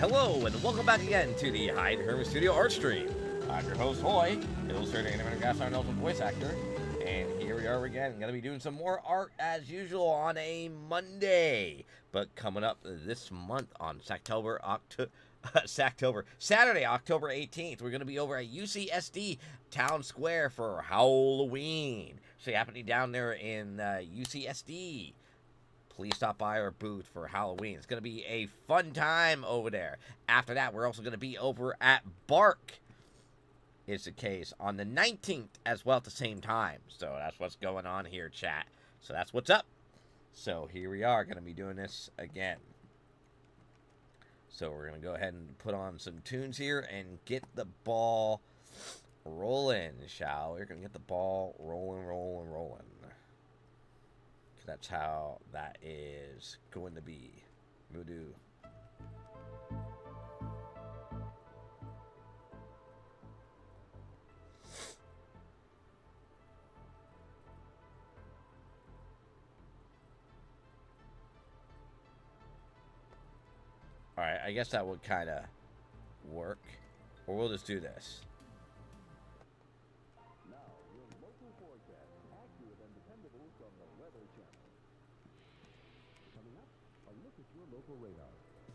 Hello, and welcome back again to the Hyde Herman Studio Art Stream. I'm your host, Hoy, illustrator, animator, graphic designer, and also voice actor. And here we are again, going to be doing some more art as usual on a Monday. But coming up this month on Saturday, October 18th, we're going to be over at UCSD Town Square for Halloween. So you're happening down there in UCSD. Please stop by our booth for Halloween. It's going to be a fun time over there. After that, we're also going to be over at Bark, is the case, on the 19th as well at the same time. So that's what's going on here, chat. So that's what's up. So here we are going to be doing this again. So we're going to go ahead and put on some tunes here and get the ball rolling, shall we? We're going to get the ball rolling. That's how that is going to be. Voodoo. Alright, I guess that would kind of work. Or we'll just do this. Local radar.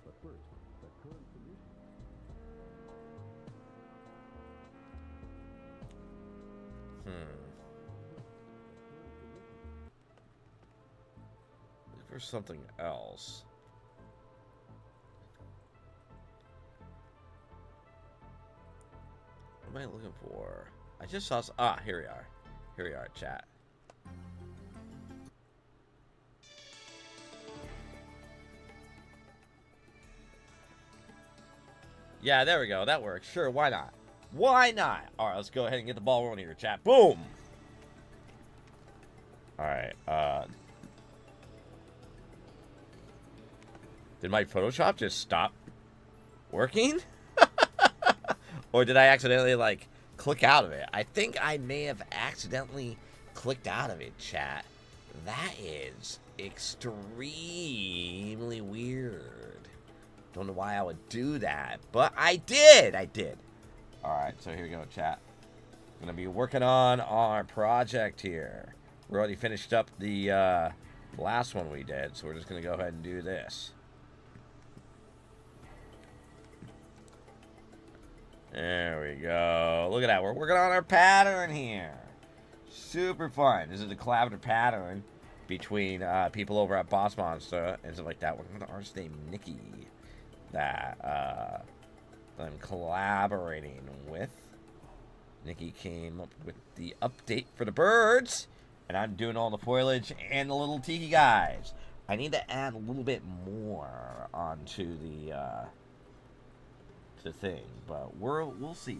But first, the current conditions. Look for something else. What am I looking for? I just saw some, here we are. Here we are, chat. Yeah, there we go. That works. Sure, why not? Why not? All right, let's go ahead and get the ball rolling here, chat. Boom! All right, did my Photoshop just stop working? Or did I accidentally, like, click out of it? I think I may have accidentally clicked out of it, chat. That is extremely weird. Don't know why I would do that, but I did. Alright, so here we go, chat. Gonna be working on our project here. We already finished up the last one we did, so we're just gonna go ahead and do this. There we go. Look at that. We're working on our pattern here. Super fun. This is a collaborative pattern between people over at Boss Monster and stuff like that. We're going to artist named Nikki that I'm collaborating with. Nikki came up with the update for the birds, and I'm doing all the foliage and the little tiki guys. I need to add a little bit more onto the thing, but we'll see.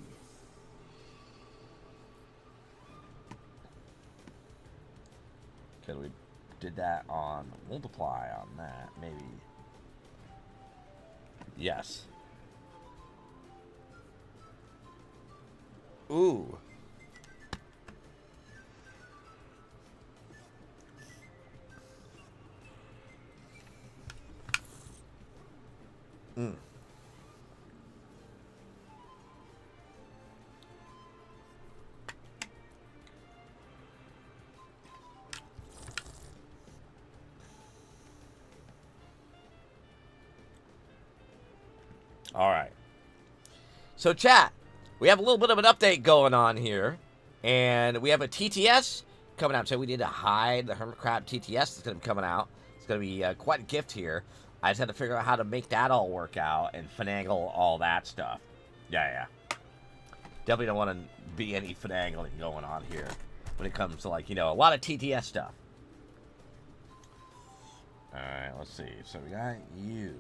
Because we did that on multiply on that, maybe. Yes. Ooh. All right. So, chat, we have a little bit of an update going on here, and we have a TTS coming out. So we need to hide the Hermit Crab TTS that's going to be coming out. It's going to be quite a gift here. I just had to figure out how to make that all work out and finagle all that stuff. Yeah. Definitely don't want to be any finagling going on here when it comes to, like, you know, a lot of TTS stuff. All right, let's see. So we got you.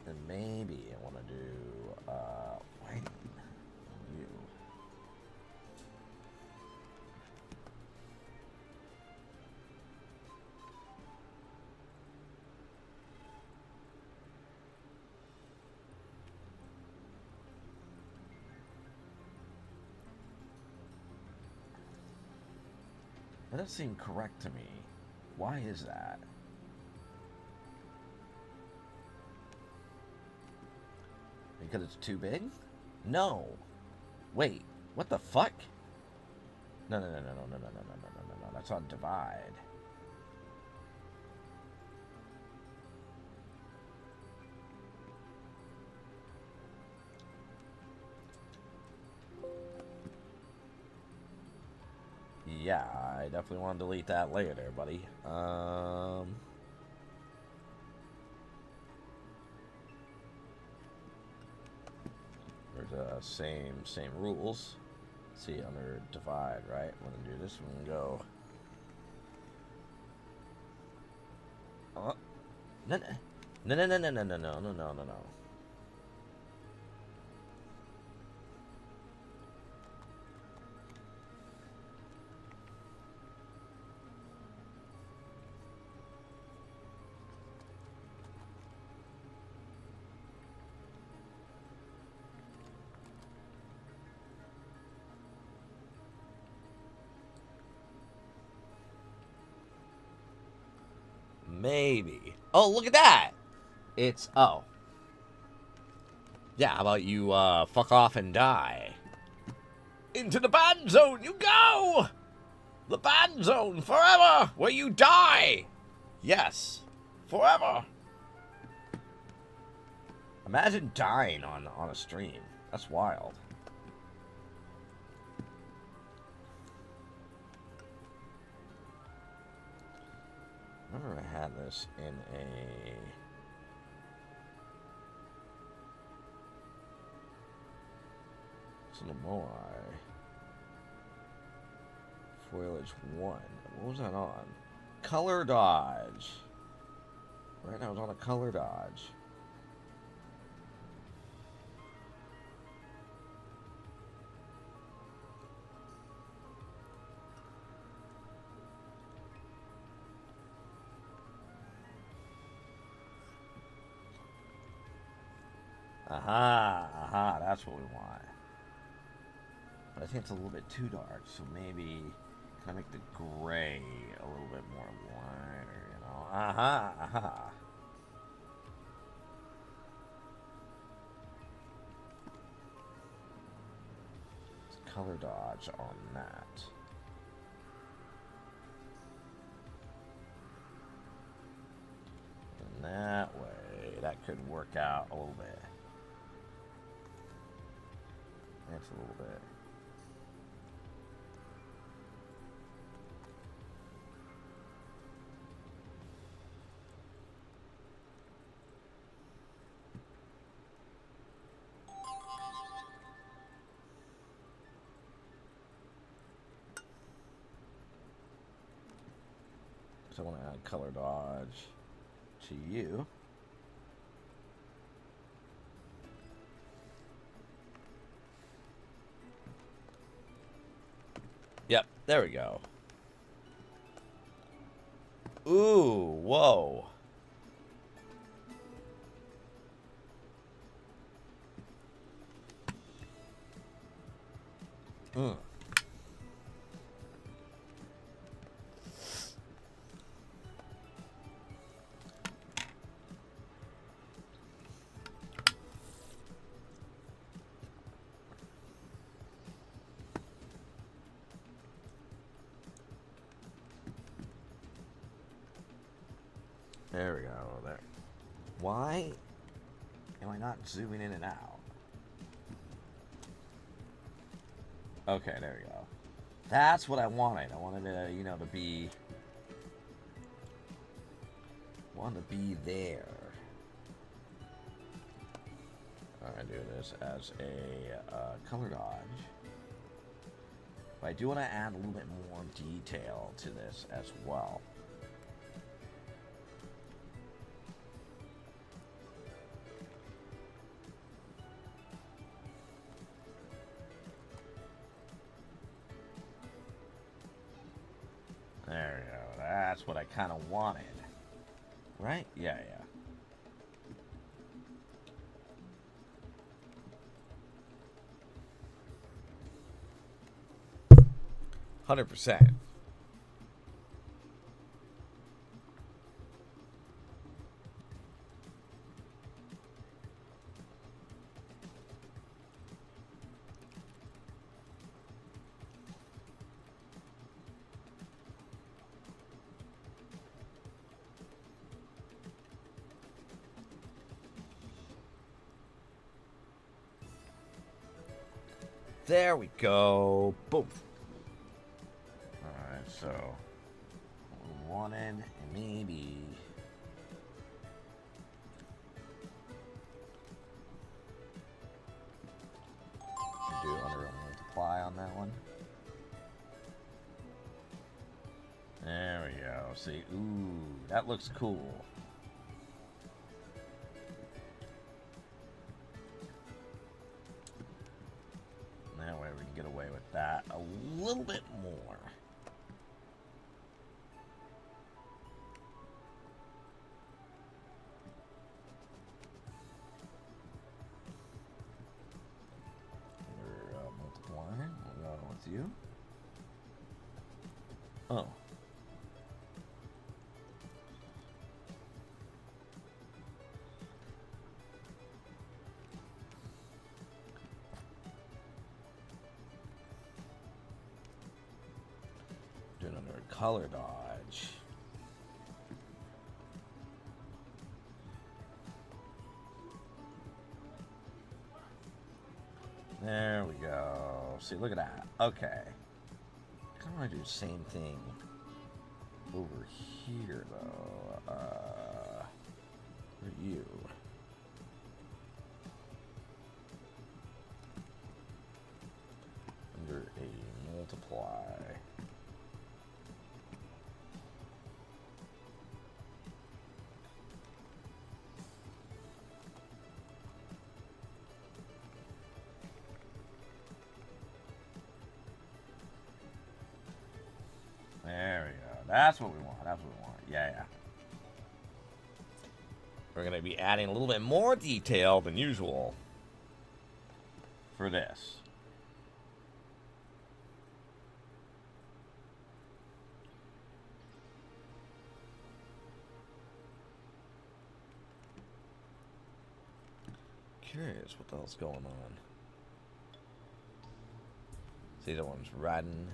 And maybe I want to do, wait, you. That doesn't seem correct to me. Why is that? Because it's too big? No. Wait, what the fuck? No. That's on divide. Yeah, I definitely want to delete that later, buddy. There's same rules. See, under divide, right? I'm gonna do this. I'm gonna go. No. Maybe. Oh, look at that! It's, oh. Yeah, how about you, fuck off and die? Into the ban zone you go! The ban zone forever, where you die! Yes, forever. Imagine dying on a stream. That's wild. I remember I had this in a... It's in a Moai. Foliage 1. What was that on? Color dodge. Right, I was on a color dodge. Aha, that's what we want. But I think it's a little bit too dark, so maybe can I make the gray a little bit more lighter, you know? Aha. Let's color dodge on that. And that way, that could work out a little bit. That's a little bit. So I want to add color dodge to you. Yep, there we go. Ooh, whoa. There we go, there. Why am I not zooming in and out? Okay, there we go. That's what I wanted. I wanted to, you know, to be... wanted to be there. I'm going to do this as a color dodge. But I do want to add a little bit more detail to this as well. There we go. That's what I kind of wanted. Right? Yeah. 100%. There we go. Boom. Alright, so we wanted maybe do under a multiply on that one. There we go. See, ooh, that looks cool. That way we can get away with that a little bit more. We're multiplying. We'll go with you. Oh. Doing under a color dodge. There we go. See, look at that. Okay. I kind of want to do the same thing over here, though. For you. Under a multiply. There we go. That's what we want. That's what we want. Yeah. We're going to be adding a little bit more detail than usual for this. Curious what the hell's going on. See, the one's riding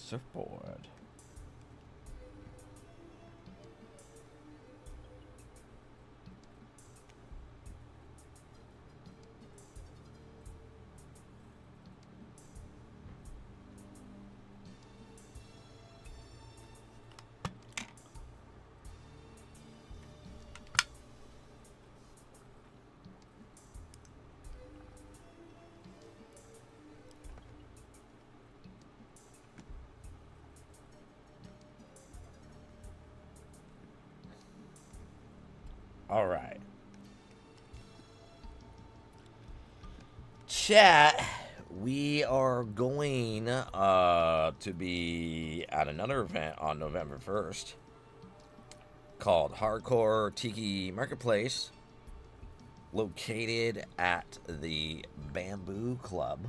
surfboard. All right. Chat, we are going to be at another event on November 1st called Hardcore Tiki Marketplace, located at the Bamboo Club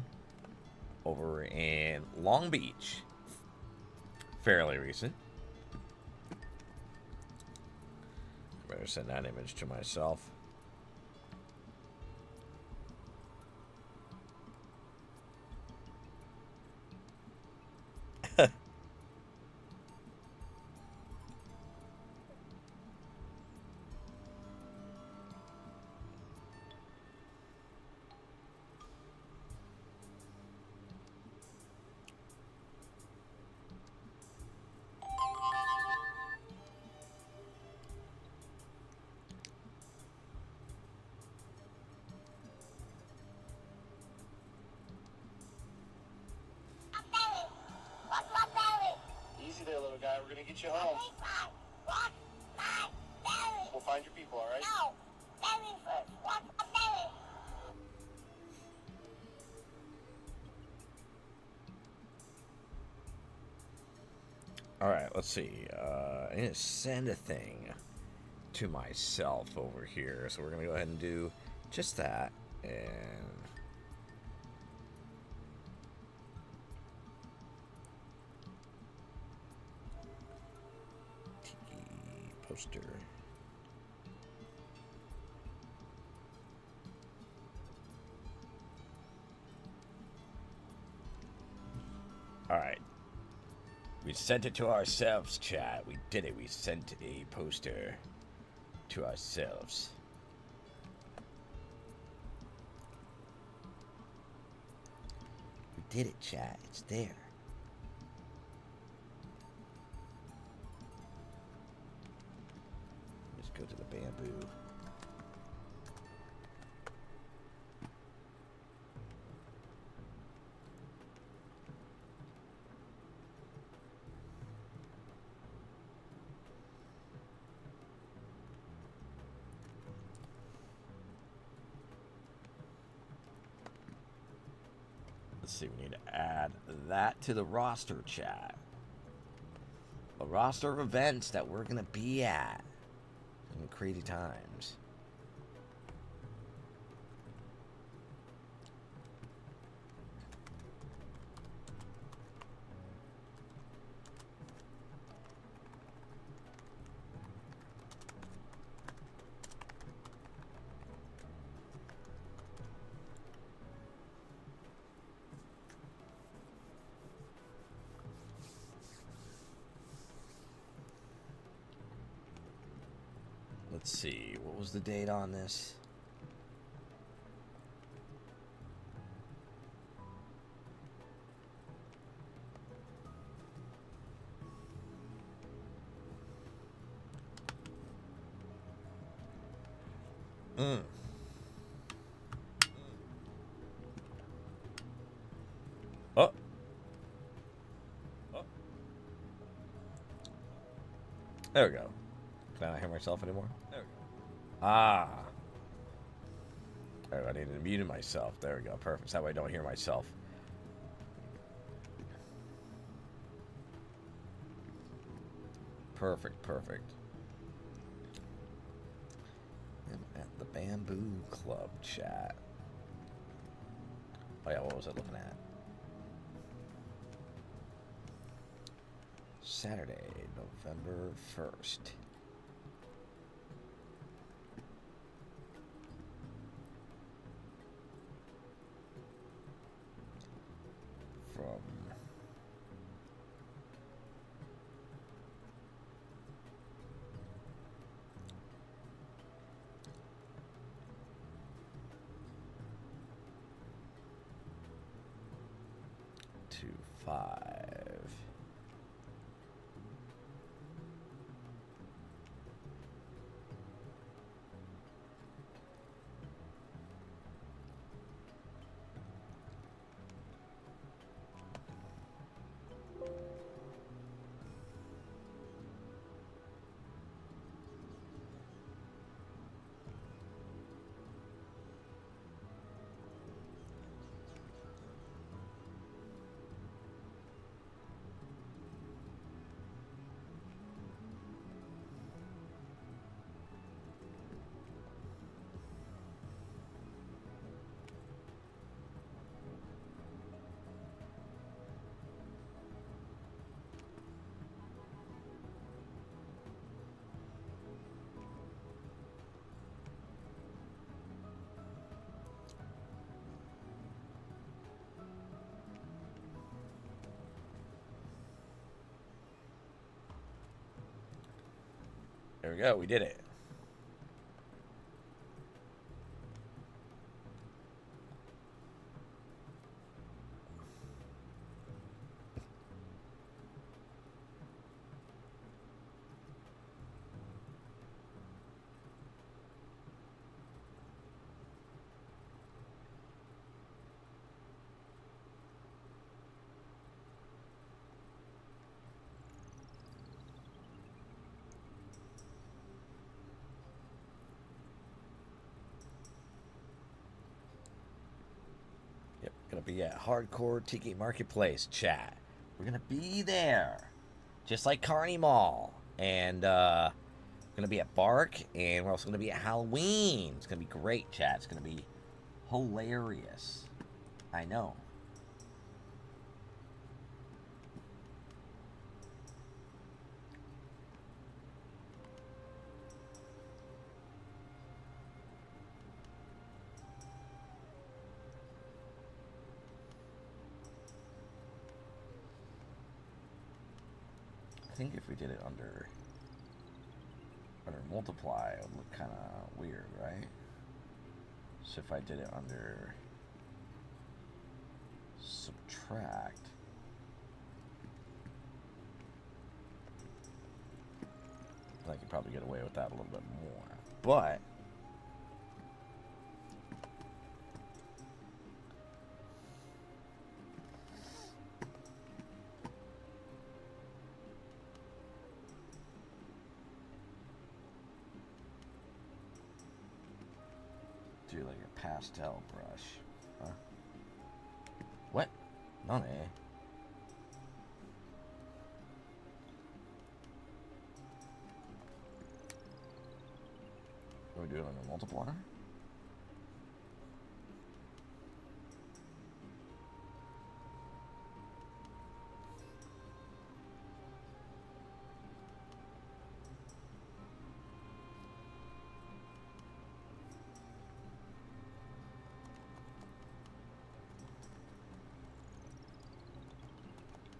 over in Long Beach. Fairly recent. Better send that image to myself. We're gonna get you home. We'll find your people, all right? No, berry first. What's a berry? All right, let's see. I'm gonna send a thing to myself over here, so we're gonna go ahead and do just that, and poster. All right. We sent it to ourselves, chat. We did it. We sent a poster to ourselves. did it, chat. It's there. Let's go to the bamboo. Let's see, we need to add that to the roster, chat. A roster of events that we're going to be at in crazy times. Let's see, what was the date on this? Oh. There we go. Can I not hear myself anymore? There we go. Ah. Oh, I needed to mute myself. There we go. Perfect. That way I don't hear myself. Perfect, perfect. I'm at the Bamboo Club, chat. Oh yeah, what was I looking at? Saturday, November 1st. From to 5. There we go, we did it. Yep, gonna be at Hardcore Tiki Marketplace, chat. We're gonna be there, just like Carney Mall, and gonna be at Bark, and we're also gonna be at Halloween. It's gonna be great, chat. It's gonna be hilarious. I know. I think if we did it under multiply, it would look kind of weird, right? So if I did it under subtract, cracked. I could probably get away with that a little bit more. But do like a pastel brush. Huh? What? None. What are we doing on a multiplier?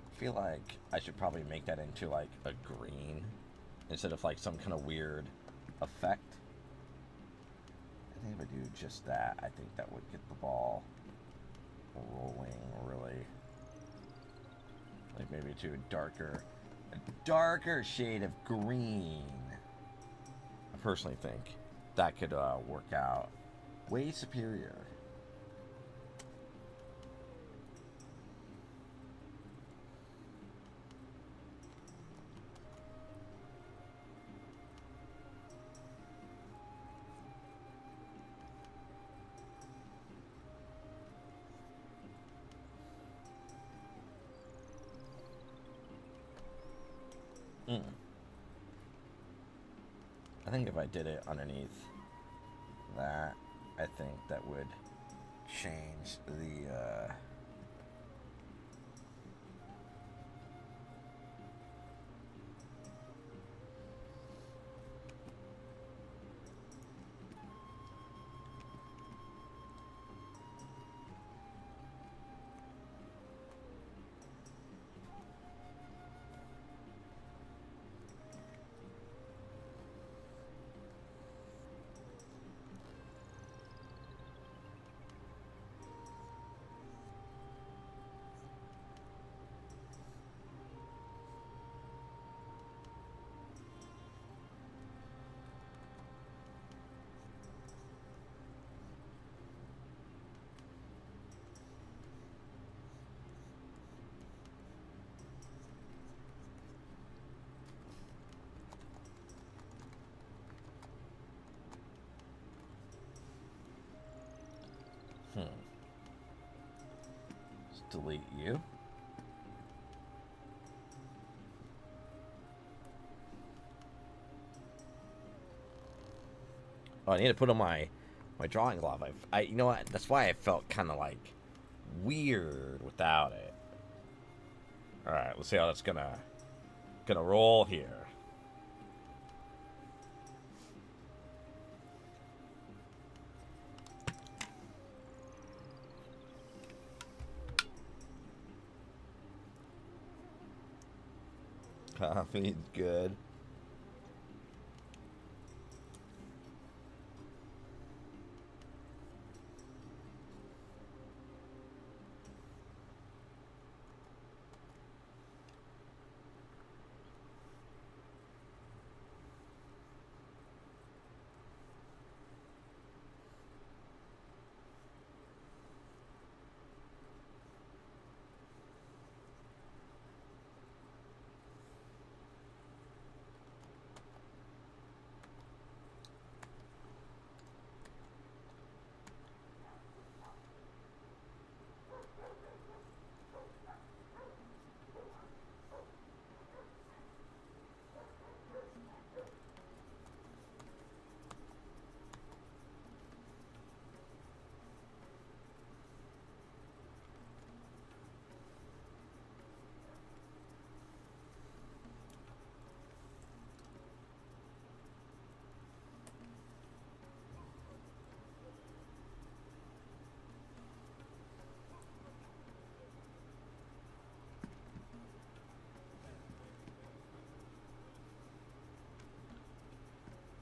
I feel like I should probably make that into like a green instead of like some kind of weird effect. I think if I do just that, I think that would get the ball rolling really. Like maybe to a darker shade of green. I personally think that could work out way superior. I think if I did it underneath that, I think that would change the Just delete you. Oh, I need to put on my drawing glove. You know what? That's why I felt kind of like weird without it. All right, let's see how that's gonna roll here. Coffee's good.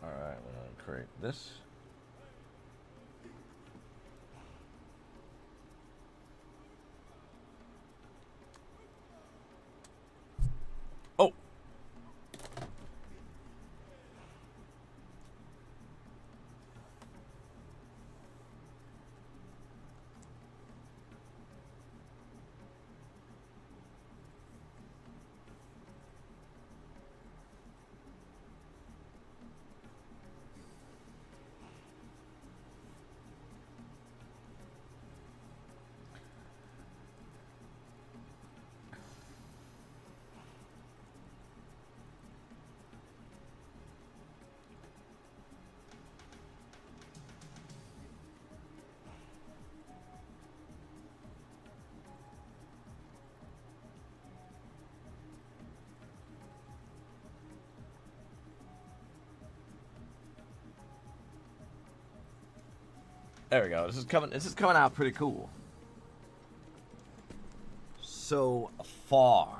Alright, we're going to create this. There we go. This is coming out pretty cool. So far.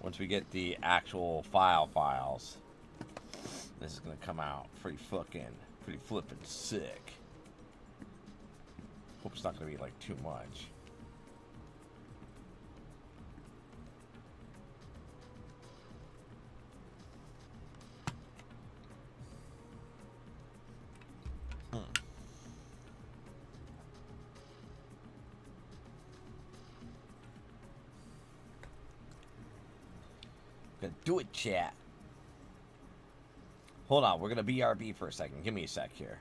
Once we get the actual files, this is gonna come out pretty flippin' sick. Hope it's not gonna be like too much. Gonna do it, chat. Hold on, we're gonna BRB for a second. Give me a sec here.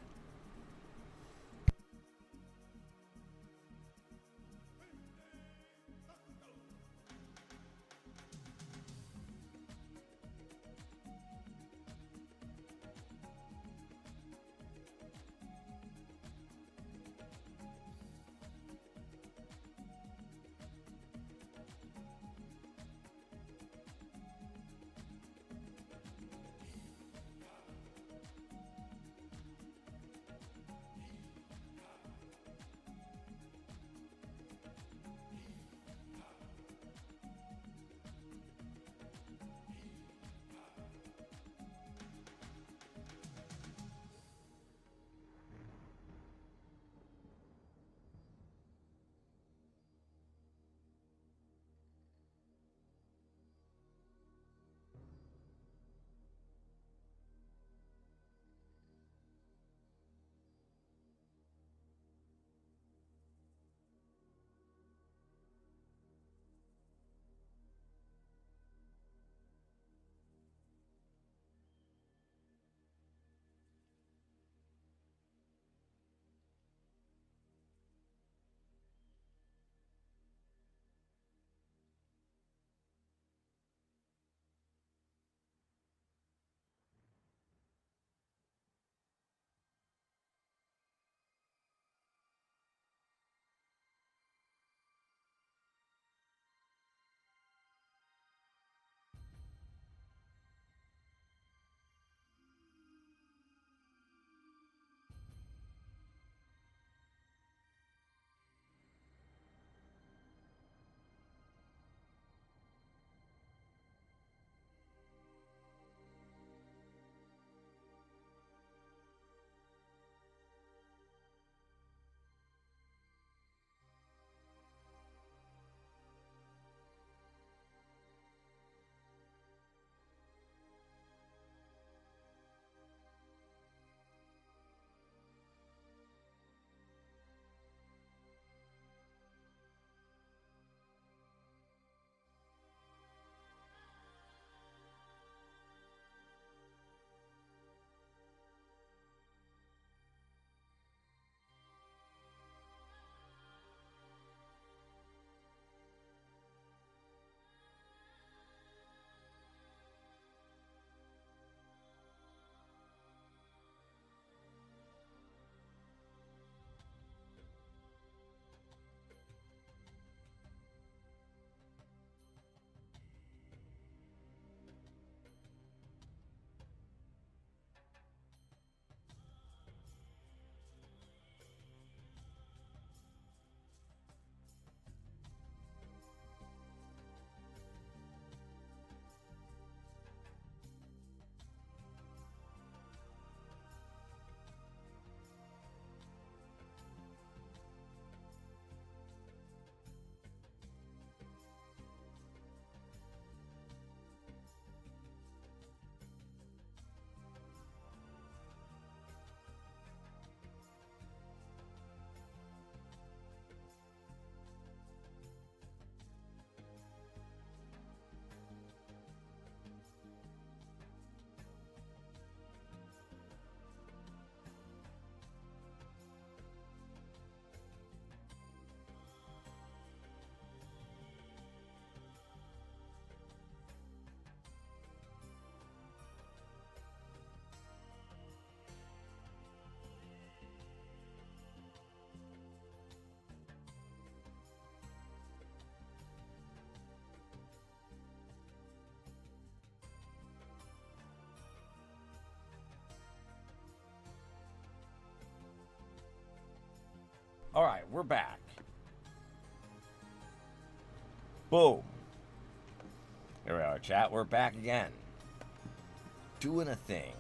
All right, we're back. Boom. Here we are, chat. We're back again. Doing a thing.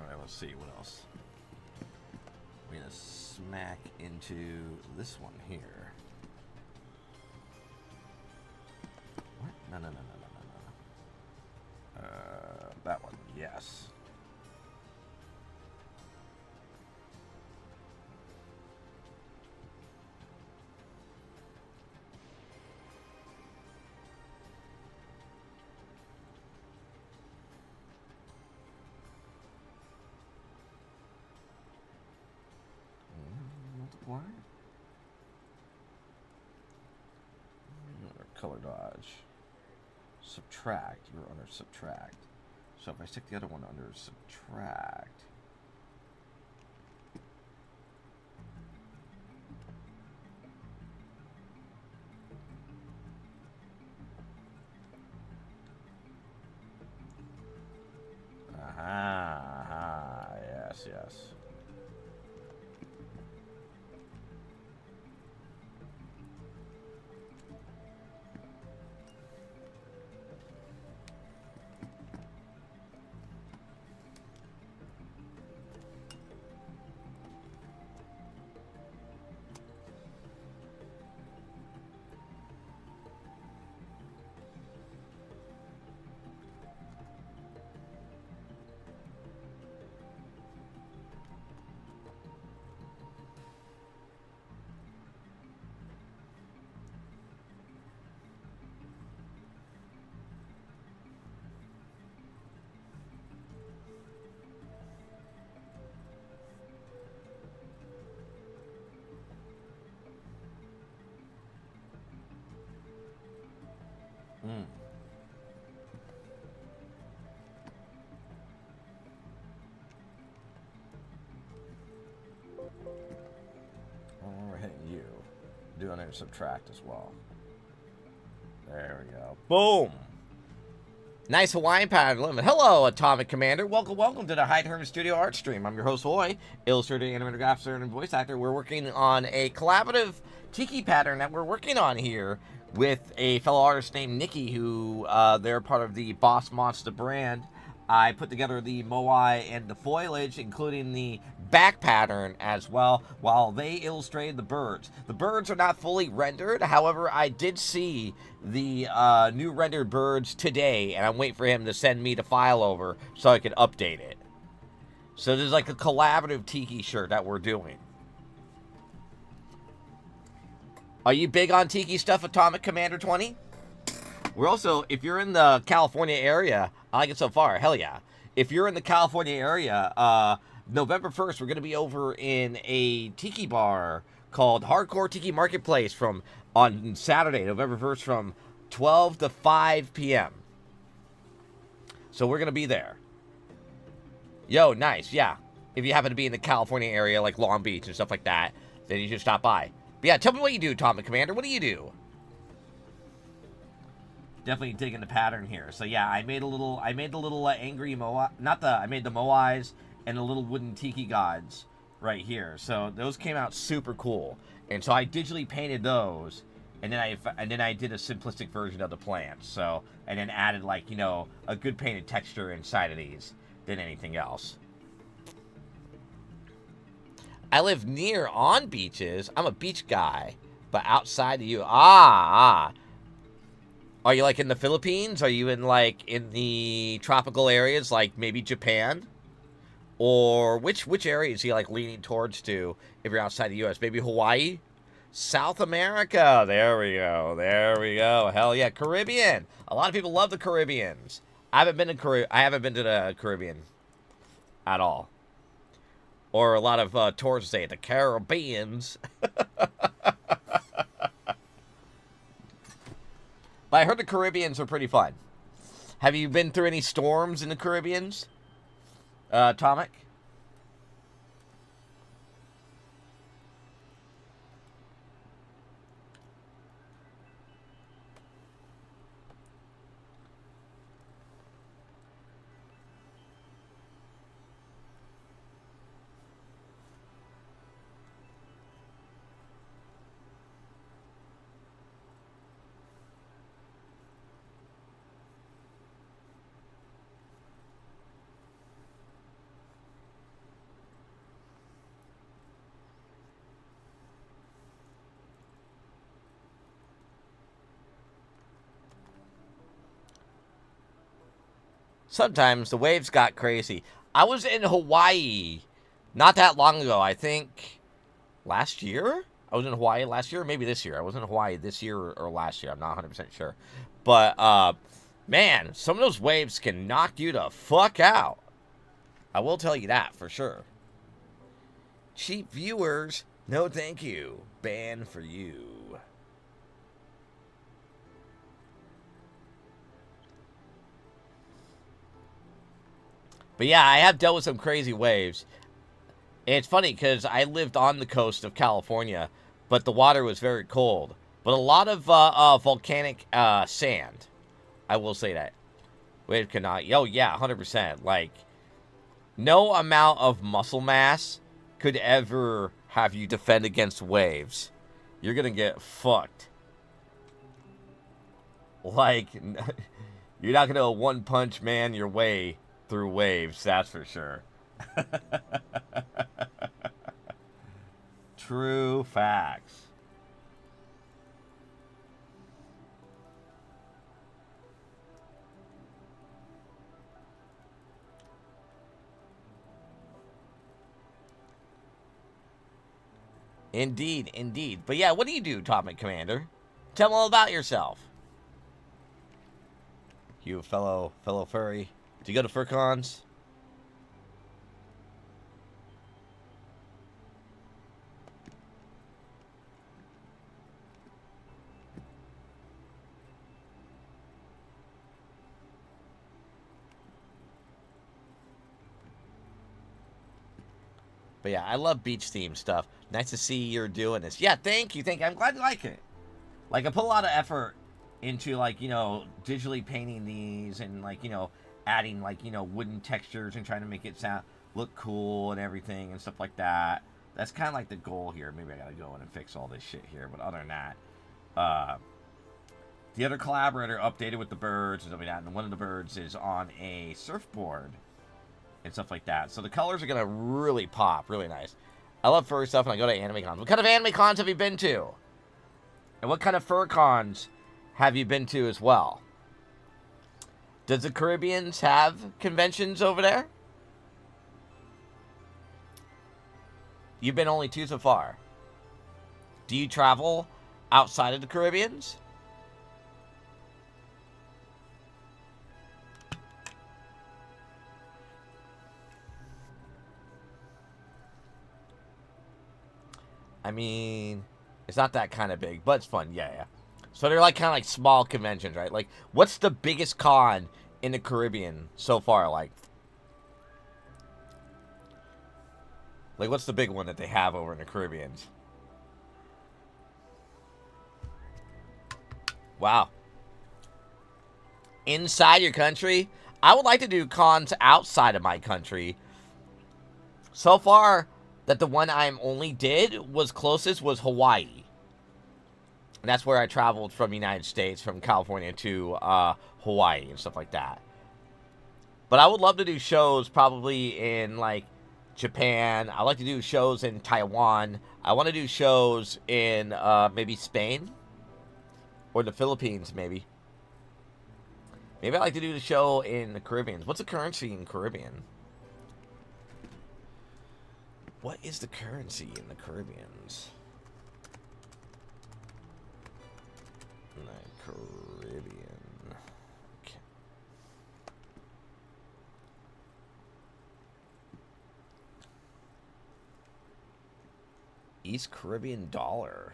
Alright, let's see what else. We're gonna smack into this one here. What? No. That one, yes. Multiply. Color dodge. Subtract. You're under subtract. So if I stick the other one under subtract. Aha. Yes. We're hitting you. Doing it subtract as well. There we go. Boom! Nice Hawaiian pattern limit. Hello, Atomic Commander. Welcome to the High Term Studio Art Stream. I'm your host, Hoy, illustrator, animator, graphic and voice actor. We're working on a collaborative tiki pattern that we're working on here with a fellow artist named Nikki, who they're part of the Boss Monster brand. I put together the moai and the foliage, including the back pattern as well, while they illustrated the birds. The birds are not fully rendered. However, I did see the new rendered birds today, and I'm waiting for him to send me the file over so I can update it. So there's like a collaborative tiki shirt that we're doing. Are you big on tiki stuff, Atomic Commander 20? We're also, if you're in the California area, I like it so far, hell yeah. If you're in the California area, November 1st, we're going to be over in a tiki bar called Hardcore Tiki Marketplace on Saturday, November 1st, from 12 to 5 p.m. So we're going to be there. Yo, nice, yeah. if you happen to be in the California area, like Long Beach and stuff like that, then you should stop by. But yeah, tell me what you do, Tom the Commander. What do you do? Definitely digging the pattern here. So yeah, I made the little angry Moai, I made the Moais and the little wooden tiki gods right here. So those came out super cool. And so I digitally painted those, and then I did a simplistic version of the plants. So, and then added, like, you know, a good painted texture inside of these than anything else. I live near on beaches. I'm a beach guy, but outside of you. Are you like in the Philippines? Are you in like in the tropical areas, like maybe Japan? Or which areas are you like leaning towards to if you're outside the U.S.? Maybe Hawaii? South America. There we go. There we go. Hell yeah. Caribbean. A lot of people love the Caribbeans. I haven't been to the Caribbean at all. Or a lot of tourists say the Caribbeans. But I heard the Caribbeans are pretty fun. Have you been through any storms in the Caribbeans, Tomic? Sometimes the waves got crazy. I was in Hawaii not that long ago. I think last year? I was in Hawaii last year, or maybe this year. I was in Hawaii this year or last year. I'm not 100% sure. But, man, some of those waves can knock you the fuck out. I will tell you that for sure. Cheap viewers, no thank you. Ban for you. But yeah, I have dealt with some crazy waves. And it's funny because I lived on the coast of California, but the water was very cold. But a lot of volcanic sand. I will say that. Wave cannot. Oh, yeah, 100%. Like, no amount of muscle mass could ever have you defend against waves. You're going to get fucked. Like, you're not going to one-punch man your way through waves, that's for sure. True facts. Indeed, indeed. But yeah, what do you do, Topic Commander? Tell me all about yourself. You fellow furry. Do you go to FurCons? But yeah, I love beach theme stuff. Nice to see you're doing this. Yeah, thank you. I'm glad you like it. Like, I put a lot of effort into, like, you know, digitally painting these and, like, you know, adding, like, you know, wooden textures and trying to make it look cool and everything and stuff like that. That's kind of like the goal here. Maybe I gotta go in and fix all this shit here. But other than that, the other collaborator updated with the birds and stuff like that. And one of the birds is on a surfboard and stuff like that. So the colors are gonna really pop. Really nice. I love furry stuff and I go to anime cons. What kind of anime cons have you been to? And what kind of fur cons have you been to as well? Does the Caribbeans have conventions over there? You've been only 2 so far. Do you travel outside of the Caribbeans? I mean, it's not that kind of big, but it's fun. Yeah. So they're like kind of like small conventions, right? Like, what's the biggest con in the Caribbean so far? Like, Like, what's the big one that they have over in the Caribbean? Wow. Inside your country? I would like to do cons outside of my country. So far, that the one I only did was closest was Hawaii. And that's where I traveled from the United States, from California to Hawaii and stuff like that. But I would love to do shows probably in, like, Japan. I like to do shows in Taiwan. I want to do shows in maybe Spain. Or the Philippines, maybe. Maybe I'd like to do the show in the Caribbean. What's the currency in Caribbean? What is the currency in the Caribbeans? The Caribbean. Okay. East Caribbean dollar.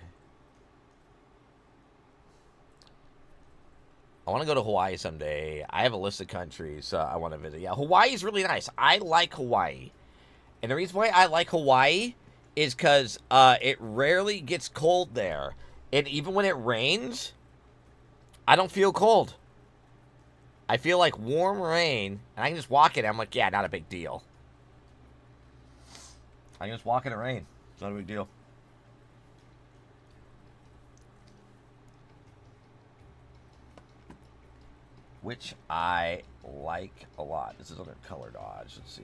I want to go to Hawaii someday. I have a list of countries I want to visit. Yeah, Hawaii is really nice. I like Hawaii. And the reason why I like Hawaii is because it rarely gets cold there. And even when it rains, I don't feel cold. I feel like warm rain, and I can just walk in it. I'm like, yeah, not a big deal. I can just walk in the rain. It's not a big deal. Which I like a lot. This is under color dodge. Let's see.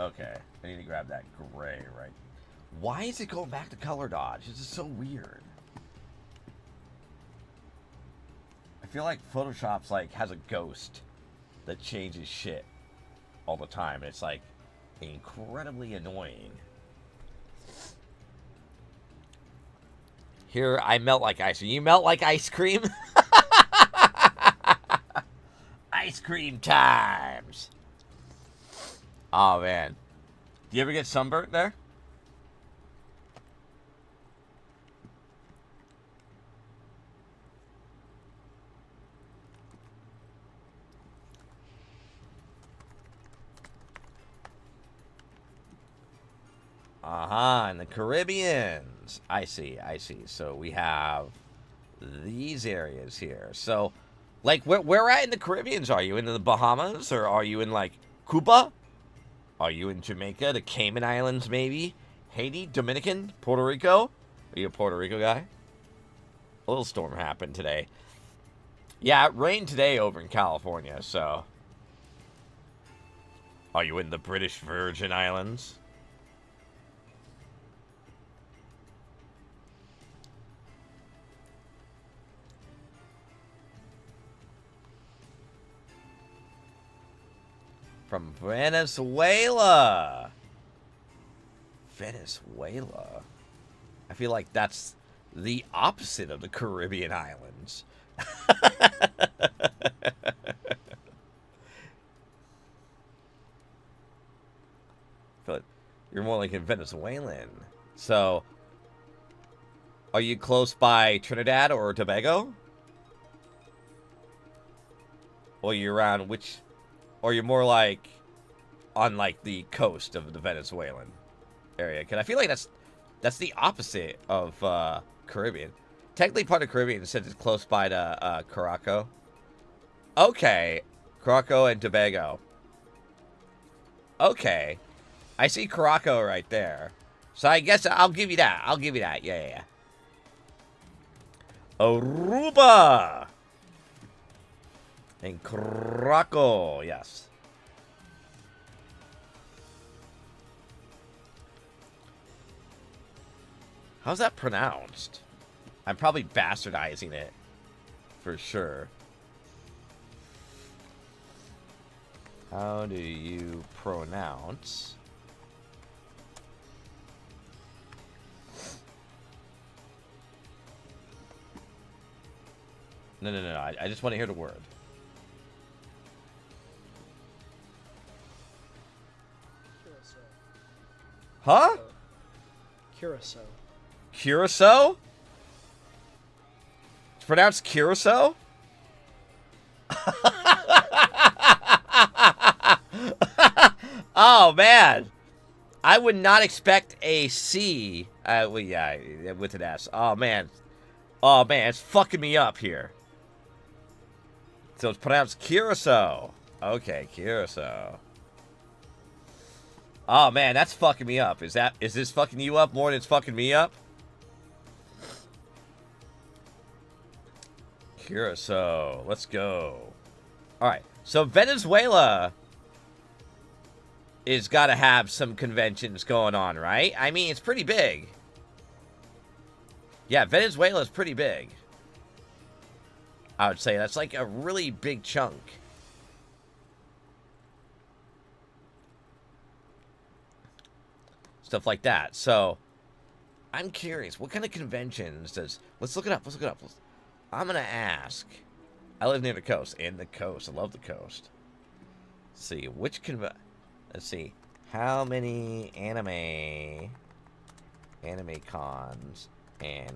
Okay, I need to grab that gray, right? Why is it going back to color dodge? This is so weird. I feel like Photoshop's like has a ghost that changes shit all the time. It's like incredibly annoying. Here, I melt like ice cream. You melt like ice cream? Ice cream times. Oh, man. Do you ever get sunburnt there? In the Caribbeans. I see. So we have these areas here. So, like, where at in the Caribbeans are you? In the Bahamas? Or are you in, like, Cuba? Are you in Jamaica? The Cayman Islands, maybe? Haiti? Dominican? Puerto Rico? Are you a Puerto Rico guy? A little storm happened today. Yeah, it rained today over in California, so... Are you in the British Virgin Islands? From Venezuela. Venezuela. I feel like that's the opposite of the Caribbean islands. But you're more like a Venezuelan. So, are you close by Trinidad or Tobago? Or you're around which... Or you're more like on like the coast of the Venezuelan area? Because I feel like that's the opposite of Caribbean. Technically part of Caribbean since it's close by to Curaçao. Okay, Curaçao and Tobago. Okay, I see Curaçao right there. So I guess I'll give you that. Yeah. Aruba. And Curaçao, yes. How's that pronounced? I'm probably bastardizing it. For sure. How do you pronounce... No. I just want to hear the word. Curacao. Curacao? It's pronounced Curacao? Oh, man. I would not expect a C. Well, yeah, with an S. Oh, man. Oh, man, it's fucking me up here. So it's pronounced Curacao. Okay, Curacao. Oh, man, that's fucking me up. Is this fucking you up more than it's fucking me up? Curacao. Let's go. Alright, so Venezuela is got to have some conventions going on, right? I mean, it's pretty big. Yeah, Venezuela is pretty big. I would say that's like a really big chunk. Stuff like that. So, I'm curious. What kind of conventions does... Let's look it up. Let's look it up. I'm going to ask. I live near the coast. In the coast. I love the coast. Let's see. Which Let's see. How many anime cons and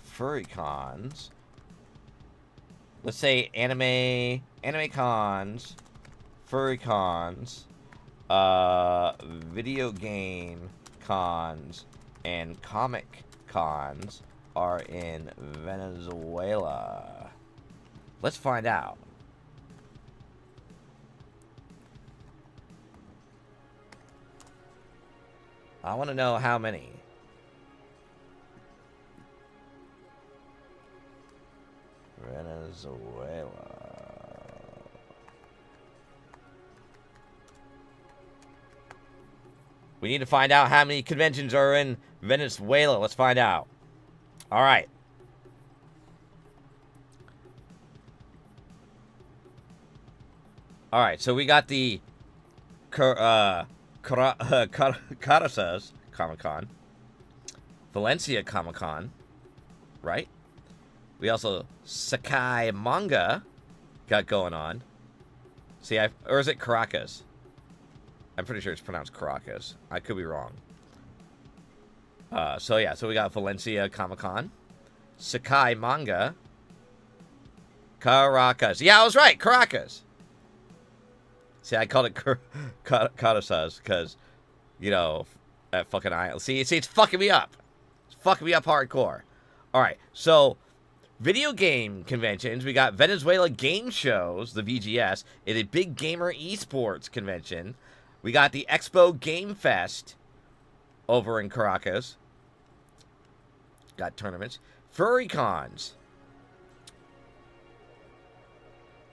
furry cons... Let's say anime cons, furry cons, video game cons, and comic cons are in Venezuela. Let's find out. I want to know how many. Venezuela. We need to find out how many conventions are in Venezuela. Let's find out. All right. All right, so we got the Caracas Comic-Con, Valencia Comic-Con, right? We also Sakai Manga got going on. See, or is it Caracas? I'm pretty sure it's pronounced Caracas. I could be wrong. So yeah, so we got Valencia Comic-Con, Sakai Manga, Caracas. Yeah, I was right, Caracas. See, I called it Caracas because, you know, that fucking island. See, it's fucking me up. It's fucking me up hardcore. All right, so video game conventions. We got Venezuela Game Shows, the VGS, and a big gamer esports convention. We got the Expo Game Fest over in Caracas. Got tournaments. Furry cons.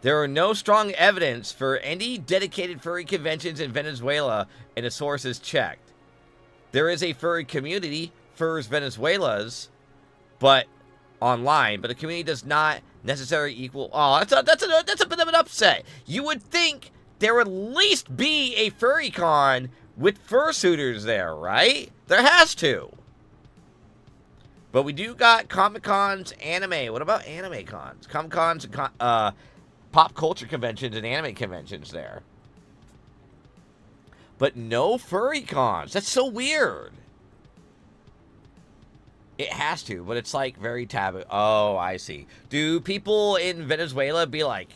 There are no strong evidence for any dedicated furry conventions in Venezuela, and the source is checked. There is a furry community, Furs Venezuela's, but online, but the community does not necessarily equal... Oh, that's a bit of an upset. You would think there would at least be a furry con with fursuiters there, right? There has to. But we do got Comic-Cons, anime. What about anime cons? Comic-Cons, pop culture conventions and anime conventions there. But no furry cons. That's so weird. It has to, but it's like very taboo. Oh, I see. Do people in Venezuela be like,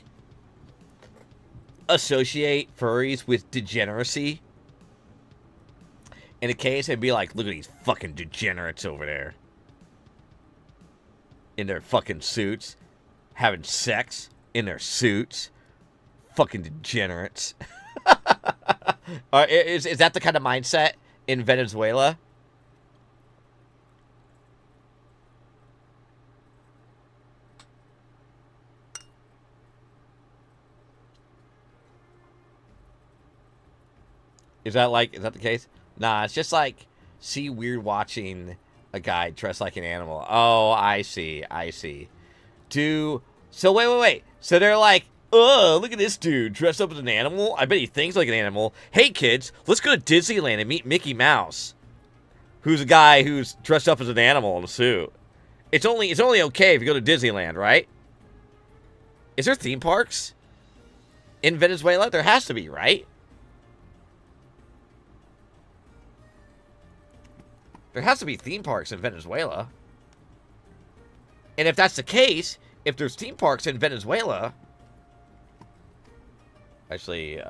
associate furries with degeneracy? In a case, they'd be like, look at these fucking degenerates over there. In their fucking suits. Having sex in their suits. Fucking degenerates. Is that the kind of mindset in Venezuela? Is that the case? Nah, it's just like, see weird watching a guy dressed like an animal. Oh, I see. So wait. So they're like, oh, look at this dude dressed up as an animal. I bet he thinks like an animal. Hey kids, let's go to Disneyland and meet Mickey Mouse, who's a guy who's dressed up as an animal in a suit. It's only okay if you go to Disneyland, right? Is there theme parks in Venezuela? There has to be, right? There has to be theme parks in Venezuela. And if that's the case, if there's theme parks in Venezuela... Actually,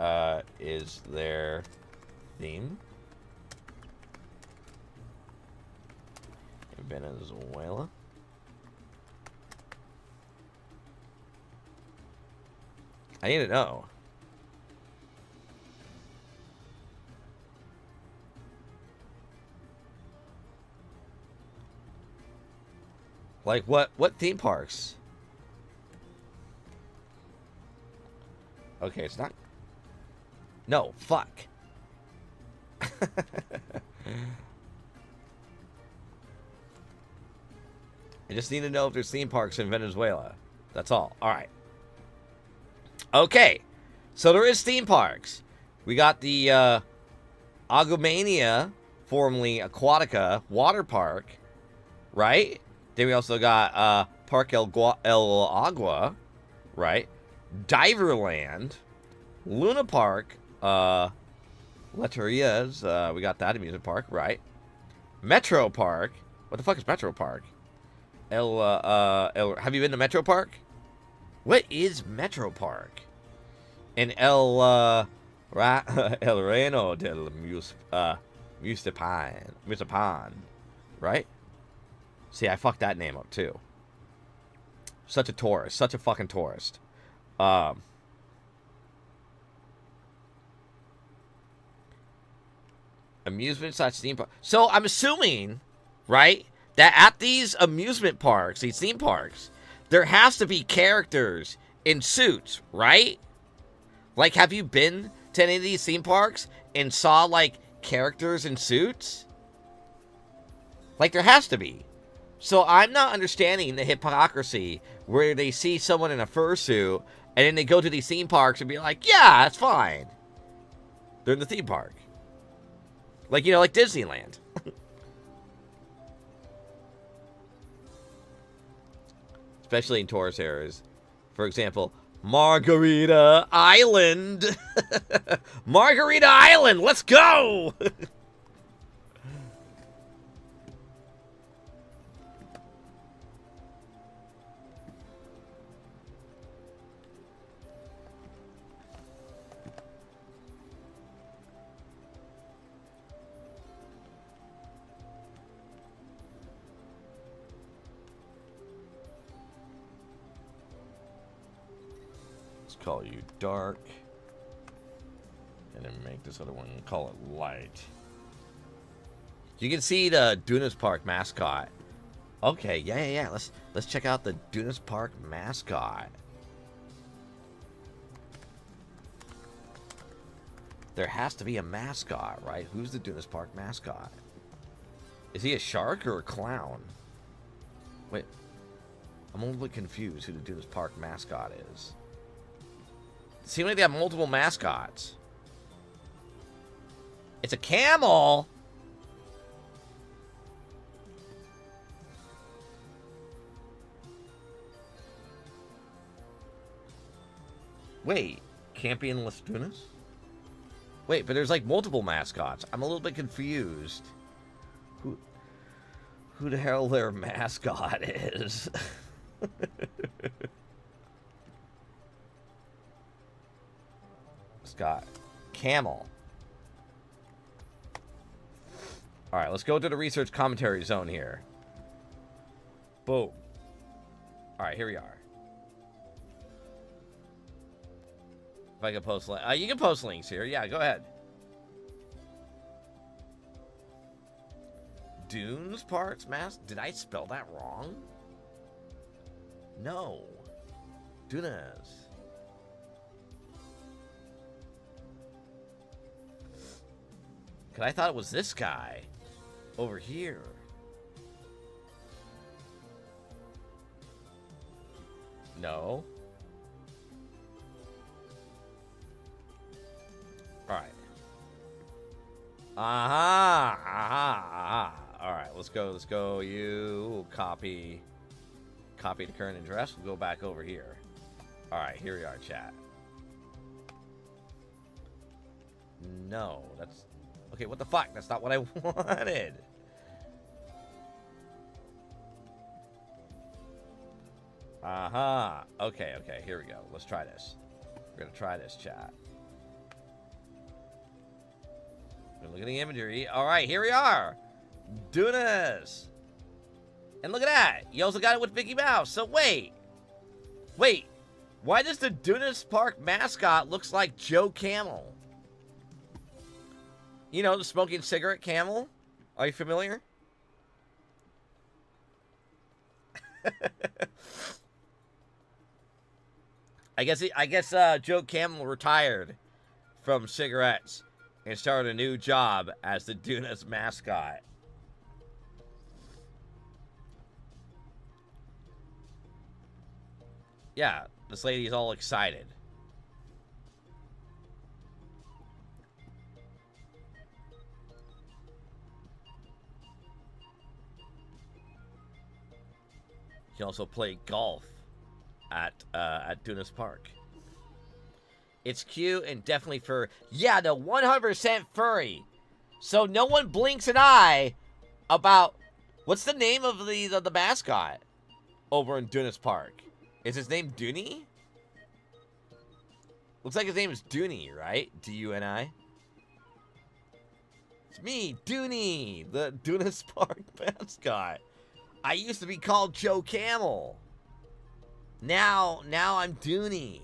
is there theme in Venezuela? I need to know. Like, what theme parks? Okay, it's not... No, fuck. I just need to know if there's theme parks in Venezuela. That's all. Alright. Okay. So there is theme parks. We got the Agumania, formerly Aquatica, water park. Right? Then we also got Park El Agua. Right? Diverland. Luna Park. Leterias. We got that amusement park. Right? Metro Park. What the fuck is Metro Park? Have you been to Metro Park? What is Metro Park? And El Reino del Musipan, right? See, I fucked that name up too. Such a tourist, such a fucking tourist. Amusement/theme park. So I'm assuming, right, that at these amusement parks, these theme parks, there has to be characters in suits, right? Like, have you been to any of these theme parks and saw, like, characters in suits? Like, there has to be. So I'm not understanding the hypocrisy where they see someone in a fursuit and then they go to these theme parks and be like, yeah, that's fine. They're in the theme park. Like, you know, like Disneyland. Especially in tourist areas. For example, Margarita Island. Margarita Island, let's go! Call you dark, and then make this other one, call it light. You can see the Dunas Park mascot. Okay, yeah. Let's check out the Dunas Park mascot. There has to be a mascot, right? Who's the Dunas Park mascot? Is he a shark or a clown? Wait, I'm a little bit confused who the Dunas Park mascot is. Seems like they have multiple mascots. It's a camel. Wait, Campion Las Dunas? Wait, but there's like multiple mascots. I'm a little bit confused. Who the hell their mascot is? Scott. Camel. Alright, let's go to the research commentary zone here. Boom. Alright, here we are. If I can post you can post links here. Yeah, go ahead. Dunes Parks Mass? Did I spell that wrong? No. Dunas. Because I thought it was this guy over here. No. Alright. Aha. Alright, let's go. You copy the current address. We'll go back over here. Alright, here we are, chat. No, that's... Okay, what the fuck? That's not what I wanted. Uh-huh. Okay, okay, here we go. Let's try this. We're gonna try this, chat. Look at the imagery. Alright, here we are. Doing this. And look at that. You also got it with Mickey Mouse. So wait. Wait. Why does the Dunas Park mascot looks like Joe Camel? You know, the smoking cigarette camel? Are you familiar? I guess Joe Camel retired from cigarettes and started a new job as the Dunas mascot. Yeah, this lady's all excited. He also played golf at Dunas Park. It's cute and definitely furry. Yeah, the 100% furry. So no one blinks an eye about what's the name of the mascot over in Dunas Park. Is his name Dooney? Looks like his name is Dooney, right? D-U-N-I. It's me, Dooney, the Dunas Park mascot. I used to be called Joe Camel. Now I'm Dooney.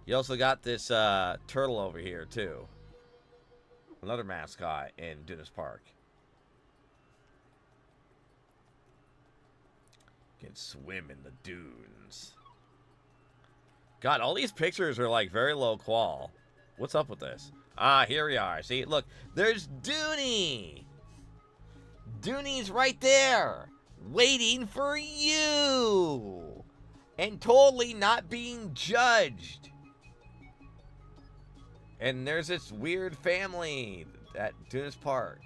You also got this turtle over here too. Another mascot in Dunas Park. Can swim in the dunes. God, all these pictures are like very low qual. What's up with this? Ah, here we are. See, look, there's Dooney. Dooney's right there, waiting for you, and totally not being judged. And there's this weird family at Dunas Park.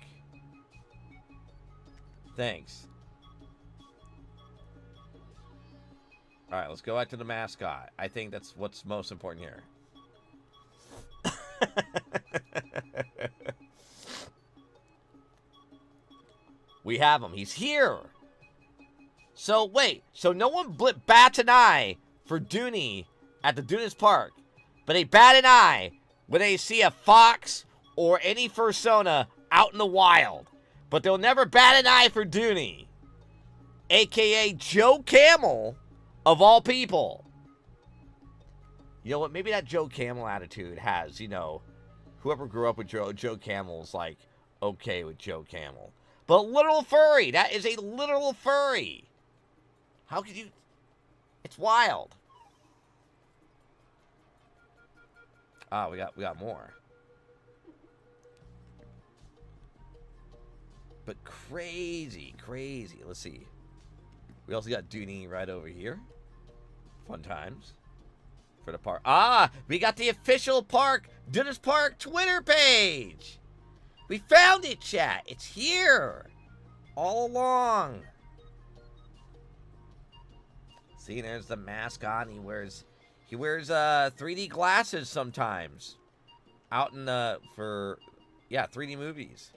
Thanks. All right, let's go back to the mascot. I think that's what's most important here. We have him. He's here. So, wait. So, no one bats an eye for Dooney at the Dunas Park. But they bat an eye when they see a fox or any fursona out in the wild. But they'll never bat an eye for Dooney. A.K.A. Joe Camel, of all people. You know what? Maybe that Joe Camel attitude has, you know, whoever grew up with Joe Camel's like, okay with Joe Camel. But literal furry. That is a literal furry. How could you... It's wild. Ah, we got more. But crazy. Let's see. We also got Dooney right over here. Fun times. For the park. Ah, we got the official park, Dunas Park Twitter page. We found it, chat. It's here. All along. See, there's the mascot. He wears 3D glasses sometimes. Out in the, 3D movies.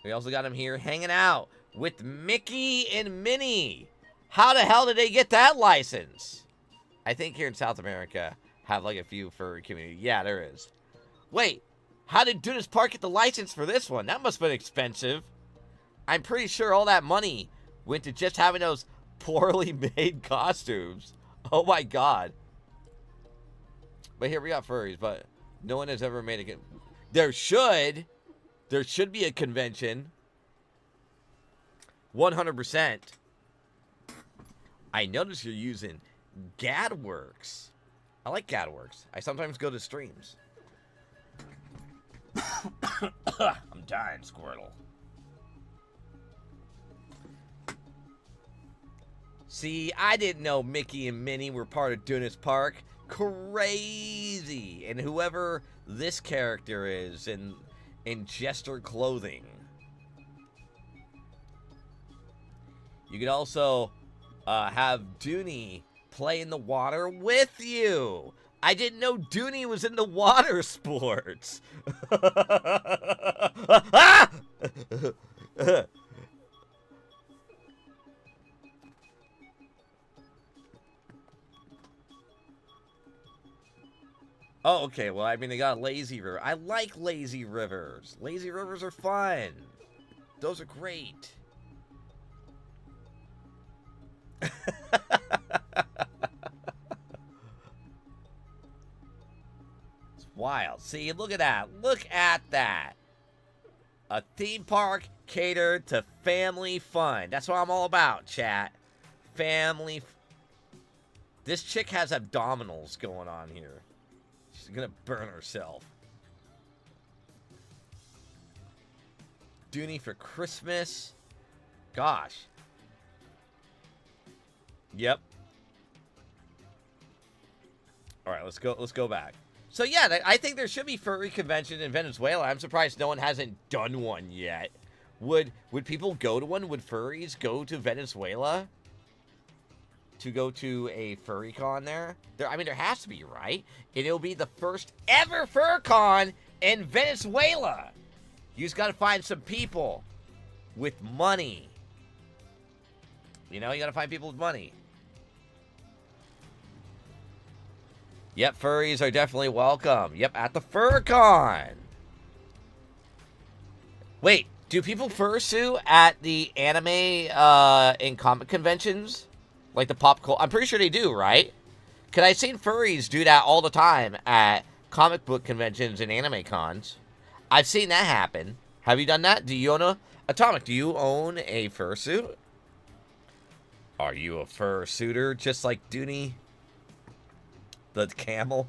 We also got him here hanging out with Mickey and Minnie. How the hell did they get that license? I think here in South America have like a few furry community. Yeah, there is. Wait, how did Dunas Park get the license for this one? That must have been expensive. I'm pretty sure all that money went to just having those poorly made costumes. Oh my god. But here we got furries, but no one has ever made a... There should be a convention. 100%. I notice you're using GadWorks. I like GadWorks. I sometimes go to streams. I'm dying, Squirtle. See, I didn't know Mickey and Minnie were part of Dunas Park. Crazy. And whoever this character is in jester clothing. You could also have Dooney play in the water with you. I didn't know Dooney was in the water sports. Ah! okay. Well, I mean, they got a lazy river. I like lazy rivers. Lazy rivers are fun. Those are great. It's wild. See, look at that. Look at that. A theme park catered to family fun. That's what I'm all about, chat. Family. This chick has abdominals going on here. She's gonna burn herself. Dooney for Christmas. Gosh. Yep. All right, let's go back. So yeah, I think there should be furry convention in Venezuela. I'm surprised no one hasn't done one yet. Would people go to one? Would furries go to Venezuela to go to a furry con there? I mean, there has to be, right? And it'll be the first ever fur con in Venezuela. You just got to find some people with money. You know, you got to find people with money. Yep, furries are definitely welcome. Yep, at the FurCon. Wait, do people fursuit at the anime and comic conventions? Like the pop culture? I'm pretty sure they do, right? Because I've seen furries do that all the time at comic book conventions and anime cons. I've seen that happen. Have you done that? Do you own a... Atomic, do you own a fursuit? Are you a fursuiter just like Dooney? The camel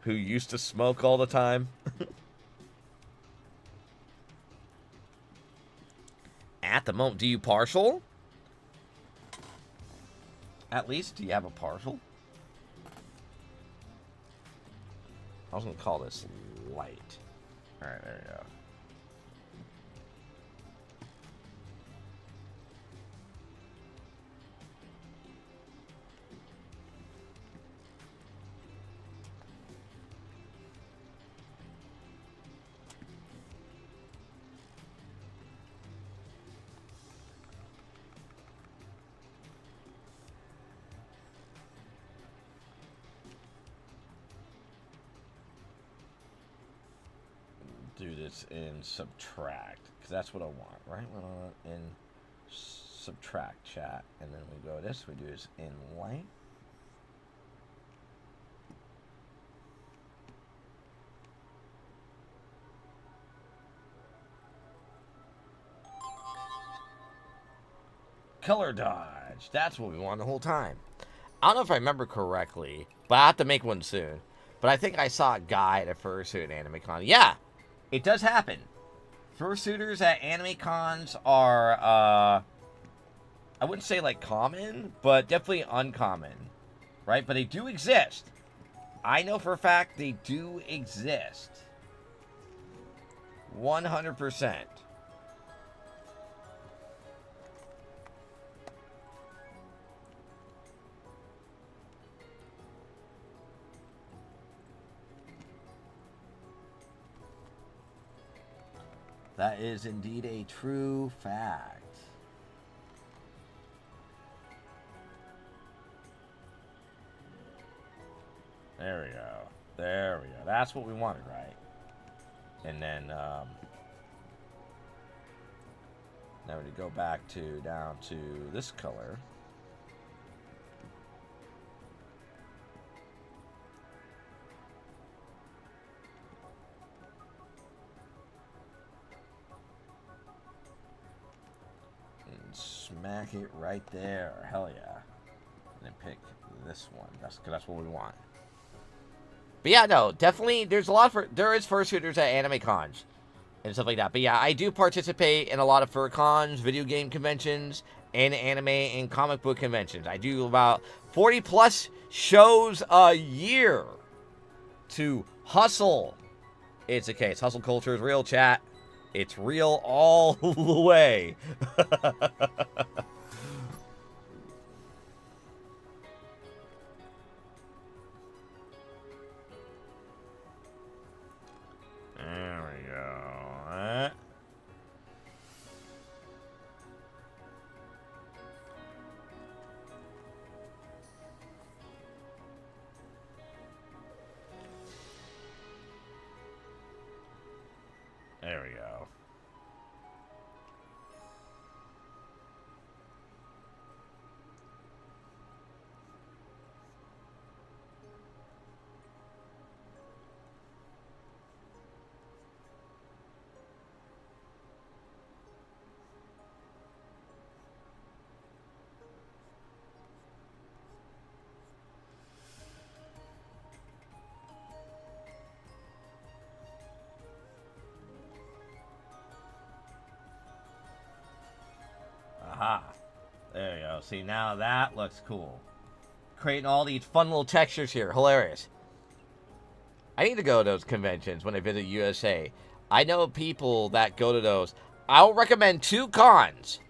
who used to smoke all the time. At the moment, do you partial? At least, do you have a partial? I was going to call this light. Alright, there we go. Do this in subtract, because that's what I want, right? In subtract chat, and then we go this, we do this in light. Color dodge, that's what we want the whole time. I don't know if I remember correctly, but I have to make one soon. But I think I saw a guy at a fursuit anime con. Yeah, it does happen. Fursuiters at anime cons are, I wouldn't say like common, but definitely uncommon, right? But they do exist. I know for a fact they do exist. 100%. That is indeed a true fact. There we go. There we go. That's what we wanted, right? And then, now we go back to, down to this color. Smack it right there. Hell yeah. And then pick this one. That's what we want. But yeah, no, definitely there is fursuiters at anime cons and stuff like that. But yeah, I do participate in a lot of fur cons, video game conventions, and anime and comic book conventions. I do about 40 plus shows a year to hustle. It's a case. Hustle culture is real, chat. It's real all the way. There we go. we go. Aha. There you go. See, now that looks cool. Creating all these fun little textures here. Hilarious. I need to go to those conventions when I visit USA. I know people that go to those. I'll recommend two cons.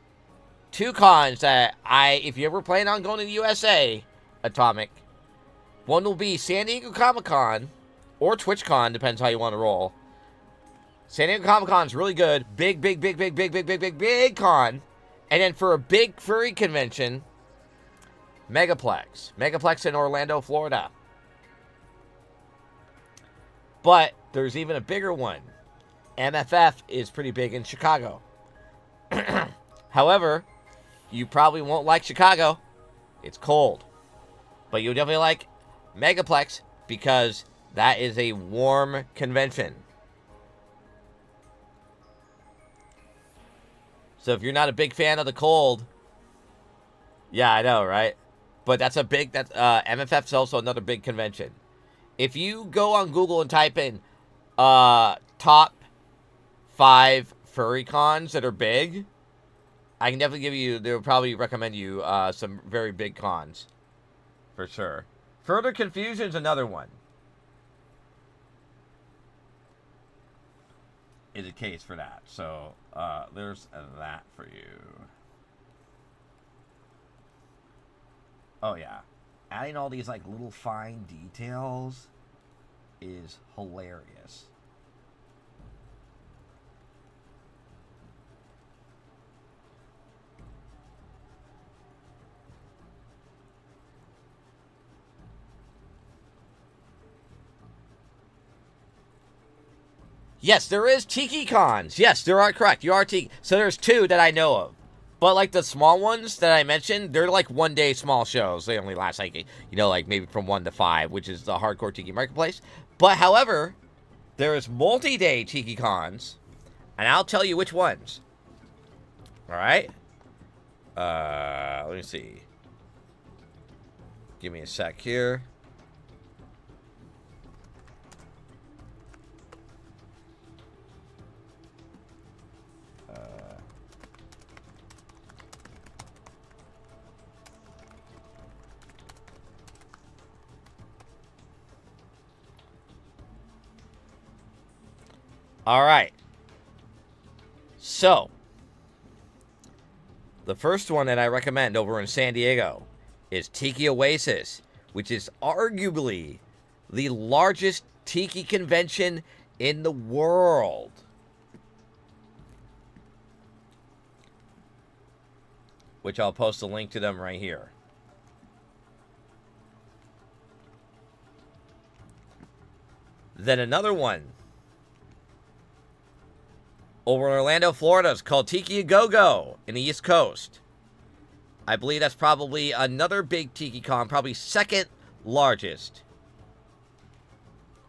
Two cons that if you ever plan on going to the USA, Atomic, one will be San Diego Comic-Con or TwitchCon, depends how you want to roll. San Diego Comic-Con is really good. Big con. And then for a big furry convention, Megaplex. Megaplex in Orlando, Florida. But there's even a bigger one. MFF is pretty big in Chicago. However, you probably won't like Chicago. It's cold. But you'll definitely like Megaplex because that is a warm convention. So if you're not a big fan of the cold, yeah, I know, right? But that's MFF is also another big convention. If you go on Google and type in top 5 furry cons that are big, I can definitely give you, they'll probably recommend you some very big cons. For sure. Further Confusion's another one. Is a case for that. So, there's that for you. Oh, yeah. Adding all these, like, little fine details is hilarious. Yes, there is Tiki Cons. Yes, there are, correct. You are Tiki. So there's 2 that I know of. But, like, the small ones that I mentioned, they're, like, one-day small shows. They only last, like, like, maybe from 1 to 5, which is the Hardcore Tiki Marketplace. But, however, there is multi-day Tiki Cons, and I'll tell you which ones. All right? Let me see. Give me a sec here. All right. So, the first one that I recommend over in San Diego is Tiki Oasis, which is arguably the largest Tiki convention in the world. Which I'll post a link to them right here. Then another one over in Orlando, Florida, is called Tiki A Go-Go in the East Coast. I believe that's probably another big Tiki Con, probably second largest.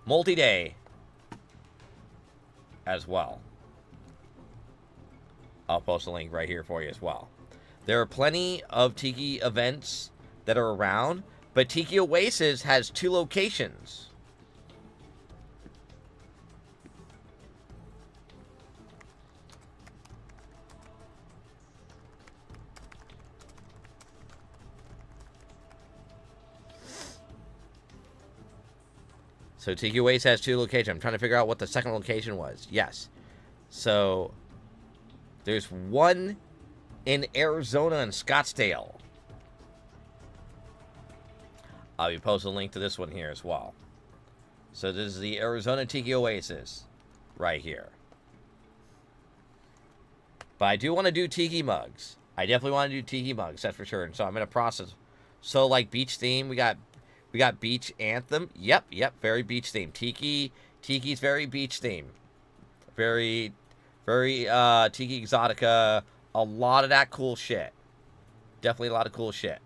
Multi-day as well. I'll post a link right here for you as well. There are plenty of Tiki events that are around, but Tiki Oasis has 2 locations. So Tiki Oasis has 2 locations. I'm trying to figure out what the second location was. Yes. So there's one in Arizona and Scottsdale. I'll be posting a link to this one here as well. So this is the Arizona Tiki Oasis right here. But I do want to do Tiki mugs. I definitely want to do Tiki mugs, that's for sure. And so I'm in a process. So like beach theme, we got Beach Anthem. Yep, very beach theme. Tiki's very beach theme. Very Very Tiki Exotica. A lot of that cool shit. Definitely a lot of cool shit.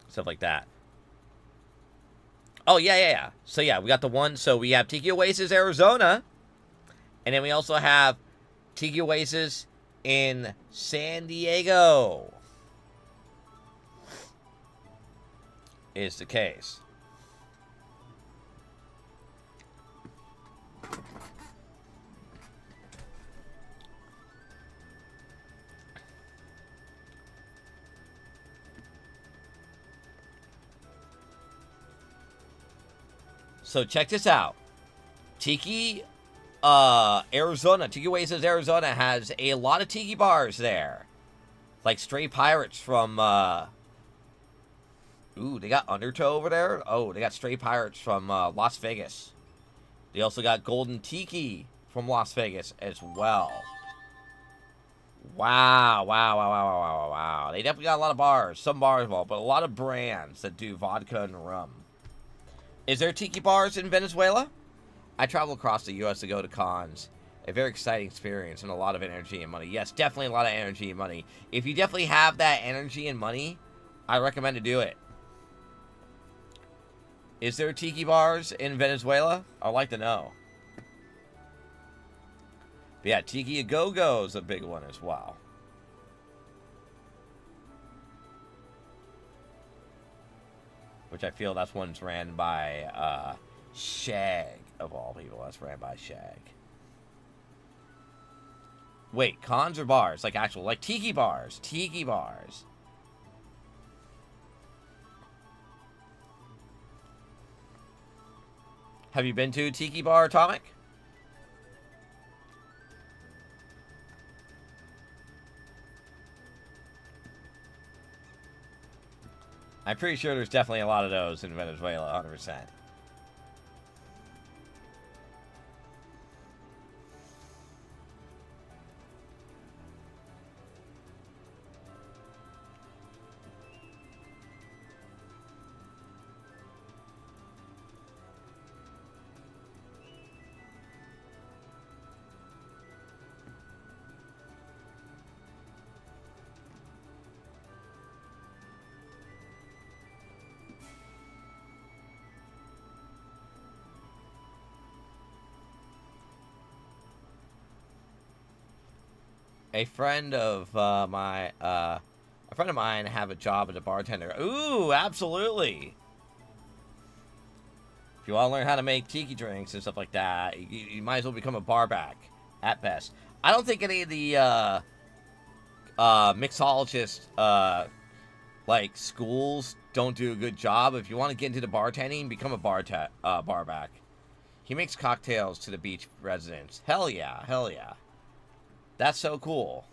Stuff like that. Oh, yeah. So, yeah, we got the one. So, we have Tiki Oasis, Arizona. And then we also have Tiki Oasis in San Diego. Is the case. So check this out. Tiki Arizona, Tiki Oasis, Arizona has a lot of tiki bars there. Like Stray Pirates from ooh, they got Undertow over there. Oh, they got Stray Pirates from Las Vegas. They also got Golden Tiki from Las Vegas as well. Wow. They definitely got a lot of bars. Some bars, well, but a lot of brands that do vodka and rum. Is there tiki bars in Venezuela? I travel across the U.S. to go to cons. A very exciting experience and a lot of energy and money. Yes, definitely a lot of energy and money. If you definitely have that energy and money, I recommend to do it. Is there tiki bars in Venezuela? I'd like to know. But yeah, Tiki A Go-Go is a big one as well. Which I feel that's one's ran by Shag, of all people. That's ran by Shag. Wait, cons or bars? Like actual, like tiki bars. Tiki bars. Have you been to a tiki bar, Atomic? I'm pretty sure there's definitely a lot of those in Venezuela, 100%. A friend of mine have a job as a bartender. Ooh, absolutely. If you want to learn how to make tiki drinks and stuff like that, you might as well become a bar back at best. I don't think any of the mixologist like schools don't do a good job. If you want to get into the bartending, become a bar back. He makes cocktails to the beach residents. Hell yeah. That's so cool.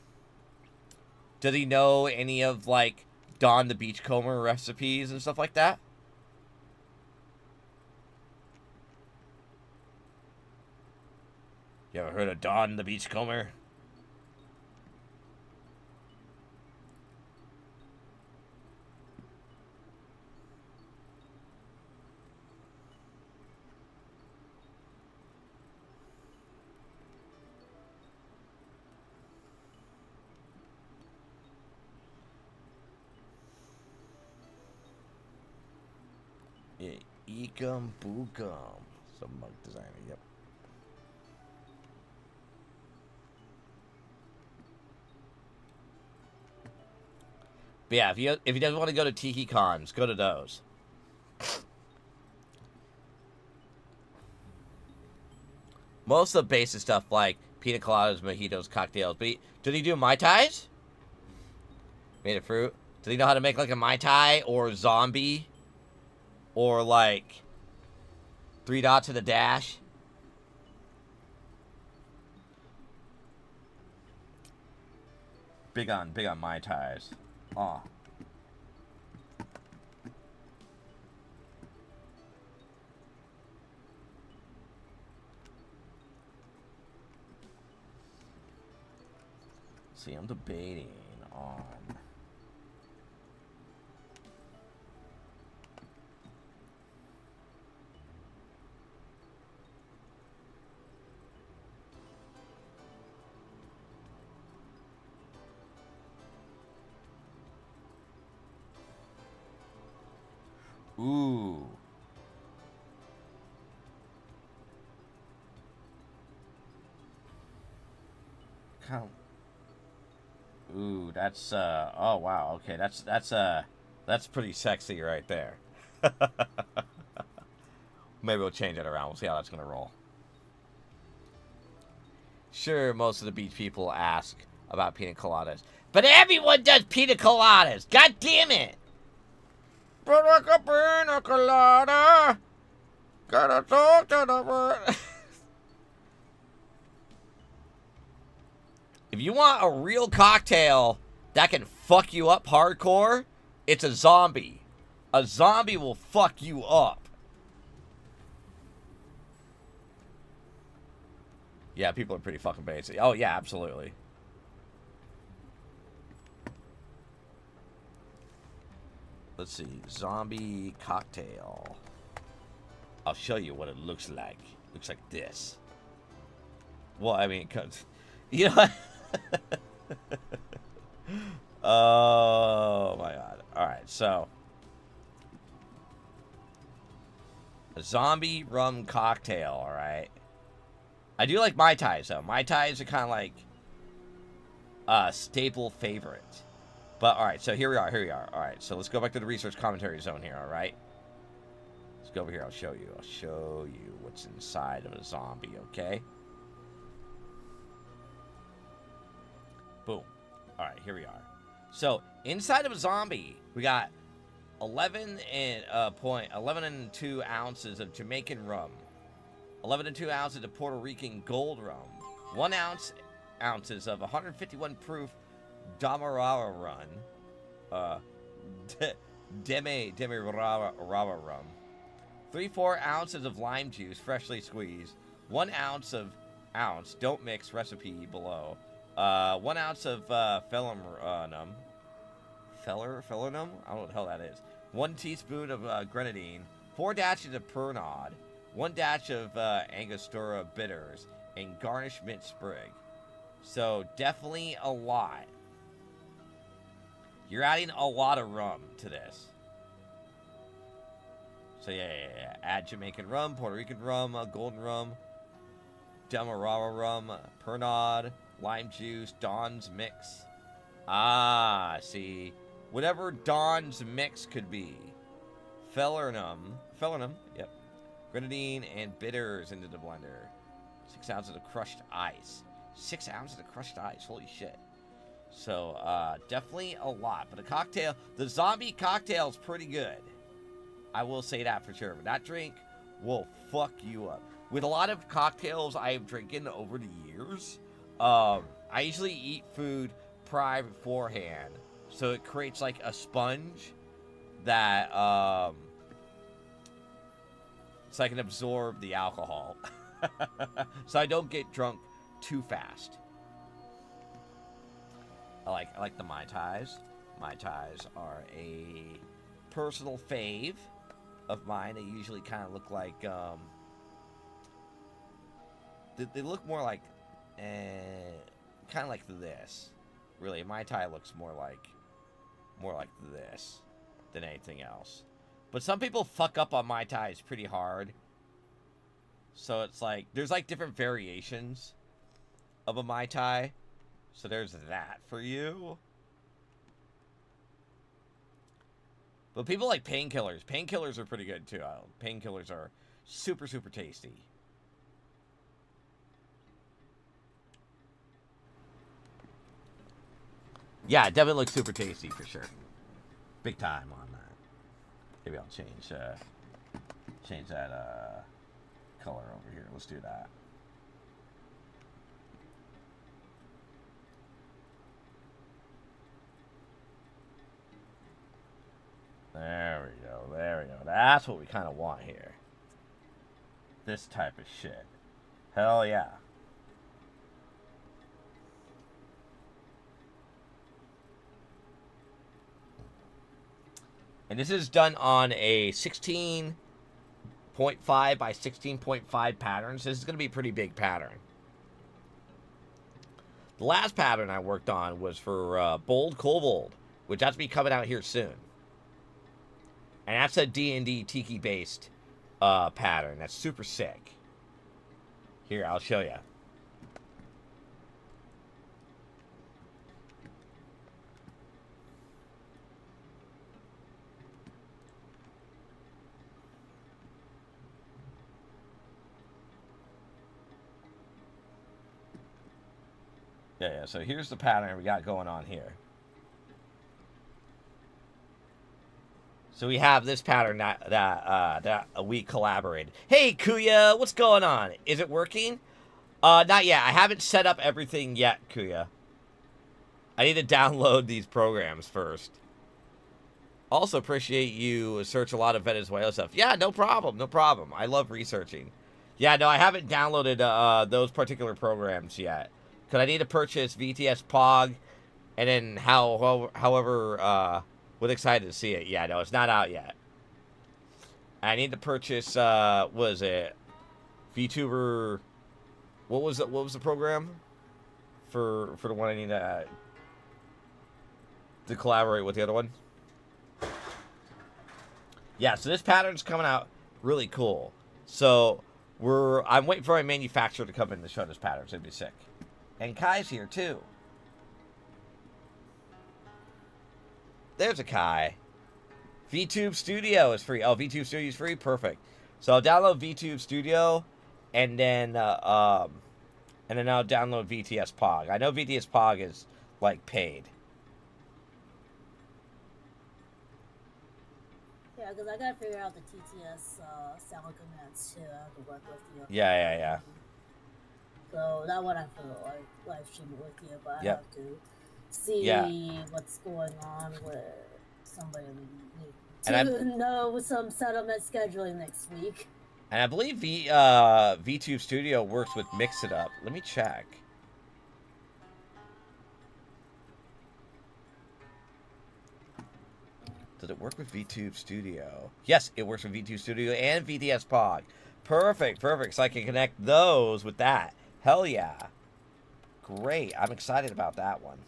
Does he know any of, like, Don the Beachcomber recipes and stuff like that? You ever heard of Don the Beachcomber? Yeah, Ecum Bookum. Some mug designer, yep. But yeah, if he doesn't want to go to Tiki Cons, go to those. Most of the basic stuff like pina coladas, mojitos, cocktails. But did he do Mai Tais? Made of fruit? Does he know how to make like a Mai Tai or zombie? Or like 3 dots of the dash? Big on Mai Tais. Aw. See, I'm debating on... Ooh. Kind of, ooh, that's oh wow, okay, that's pretty sexy right there. Maybe we'll change it around. We'll see how that's gonna roll. Sure, most of the beach people ask about pina coladas, but everyone does pina coladas. God damn it! Pina colada. Gotta talk to the bird. If you want a real cocktail that can fuck you up hardcore, it's a zombie. A zombie will fuck you up. Yeah, people are pretty fucking basic. Oh, yeah, absolutely. Let's see. Zombie cocktail. I'll show you what it looks like. Looks like this. Well, I mean, you know what? Oh, my God. All right, so. A zombie rum cocktail, all right? I do like Mai Tais, though. Mai Tais are kind of like a staple favorite. But, all right, so here we are. All right, so let's go back to the research commentary zone here, all right? Let's go over here. I'll show you what's inside of a zombie, okay? Boom. All right, here we are. So, inside of a zombie, we got 11 and 2 ounces of Jamaican rum, 11 and 2 ounces of Puerto Rican gold rum, 1 ounces of 151 proof Demerara rum, Demerara rum, 3/4 ounces of lime juice freshly squeezed, 1 ounce, don't mix, recipe below, 1 ounce of felernum, I don't know what the hell that is, 1 teaspoon of grenadine, 4 dashes of Pernod, 1 dash of Angostura bitters, and garnish mint sprig. So definitely a lot. You're adding a lot of rum to this. So yeah. Add Jamaican rum, Puerto Rican rum, golden rum, Demerara rum, Pernod, lime juice, Dawn's mix. Ah, see. Whatever Dawn's mix could be. Felernum, yep. Grenadine and bitters into the blender. 6 ounces of crushed ice. 6 ounces of crushed ice, holy shit. So, definitely a lot. But the zombie cocktail is pretty good. I will say that for sure. But that drink will fuck you up. With a lot of cocktails I have drinking over the years, I usually eat food beforehand. So it creates like a sponge that, so I can absorb the alcohol. So I don't get drunk too fast. I like the Mai Tais. Mai Tais are a personal fave of mine. They usually kind of look like, they look more like, kind of like this. Really, Mai Tai looks more like this than anything else. But some people fuck up on Mai Tais pretty hard. So it's like, there's like different variations of a Mai Tai. So there's that for you. But people like painkillers. Painkillers are pretty good too. Painkillers are super, super tasty. Yeah, it definitely looks super tasty for sure. Big time on that. Maybe I'll change that color over here. Let's do that. There we go. There we go. That's what we kind of want here. This type of shit. Hell yeah. And this is done on a 16.5 by 16.5 pattern. So this is going to be a pretty big pattern. The last pattern I worked on was for Bold Kobold, which has to be coming out here soon. And that's a D&D Tiki-based pattern. That's super sick. Here, I'll show you. Yeah, so here's the pattern we got going on here. So we have this pattern that we collaborated. Hey, Kuya, what's going on? Is it working? Not yet. I haven't set up everything yet, Kuya. I need to download these programs first. Also appreciate you search a lot of Venezuela stuff. Yeah, no problem, no problem. I love researching. Yeah, no, I haven't downloaded those particular programs yet. Because I need to purchase VTS Pog, and then however, was excited to see it. Yeah, no, it's not out yet. I need to purchase, what was it? VTuber, what was the program? For the one I need to collaborate with the other one? Yeah, so this pattern's coming out really cool. So I'm waiting for my manufacturer to come in to show this pattern. So it'd be sick. And Kai's here too. There's a Kai. VTube Studio is free. Oh, VTube Studio is free. Perfect. So I'll download VTube Studio, and then I'll download VTS Pog. I know VTS Pog is like paid. Yeah, because I gotta figure out the TTS sound commands too. I have to work with you. Yeah. So that one I have to like live stream it with you, but I Yep. have to see what's going on with somebody to know some settlement scheduling next week. And I believe VTube Studio works with Mix It Up. Let me check. Does it work with VTube Studio? Yes, it works with VTube Studio and VTS Pog. Perfect. So I can connect those with that. Hell yeah. Great. I'm excited about that one.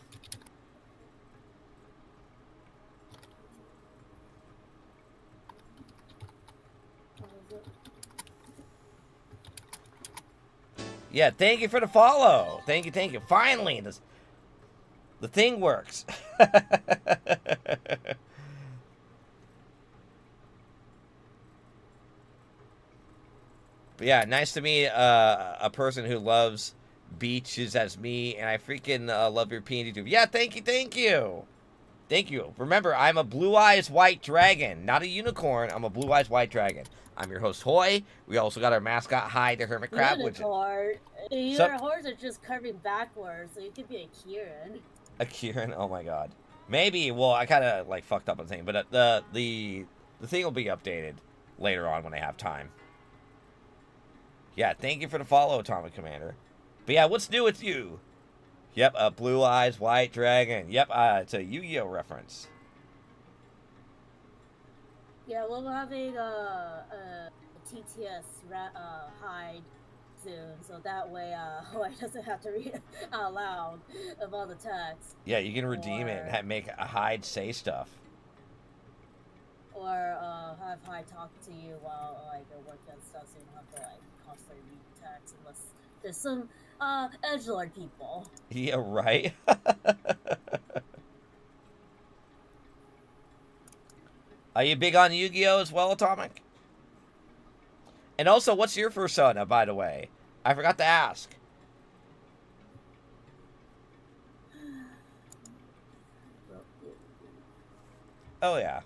Yeah, thank you for the follow. Thank you. Finally, the thing works. But yeah, nice to meet a person who loves beaches as me, and I freaking love your PNG tube. Yeah, thank you. Remember, I'm a blue eyes white dragon, not a unicorn. I'm a blue eyes white dragon. I'm your host, Hoy. We also got our mascot, Hi, the hermit crab. Unicorn. Your horns are just curving backwards, so you could be a Kieran. A Kieran? Oh my god. Maybe. Well, I kind of like fucked up on saying, but the thing will be updated later on when I have time. Yeah, thank you for the follow, Atomic Commander. But yeah, what's new with you? Yep, a blue eyes white dragon. Yep, it's a Yu-Gi-Oh reference. Yeah, we're having a TTS hide soon, so that way I doesn't have to read out loud of all the text. Yeah, you can redeem it and make a hide say stuff. Or have Hide talk to you while like you're working on stuff, so you don't have to like constantly read text unless there's some edgelord people. Yeah, right. Are you big on Yu-Gi-Oh as well, Atomic? And also, what's your persona, by the way? I forgot to ask. Oh, yeah.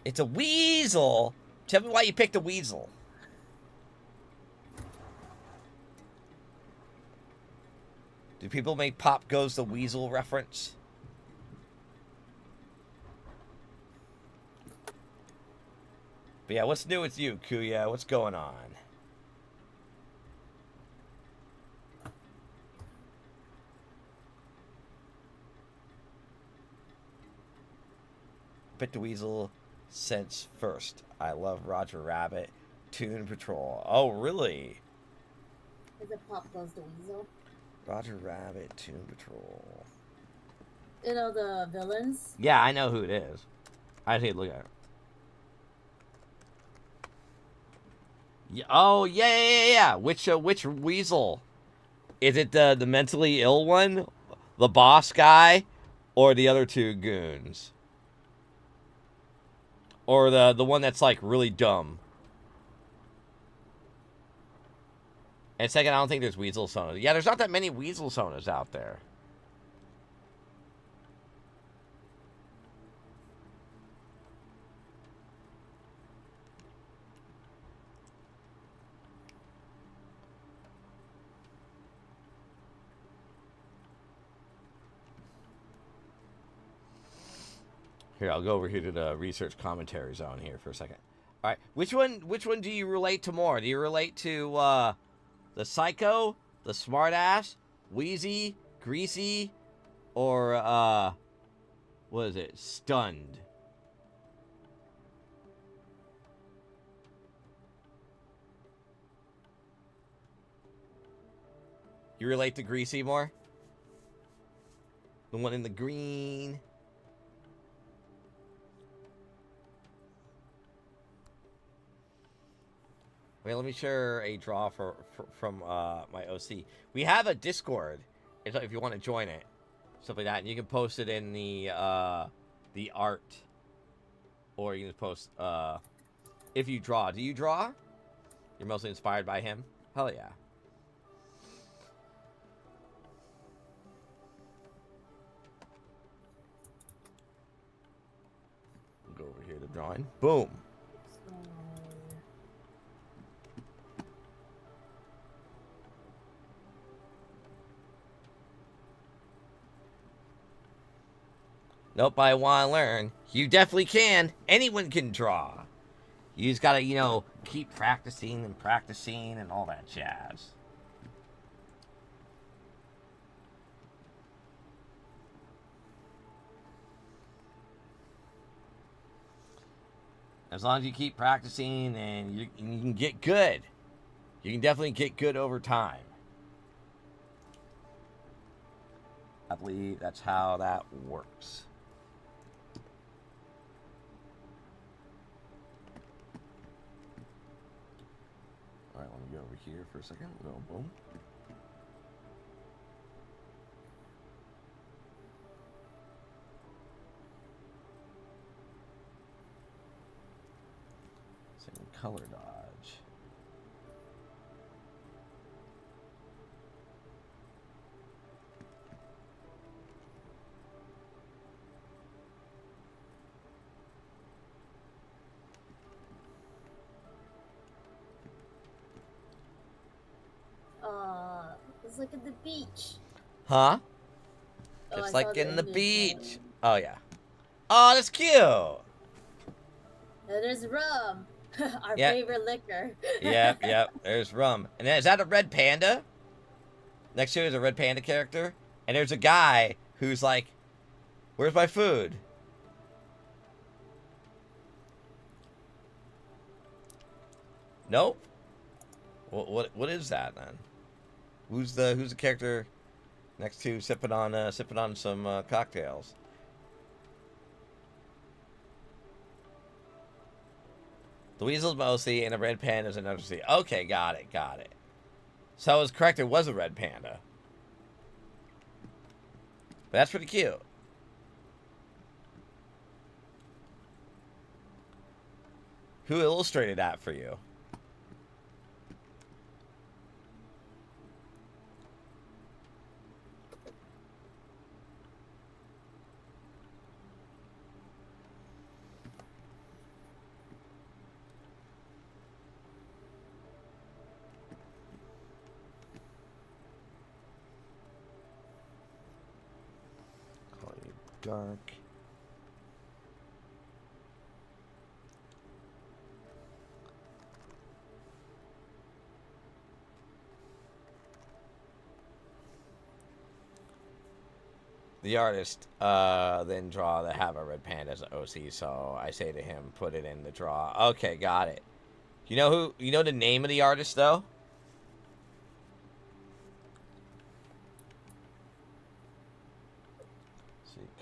It's a weasel. Tell me why you picked a weasel. Do people make Pop Goes the Weasel reference? But yeah, what's new with you, Kuya? What's going on? Pick the Weasel since first. I love Roger Rabbit, Toon Patrol. Oh, really? Is it Pop Goes the Weasel? Roger Rabbit, Toon Patrol. You know the villains. Yeah, I know who it is. I just need to look at it. Yeah, oh, yeah. Which weasel? Is it the mentally ill one? The boss guy? Or the other two goons? Or the one that's, like, really dumb? And second, I don't think there's Weasel Sonas. Yeah, there's not that many Weasel Sonas out there. Here, I'll go over here to the research commentary zone here for a second. All right, which one do you relate to more? Do you relate to the Psycho, the Smartass, Wheezy, Greasy, or what is it? Stunned. You relate to Greasy more? The one in the green. Wait, let me share a draw from my OC. We have a Discord, if you want to join it, stuff like that, and you can post it in the art, or you can just post if you draw. Do you draw? You're mostly inspired by him. Hell yeah. We'll go over here to drawing. Boom. Nope, I want to learn. You definitely can. Anyone can draw. You just gotta, keep practicing and all that jazz. As long as you keep practicing and you can get good. You can definitely get good over time. I believe that's how that works. Alright, let me go over here for a second. We'll go boom. Same color dodge. It's like at the beach. Huh? Oh, It's I like saw in the image. beach. Oh, yeah. Oh, that's cute. There's rum. Our Yep. favorite liquor. Yep. There's rum. And then, is that a red panda? Next to it is a red panda character. And there's a guy who's like, where's my food? Nope. What is that then? Who's the character next to sipping on some cocktails? The weasel's mostly and the red panda's another C. Okay, got it. So I was correct, it was a red panda. But that's pretty cute. Who illustrated that for you? Call you dark. The artist then draw the have a red panda as an OC, so I say to him, put it in the draw. Okay, got it. You know the name of the artist though? Let's see.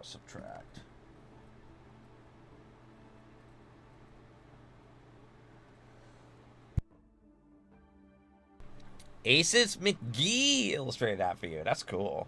subtract. Aces McGee illustrated that for you. That's cool.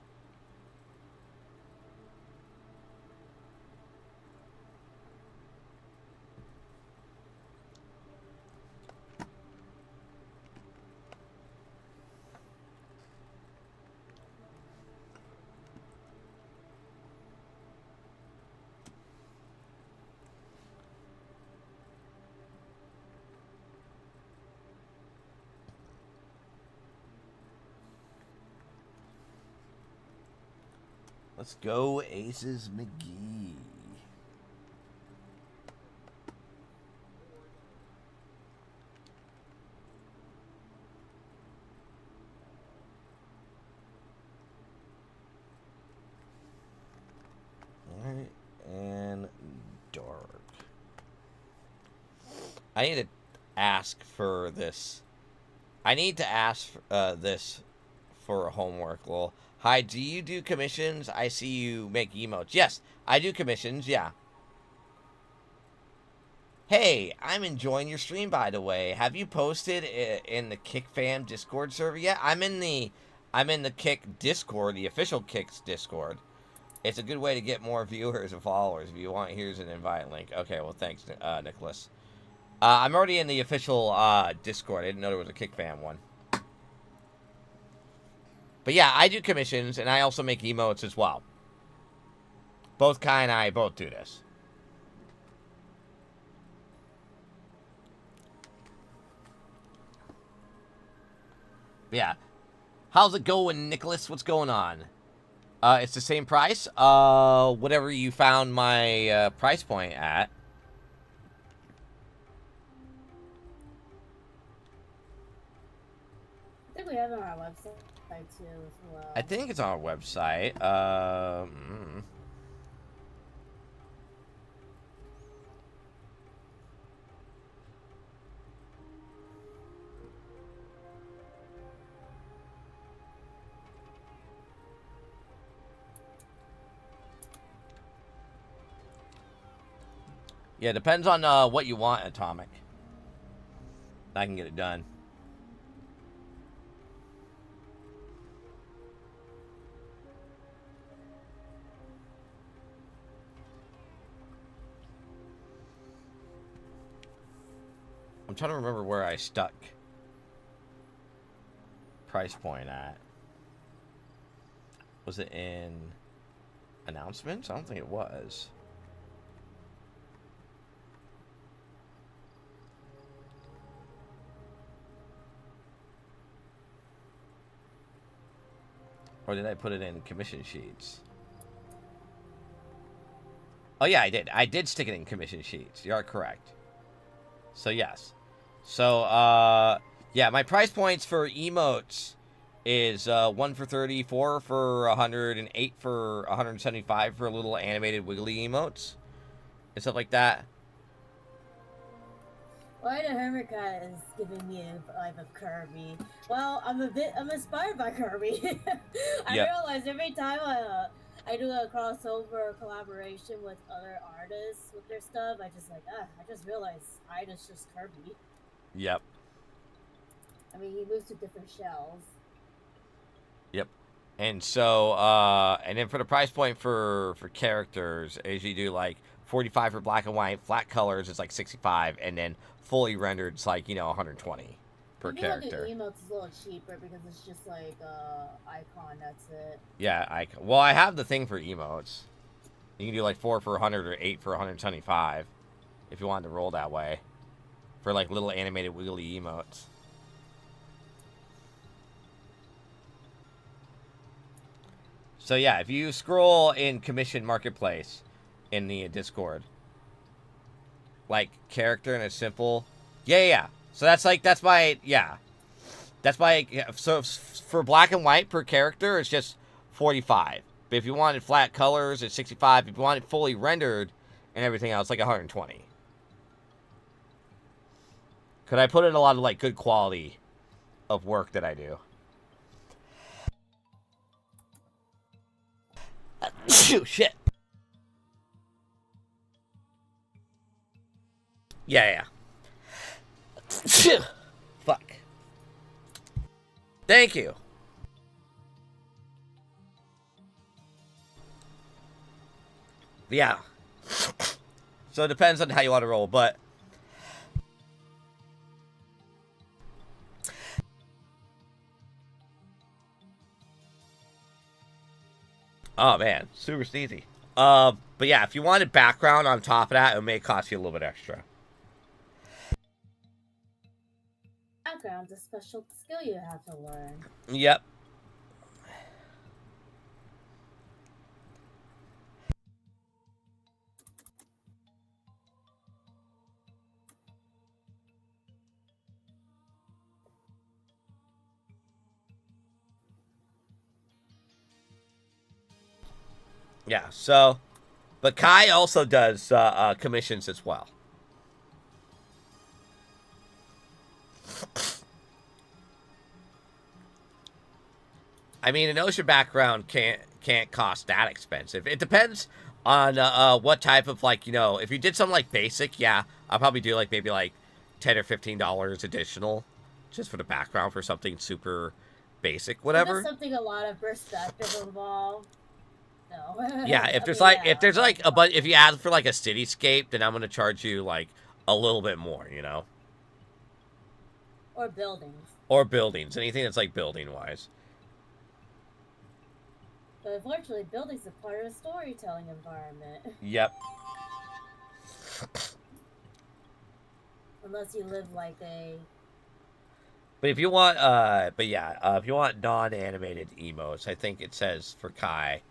Let's go Aces McGee. Alright, and dark. I need to ask for this. I need to ask this for homework, lol. Hi, do you do commissions? I see you make emotes. Yes, I do commissions, yeah. Hey, I'm enjoying your stream, by the way. Have you posted in the Kick Fam Discord server yet? I'm in the Kick Discord, the official Kick's Discord. It's a good way to get more viewers and followers. If you want, here's an invite link. Okay, well, thanks, Nicholas. I'm already in the official Discord. I didn't know there was a Kick Fam one. But yeah, I do commissions, and I also make emotes as well. Both Kai and I both do this. But yeah. How's it going, Nicholas? What's going on? It's the same price. Whatever you found my price point at. I think we have it on our website too as well. I think it's on our website. Yeah, depends on what you want, Atomic. I can get it done. I'm trying to remember where I stuck price point at. Was it in announcements? I don't think it was. Or did I put it in commission sheets? Oh yeah, I did. I did stick it in commission sheets. You are correct. So yes. So yeah, my price points for emotes is 1 for 30, 4 for 100, and 8 for 175 for little animated wiggly emotes and stuff like that. Why the Hermit Cat is giving me a vibe of Kirby? Well, I'm inspired by Kirby. I realize every time I do a crossover collaboration with other artists with their stuff, I just realize Ida's just Kirby. Yep. I mean, he moves to different shells. Yep. And so, and then for the price point for characters, as you do like 45 for black and white, flat colors is like 65, and then fully rendered it's like, 120 per character. The emotes is a little cheaper because it's just like icon, that's it. Yeah, icon. Well, I have the thing for emotes. You can do like 4 for 100 or 8 for 175 if you wanted to roll that way for like little animated wiggly emotes. So yeah, if you scroll in Commission Marketplace in the Discord, like character and a simple, yeah. So that's my, so for black and white per character, it's just 45. But if you wanted flat colors, it's 65. If you want it fully rendered and everything else, like 120. Could I put in a lot of like good quality of work that I do? Shit. Yeah. Fuck. Thank you. Yeah. So it depends on how you want to roll, but... Oh, man. Super sneezy. But yeah, if you wanted background on top of that, it may cost you a little bit extra. Background's a special skill you have to learn. Yep. Yeah, so... But Kai also does commissions as well. I mean, an ocean background can't cost that expensive. It depends on what type of, like, you know, if you did something like basic, yeah, I'll probably do like maybe like $10 or $15 additional just for the background for something super basic, whatever. There's something a lot of perspective involved. No. Yeah, if there's if you add for like a cityscape, then I'm gonna charge you like a little bit more, you know. Or buildings. Or buildings, anything that's like building wise. But unfortunately, buildings are part of a storytelling environment. Yep. Unless you live like a... But if you want, if you want non-animated emotes, I think it says for Kai,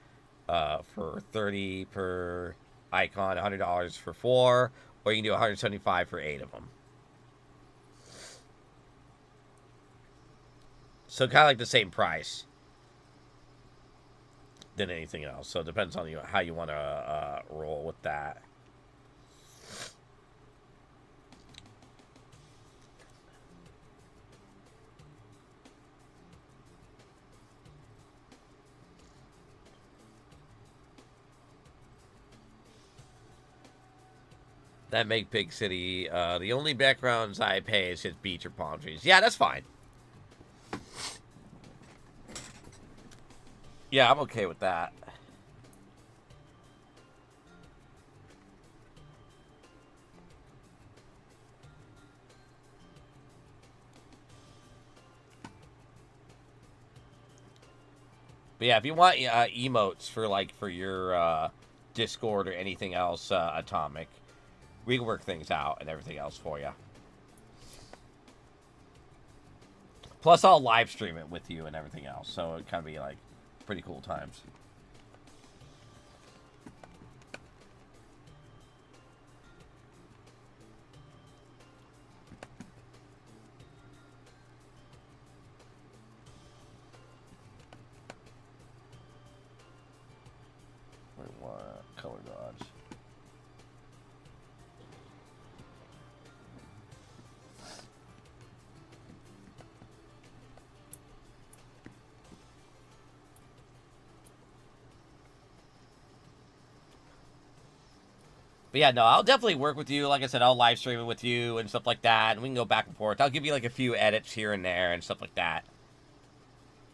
for 30 per icon, $100 for 4, or you can do 175 for 8 of them. So kind of like the same price than anything else. So it depends on you how you want to roll with that. That make big city. The only backgrounds I pay is just beach or palm trees. Yeah, that's fine. Yeah, I'm okay with that. But yeah, if you want emotes for your Discord or anything else, Atomic, we can work things out and everything else for you. Plus, I'll live stream it with you and everything else, so it kind of be like pretty cool times. Wait, what? Color dodge. But yeah, no, I'll definitely work with you. Like I said, I'll live stream it with you and stuff like that, and we can go back and forth. I'll give you like a few edits here and there and stuff like that.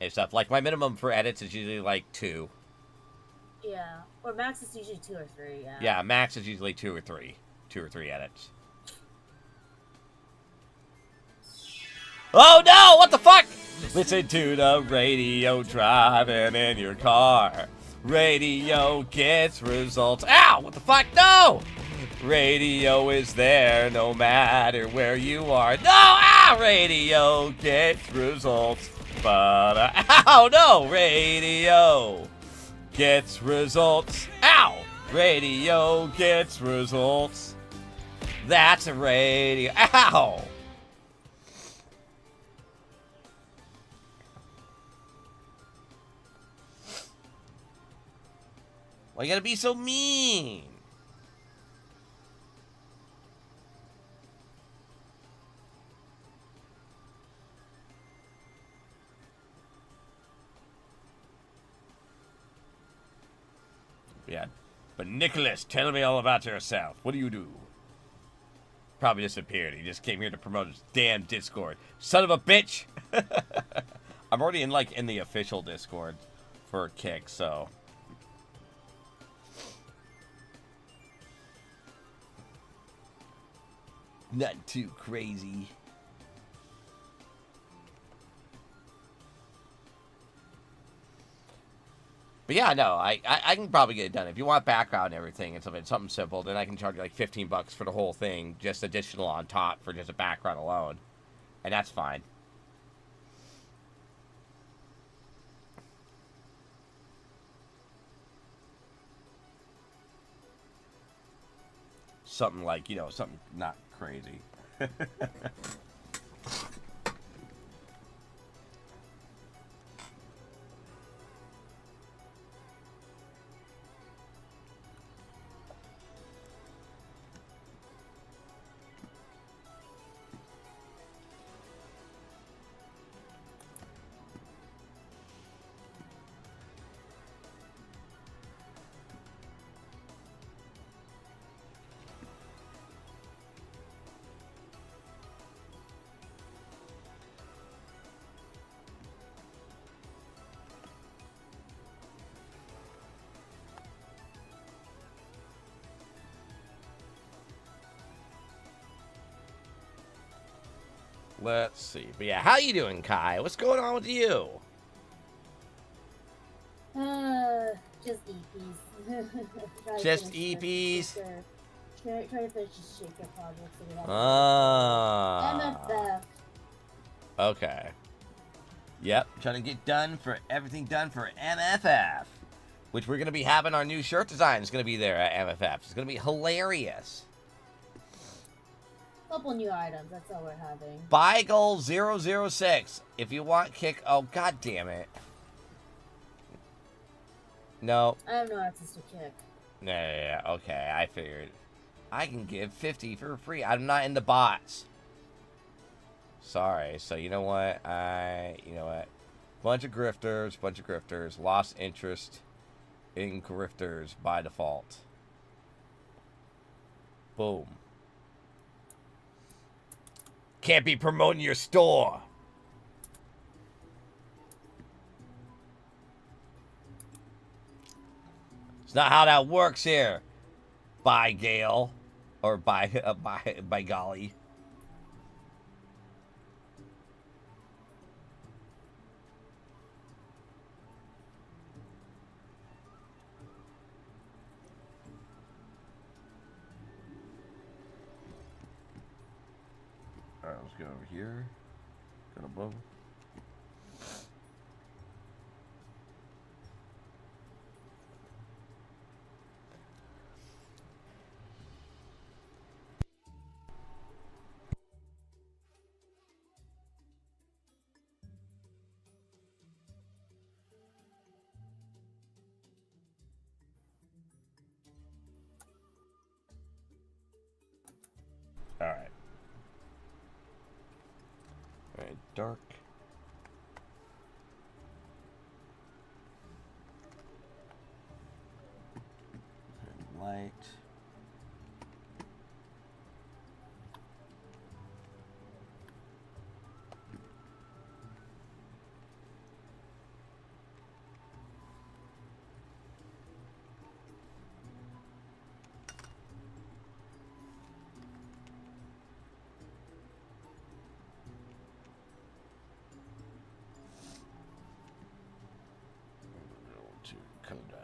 And stuff. Like my minimum for edits is usually like 2. Yeah, or max is usually 2 or 3, yeah. Yeah, max is usually 2 or 3. 2 or 3 edits. Oh no! What the fuck? Listen to the radio driving in your car. Radio gets results. Ow! What the fuck? No! Radio is there no matter where you are. No! Ah! Radio gets results. But, ow! No! Radio gets results. Ow! Radio gets results. That's a radio. Ow! Why you gotta be so mean? Yeah. But Nicholas, tell me all about yourself. What do you do? Probably disappeared. He just came here to promote his damn Discord. Son of a bitch! I'm already in the official Discord for Kick, so. Not too crazy. But yeah, no, I can probably get it done. If you want background and everything and something simple, then I can charge you like $15 for the whole thing, just additional on top for just a background alone. And that's fine. Something like, something not crazy. Let's see. But yeah, how you doing, Kai? What's going on with you? Just EPs. Just EPs? Try to finish the Shaker project so we have Ah. MFF. Okay. Yep. Trying to get everything done for MFF. Which we're going to be having our new shirt design is going to be there at MFF. It's going to be hilarious. Couple new items, that's all we're having. Beigel006. If you want Kick... Oh, god damn it. No. I have no access to Kick. Yeah, okay, I figured. I can give 50 for free. I'm not in the bots. Sorry, so you know what? Bunch of grifters. Lost interest in grifters by default. Boom. Can't be promoting your store. It's not how that works here. By Gale. Or by golly. Alright, let's go over here. Go above. Alright. Alright, dark. And light. To come down.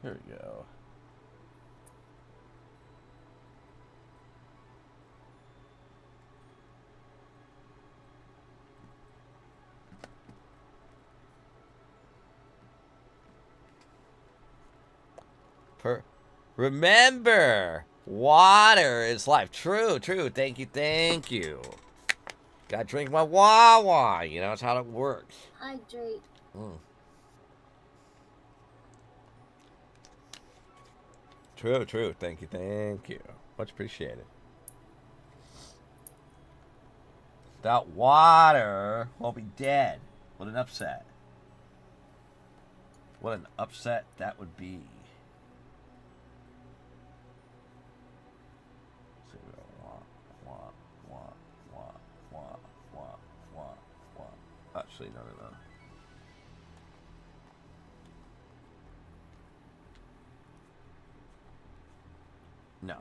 There we go. Remember, water is life. True, true. Thank you, thank you. Gotta drink my Wawa. You know, that's how it works. Hydrate. Mm. True, true. Thank you, thank you. Much appreciated. Without water, we'll be dead. What an upset. What an upset that would be. So we go wah. Actually, no. No.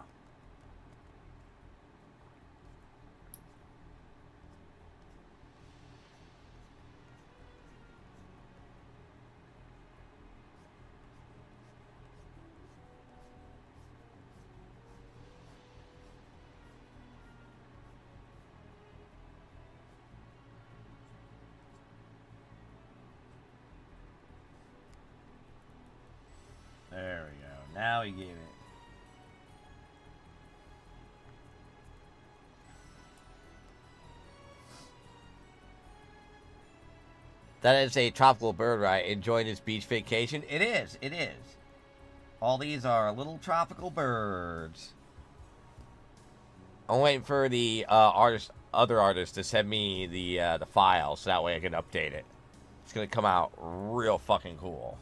There we go. Now he gave it. That is a tropical bird, right? Enjoying his beach vacation. It is. It is. All these are little tropical birds. I'm waiting for the other artist, to send me the file, so that way I can update it. It's gonna come out real fucking cool.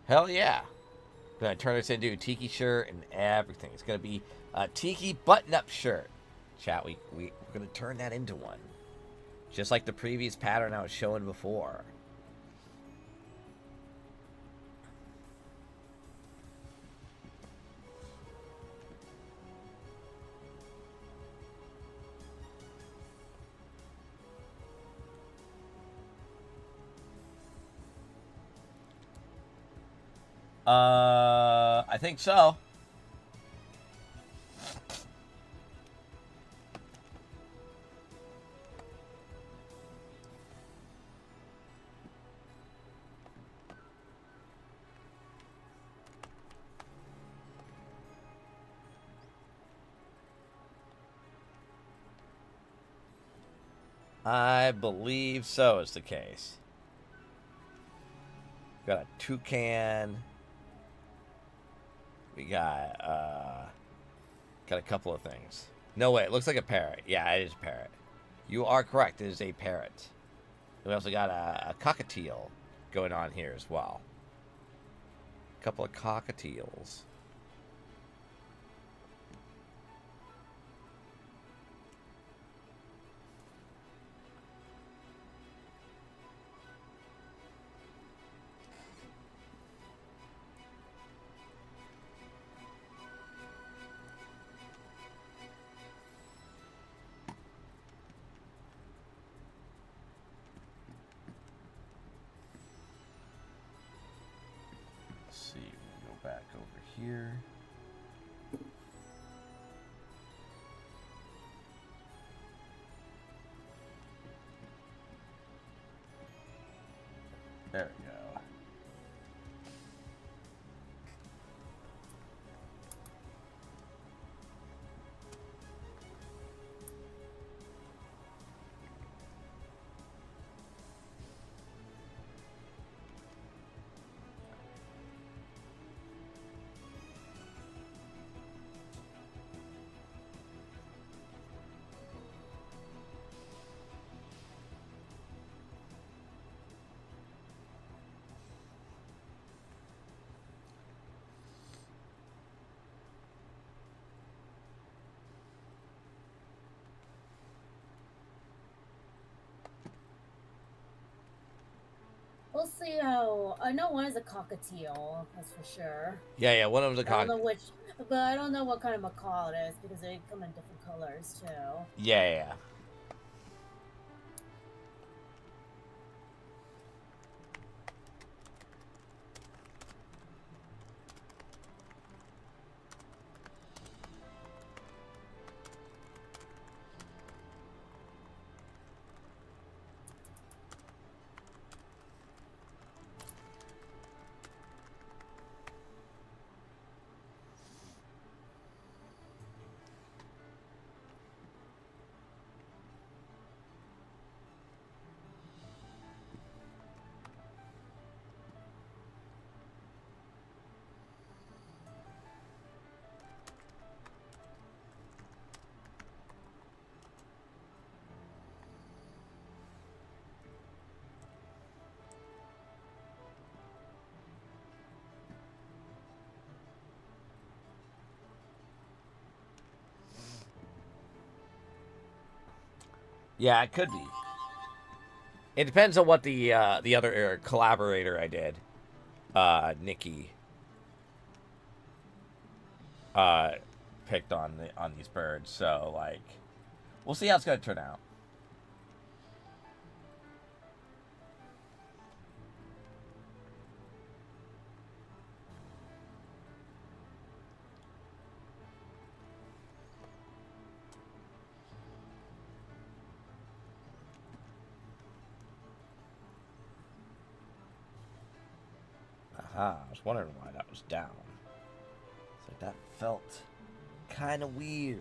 Hell yeah. I'm gonna turn this into a tiki shirt and everything. It's gonna be a tiki button-up shirt. Chat, we're gonna turn that into one. Just like the previous pattern I was showing before. I think so. I believe so is the case. Got a toucan. We got a couple of things. No way, it looks like a parrot. Yeah, it is a parrot. You are correct, it is a parrot. We also got a cockatiel going on here as well. A couple of cockatiels. See, we go back over here. There we go. We'll see how. I know one is a cockatiel, that's for sure. Yeah, one of them's a I don't cock. know which, but I don't know what kind of macaw it is because they come in different colors too. Yeah. Yeah, it could be. It depends on what the other collaborator I did, Nikki, uh, picked on these birds. So like, we'll see how it's gonna turn out. Aha, I was wondering why that was down. It's like that felt kind of weird.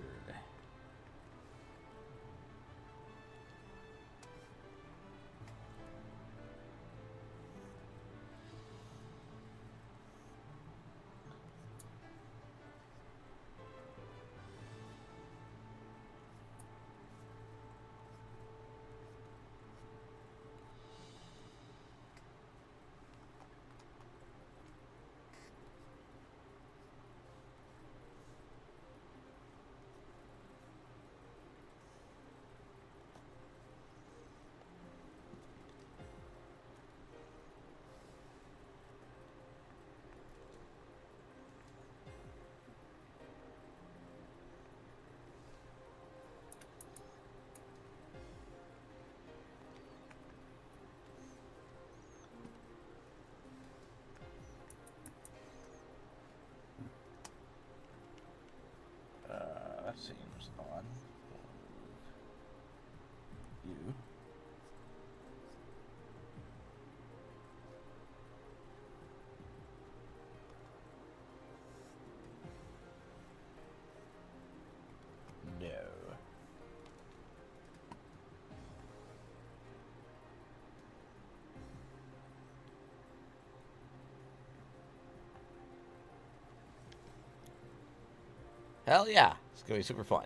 That seems odd. You. No. Hell yeah. It's gonna be super fun.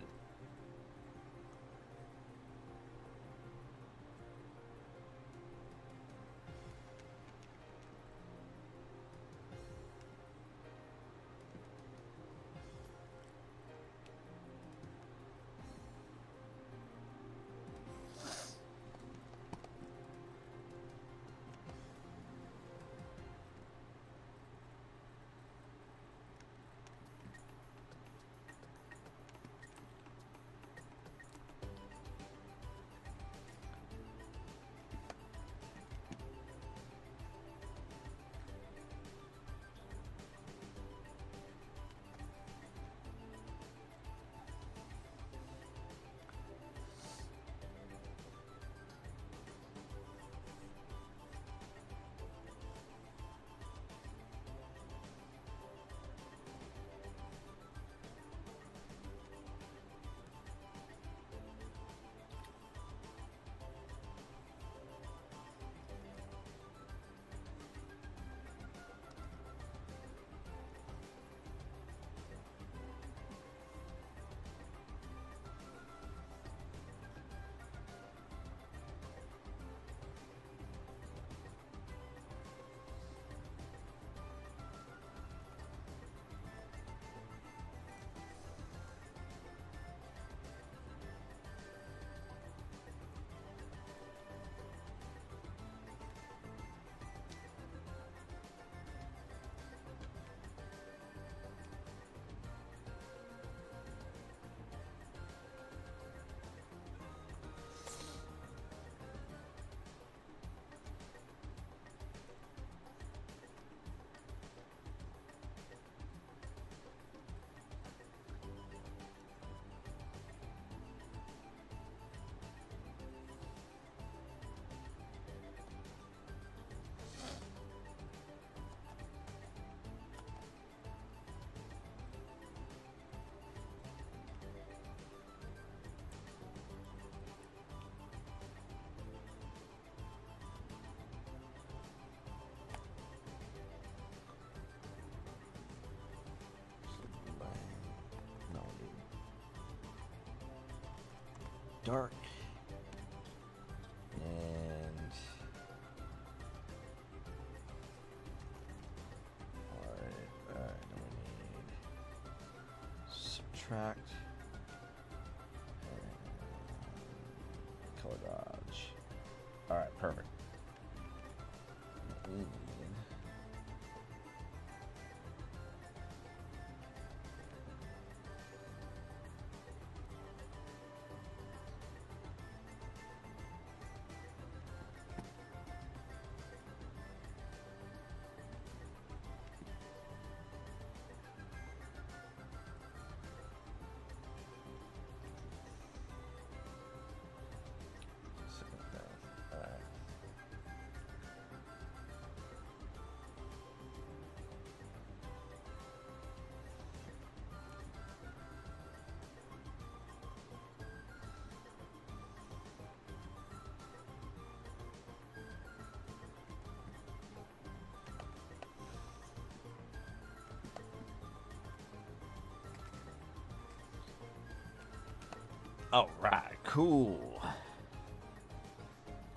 dark. And alright, then we need subtract and color dodge. Alright, perfect. We need Alright, cool.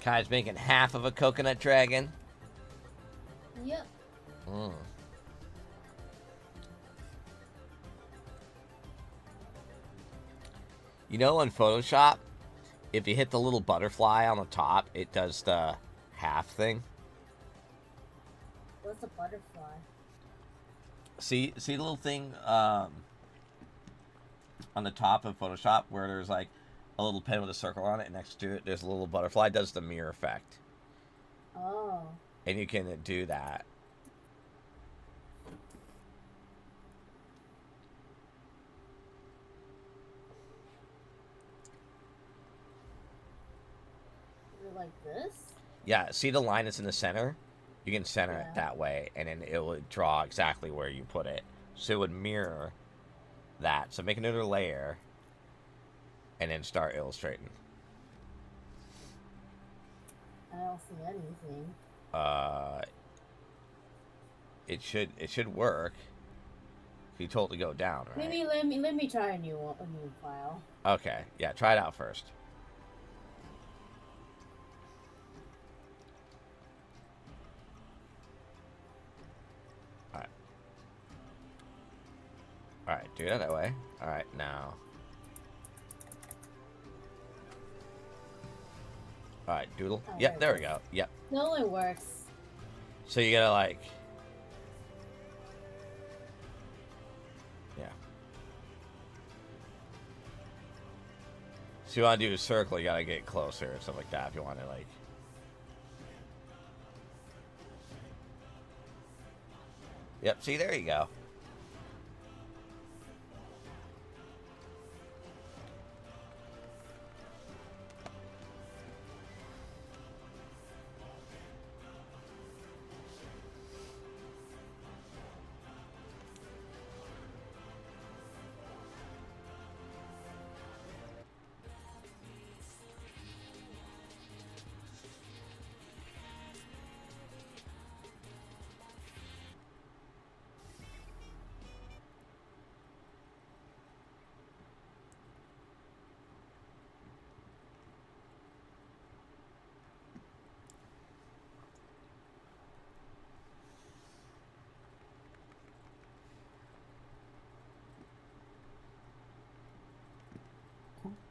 Kai's making half of a coconut dragon. Yep. Mm. You know, in Photoshop, if you hit the little butterfly on the top, it does the half thing. What's a butterfly? See the little thing on the top of Photoshop where there's like a little pen with a circle on it, and next to it there's a little butterfly. It does the mirror effect. Oh. And you can do that. Like this? Yeah, see the line that's in the center? You can center it that way, and then it will draw exactly where you put it. So it would mirror that. So make another layer, and then start illustrating. I don't see anything. It should work. You told it to go down, right? Maybe let me try a new file. Okay, yeah, try it out first. Alright, do it that way. Alright, now. Alright, doodle. Oh, Yep, there we go. Yep. It only works. So you gotta like... Yeah. So you wanna do a circle, you gotta get closer and stuff like that if you wanna like... Yep, see, there you go.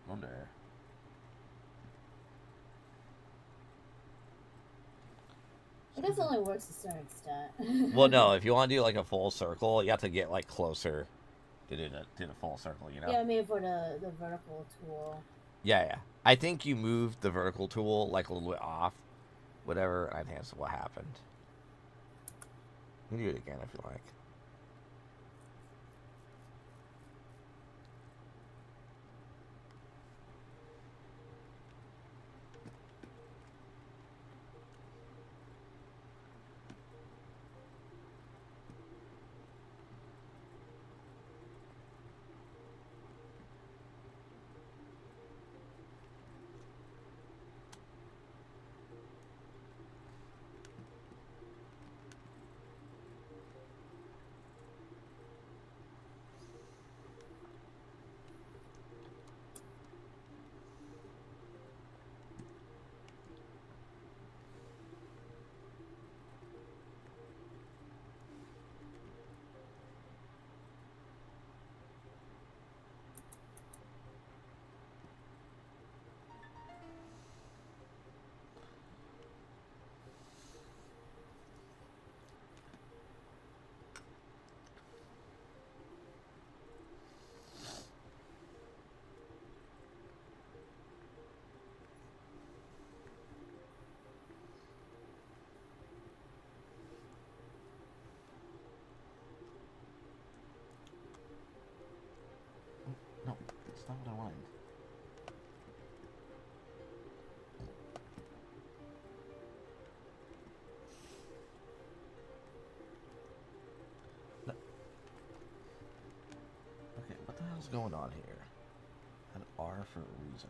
Wonder. I guess it only works to a certain extent. Well, no, if you want to do like a full circle, you have to get like closer to do the full circle, you know? Yeah, I mean for the vertical tool. Yeah. I think you moved the vertical tool like a little bit off. Whatever, I think that's what happened. You can do it again if you like. going on here? An R for a reason.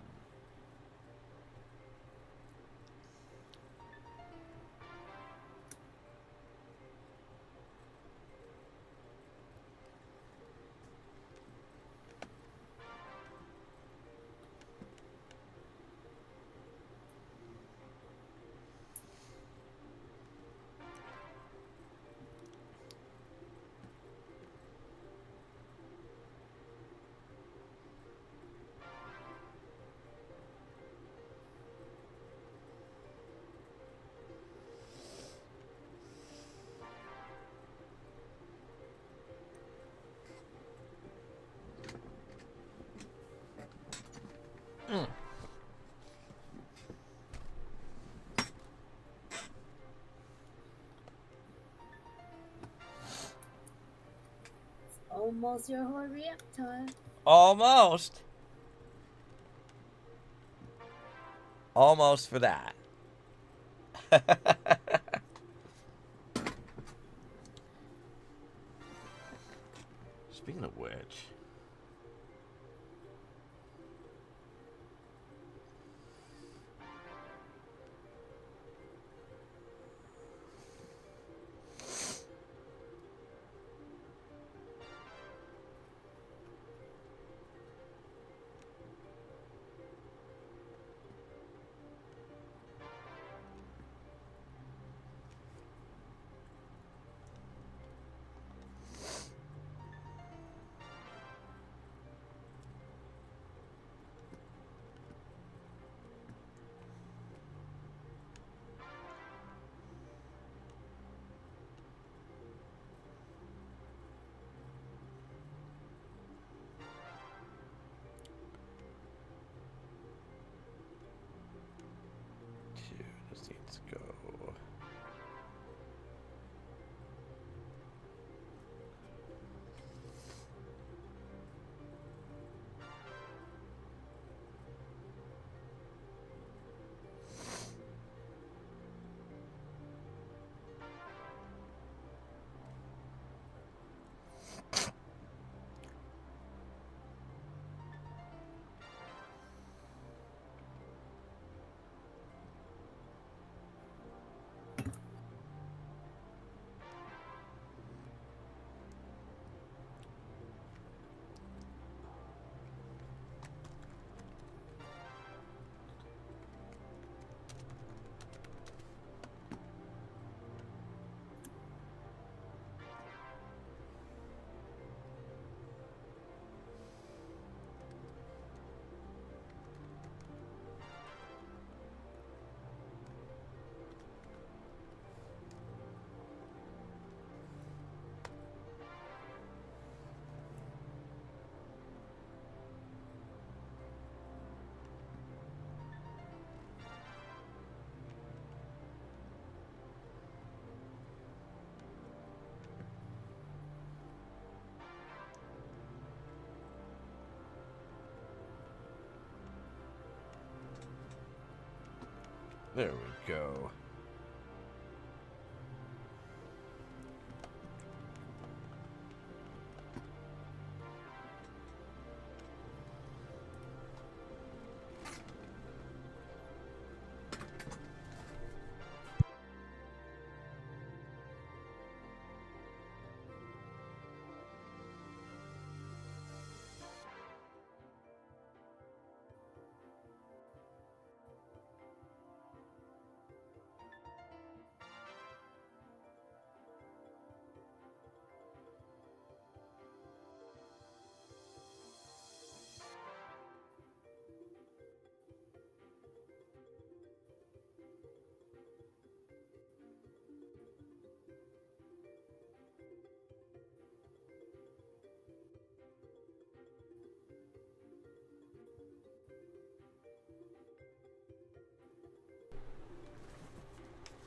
Almost your hurry up time. Almost. Almost for that. Speaking of which, this needs to go. There we go.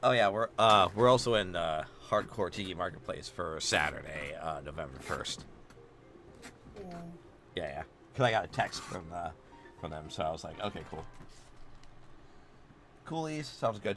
Oh yeah, we're also in Hardcore Tiki Marketplace for Saturday, November 1st. Yeah. Yeah. Cause I got a text from them, so I was like, okay, cool. Coolies, sounds good.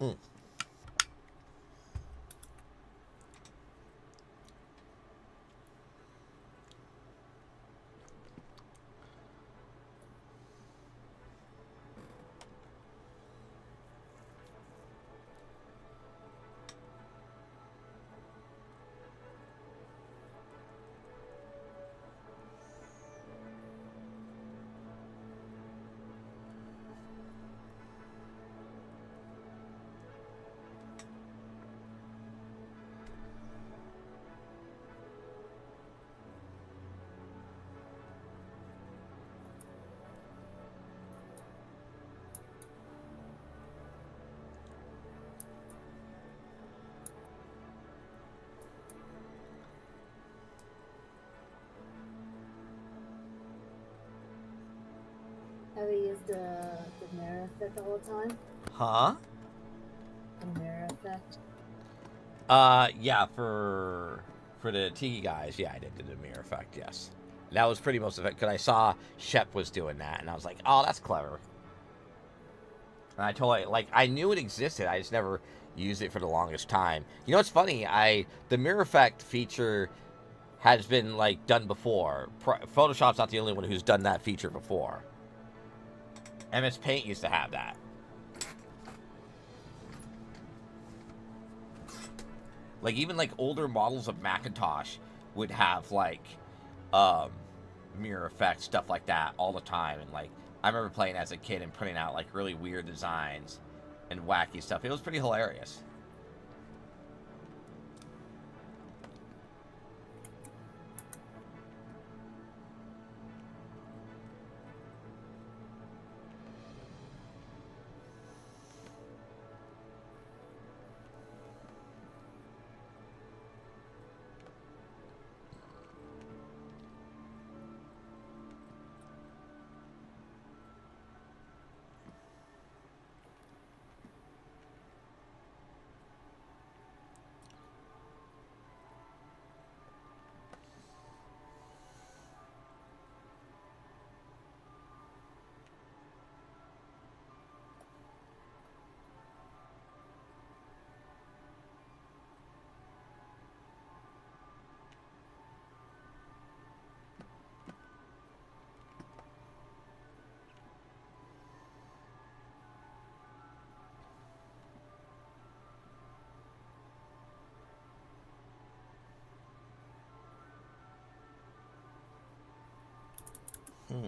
Hmm. Have you used the mirror effect all the time? Huh? The mirror effect. Yeah, for the Tiki guys, yeah, I did the mirror effect, yes. That was pretty most of it, because I saw Shep was doing that, and I was like, oh, that's clever. And I totally, like, I knew it existed, I just never used it for the longest time. You know what's funny? The mirror effect feature has been, like, done before. Photoshop's not the only one who's done that feature before. MS Paint used to have that. Like, even, like, older models of Macintosh would have, like, um, mirror effects, stuff like that, all the time. And, like, I remember playing as a kid and printing out, like, really weird designs and wacky stuff. It was pretty hilarious. Hmm.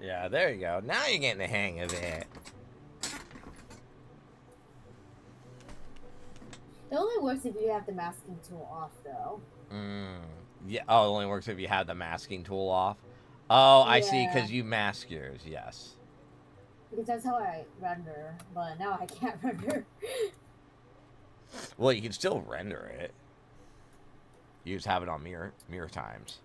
Yeah, there you go. Now you're getting the hang of it. It only works if you have the masking tool off, though. Yeah. Oh, it only works if you have the masking tool off. Oh, I see. Yeah, Because you mask yours. Yes. because that's how I render, but now I can't render. Well, you can still render it. You just have it on mirror times.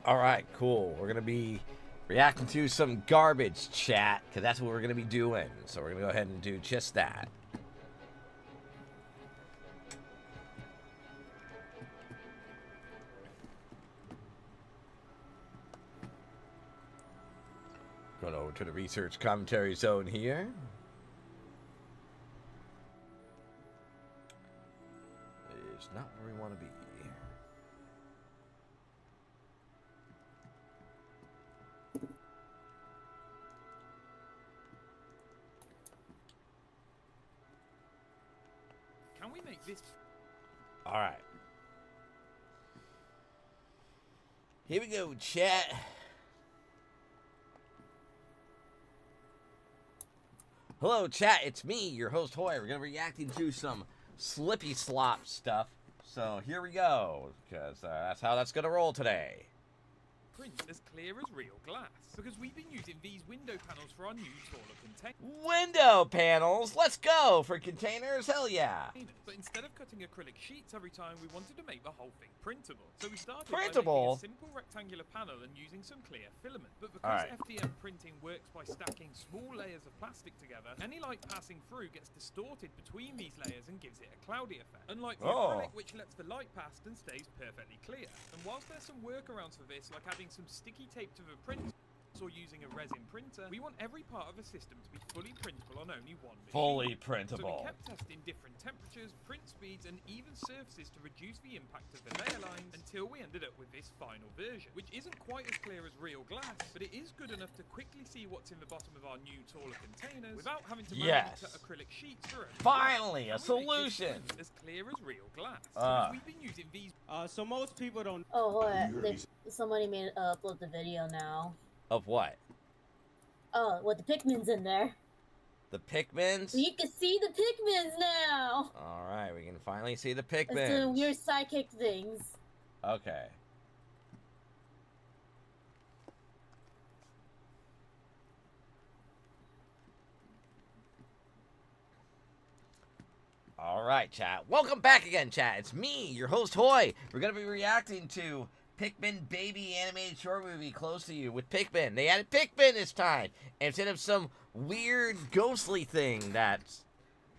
All right, cool. We're gonna be Reacting to some garbage, chat, because that's what we're going to be doing. So we're going to go ahead and do just that. Going over to the research commentary zone here. It's not where we want to be. Can we make this? All right. Here we go, chat. Hello, chat. It's me, your host, Hoy. We're going to be reacting to some Slippy Slop stuff. So here we go, because that's how that's going to roll today. Print as clear as real glass, because we've been using these window panels for our new taller container. Window panels. Let's go for containers. Hell yeah. But instead of cutting acrylic sheets every time, we wanted to make the whole thing printable. So we started Printable? by making a simple rectangular panel and using some clear filament. But because FDM printing works by stacking small layers of plastic together, any light passing through gets distorted between these layers and gives it a cloudy effect. Unlike the acrylic, which lets the light pass and stays perfectly clear. And whilst there's some workarounds for this, like adding some sticky tape to the print or using a resin printer, we want every part of a system to be fully printable on only one machine. Fully So printable. we kept testing different temperatures, print speeds, and even surfaces to reduce the impact of the layer lines until we ended up with this final version, which isn't quite as clear as real glass, but it is good enough to quickly see what's in the bottom of our new taller containers without having to manually cut acrylic sheets through it. Finally, a solution. As clear as real glass. So we've been using these. So most people don't. Oh, what? Somebody made upload the video now. Of what? Oh, with the Pikmins in there. The Pikmins? So you can see the Pikmins now! Alright, we can finally see the It's the Pikmins. weird psychic things. Okay. Alright, chat. Welcome back again, chat. It's me, your host, Hoy. We're going to be reacting to Pikmin Baby animated short movie Close to You with Pikmin. They added Pikmin this time instead of some weird ghostly thing that's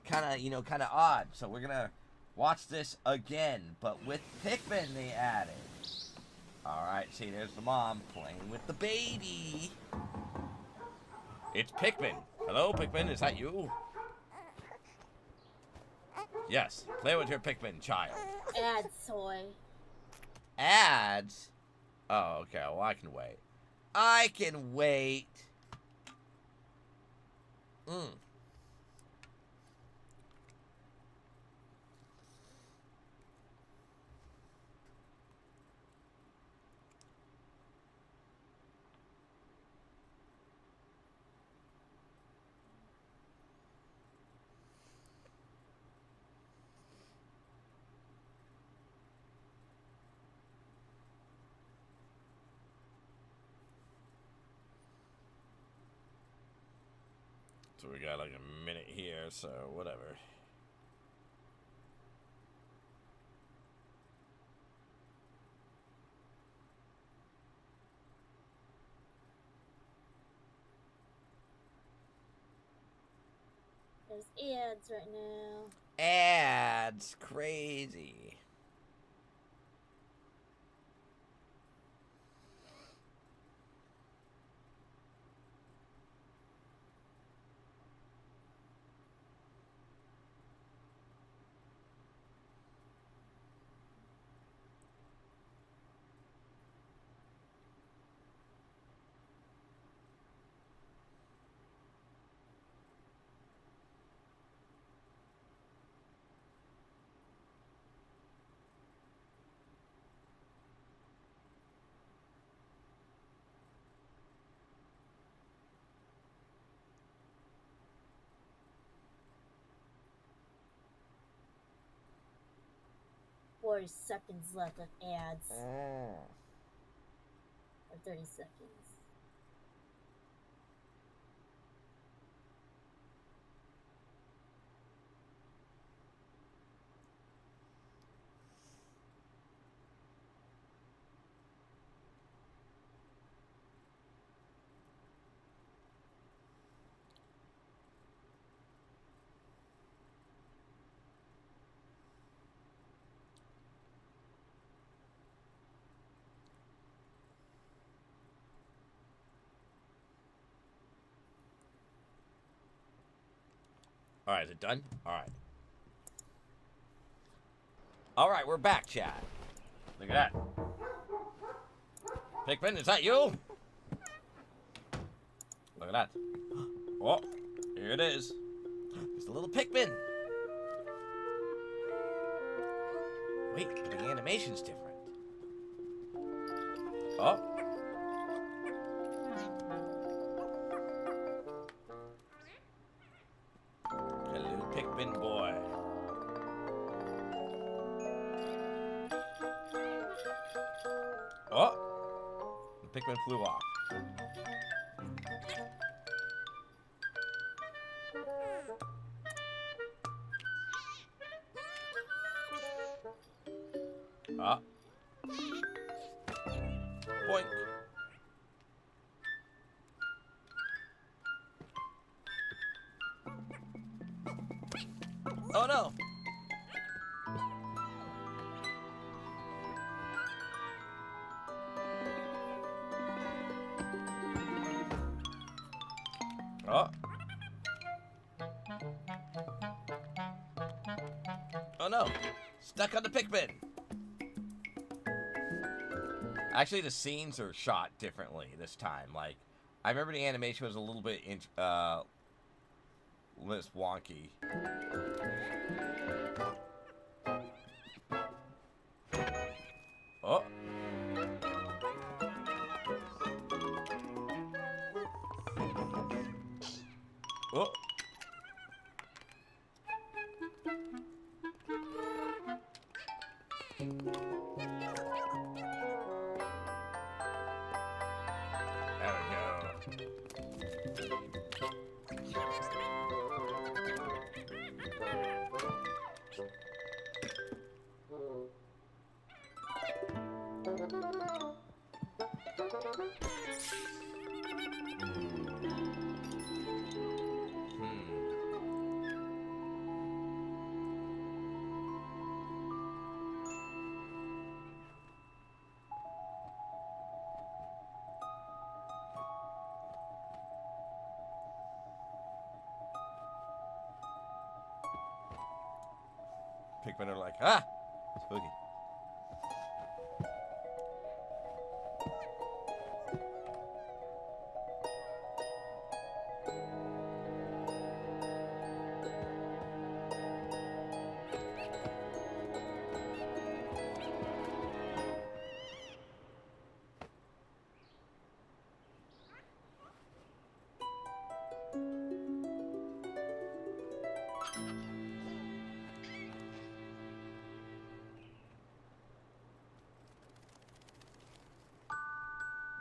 kind of odd. So we're going to watch this again, but with Pikmin they added. Alright, see, there's the mom playing with the baby. It's Pikmin. Hello, Pikmin, is that you? Yes, play with your Pikmin, child. Add soy. Ads? Oh, okay, well, I can wait. I can wait. So we got like a minute here, so whatever. There's ads right now. Ads, crazy. Seconds left of ads. Or 30 seconds. Alright, is it done? Alright. Alright, we're back, chat. Look at that. Pikmin, is that you? Look at that. Oh, here it is. It's a little Pikmin. Wait, but the animation's different. Oh. A little Pikmin boy. Oh. The Pikmin flew off. Ah. Boink. Oh no. Oh. Oh no. Stuck on the Pikmin. Actually, the scenes are shot differently this time. Like, I remember the animation was a little bit less wonky. Oh. Oh. There we go. Pikmin are like, ah, spooky.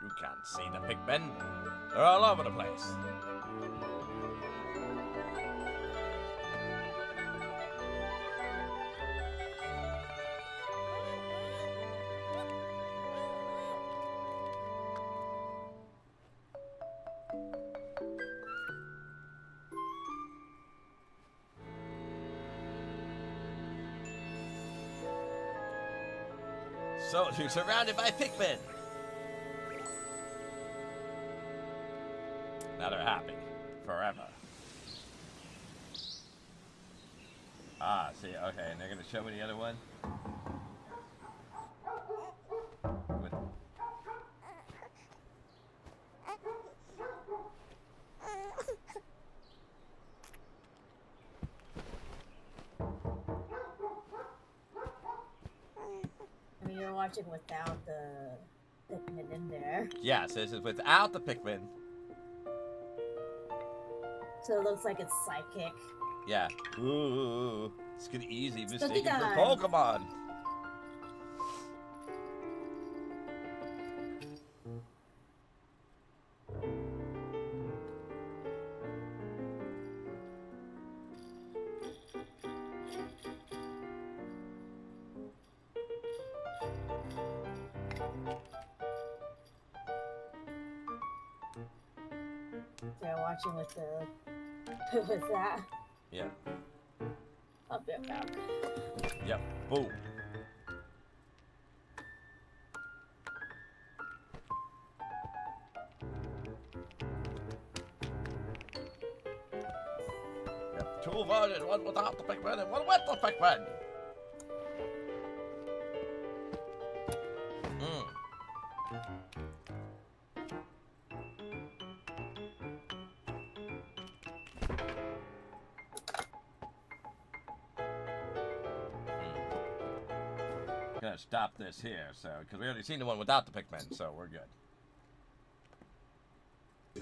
You can't see the Pikmin. They're all over the place. So, you're surrounded by Pikmin. Now they're happy. Forever. Ah, see, okay, and they're gonna show me the other one? With... I mean, you're watching without the Pikmin in there. Yes, this is without the Pikmin. So it looks like it's psychic. Yeah. Ooh, it's gonna easy Spooky mistaken for time. Pokemon. They're watching with the with that. Yeah. I'll be right back. Yep. Boom. Yep. 2 of one without the pigment and one with the pigment. Gonna stop this here, so because we already seen the one without the pigment, so we're good.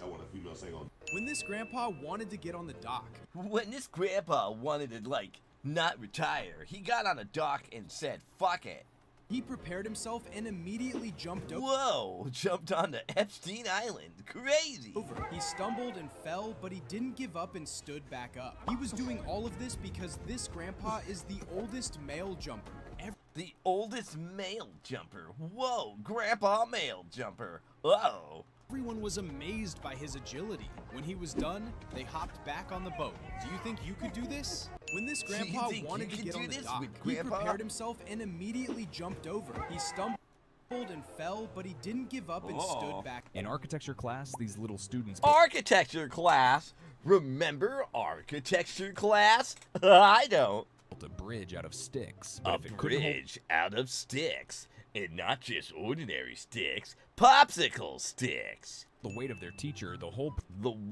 I want a female saying on. When this grandpa wanted to get on the dock. When this grandpa wanted to, like, not retire, he got on a dock and said, fuck it. He prepared himself and immediately jumped over. Whoa, jumped onto Epstein Island. Crazy. He stumbled and fell, but he didn't give up and stood back up. He was doing all of this because this grandpa is the oldest male jumper ever. The oldest male jumper. Whoa, grandpa male jumper. Uh-oh. Everyone was amazed by his agility. When he was done, they hopped back on the boat. Do you think you could do this? When this grandpa wanted to get on the dock, he prepared himself and immediately jumped over. He stumbled and fell, but he didn't give up and stood back. In architecture class, these little students... Architecture class? Remember architecture class? I don't. ...built a bridge out of sticks. A bridge out of sticks. And not just ordinary sticks, popsicle sticks. The weight of their teacher, the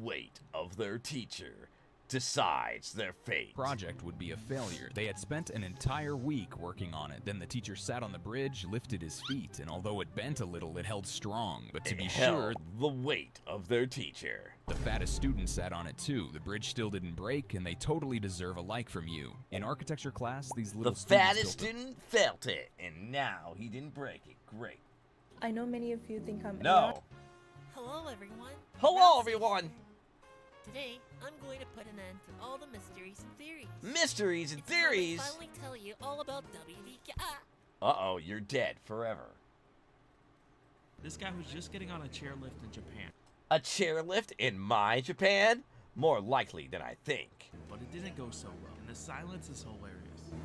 weight of their teacher decides their fate. Project would be a failure. They had spent an entire week working on it. Then the teacher sat on the bridge, lifted his feet, and although it bent a little, it held strong. But to be sure, the weight of their teacher. The fattest student sat on it too. The bridge still didn't break, and they totally deserve a like from you. In architecture class, these little fattest student felt it, and now he didn't break it. Great. I know many of you think I'm No. Hello, everyone. Hello, everyone. Today, I'm going to put an end to all the mysteries and theories. Mysteries and theories? I'll finally tell you all about WDK. Uh-oh, you're dead forever. This guy was just getting on a chairlift in Japan. A chairlift in my Japan? More likely than I think. But it didn't go so well, and the silence is hilarious.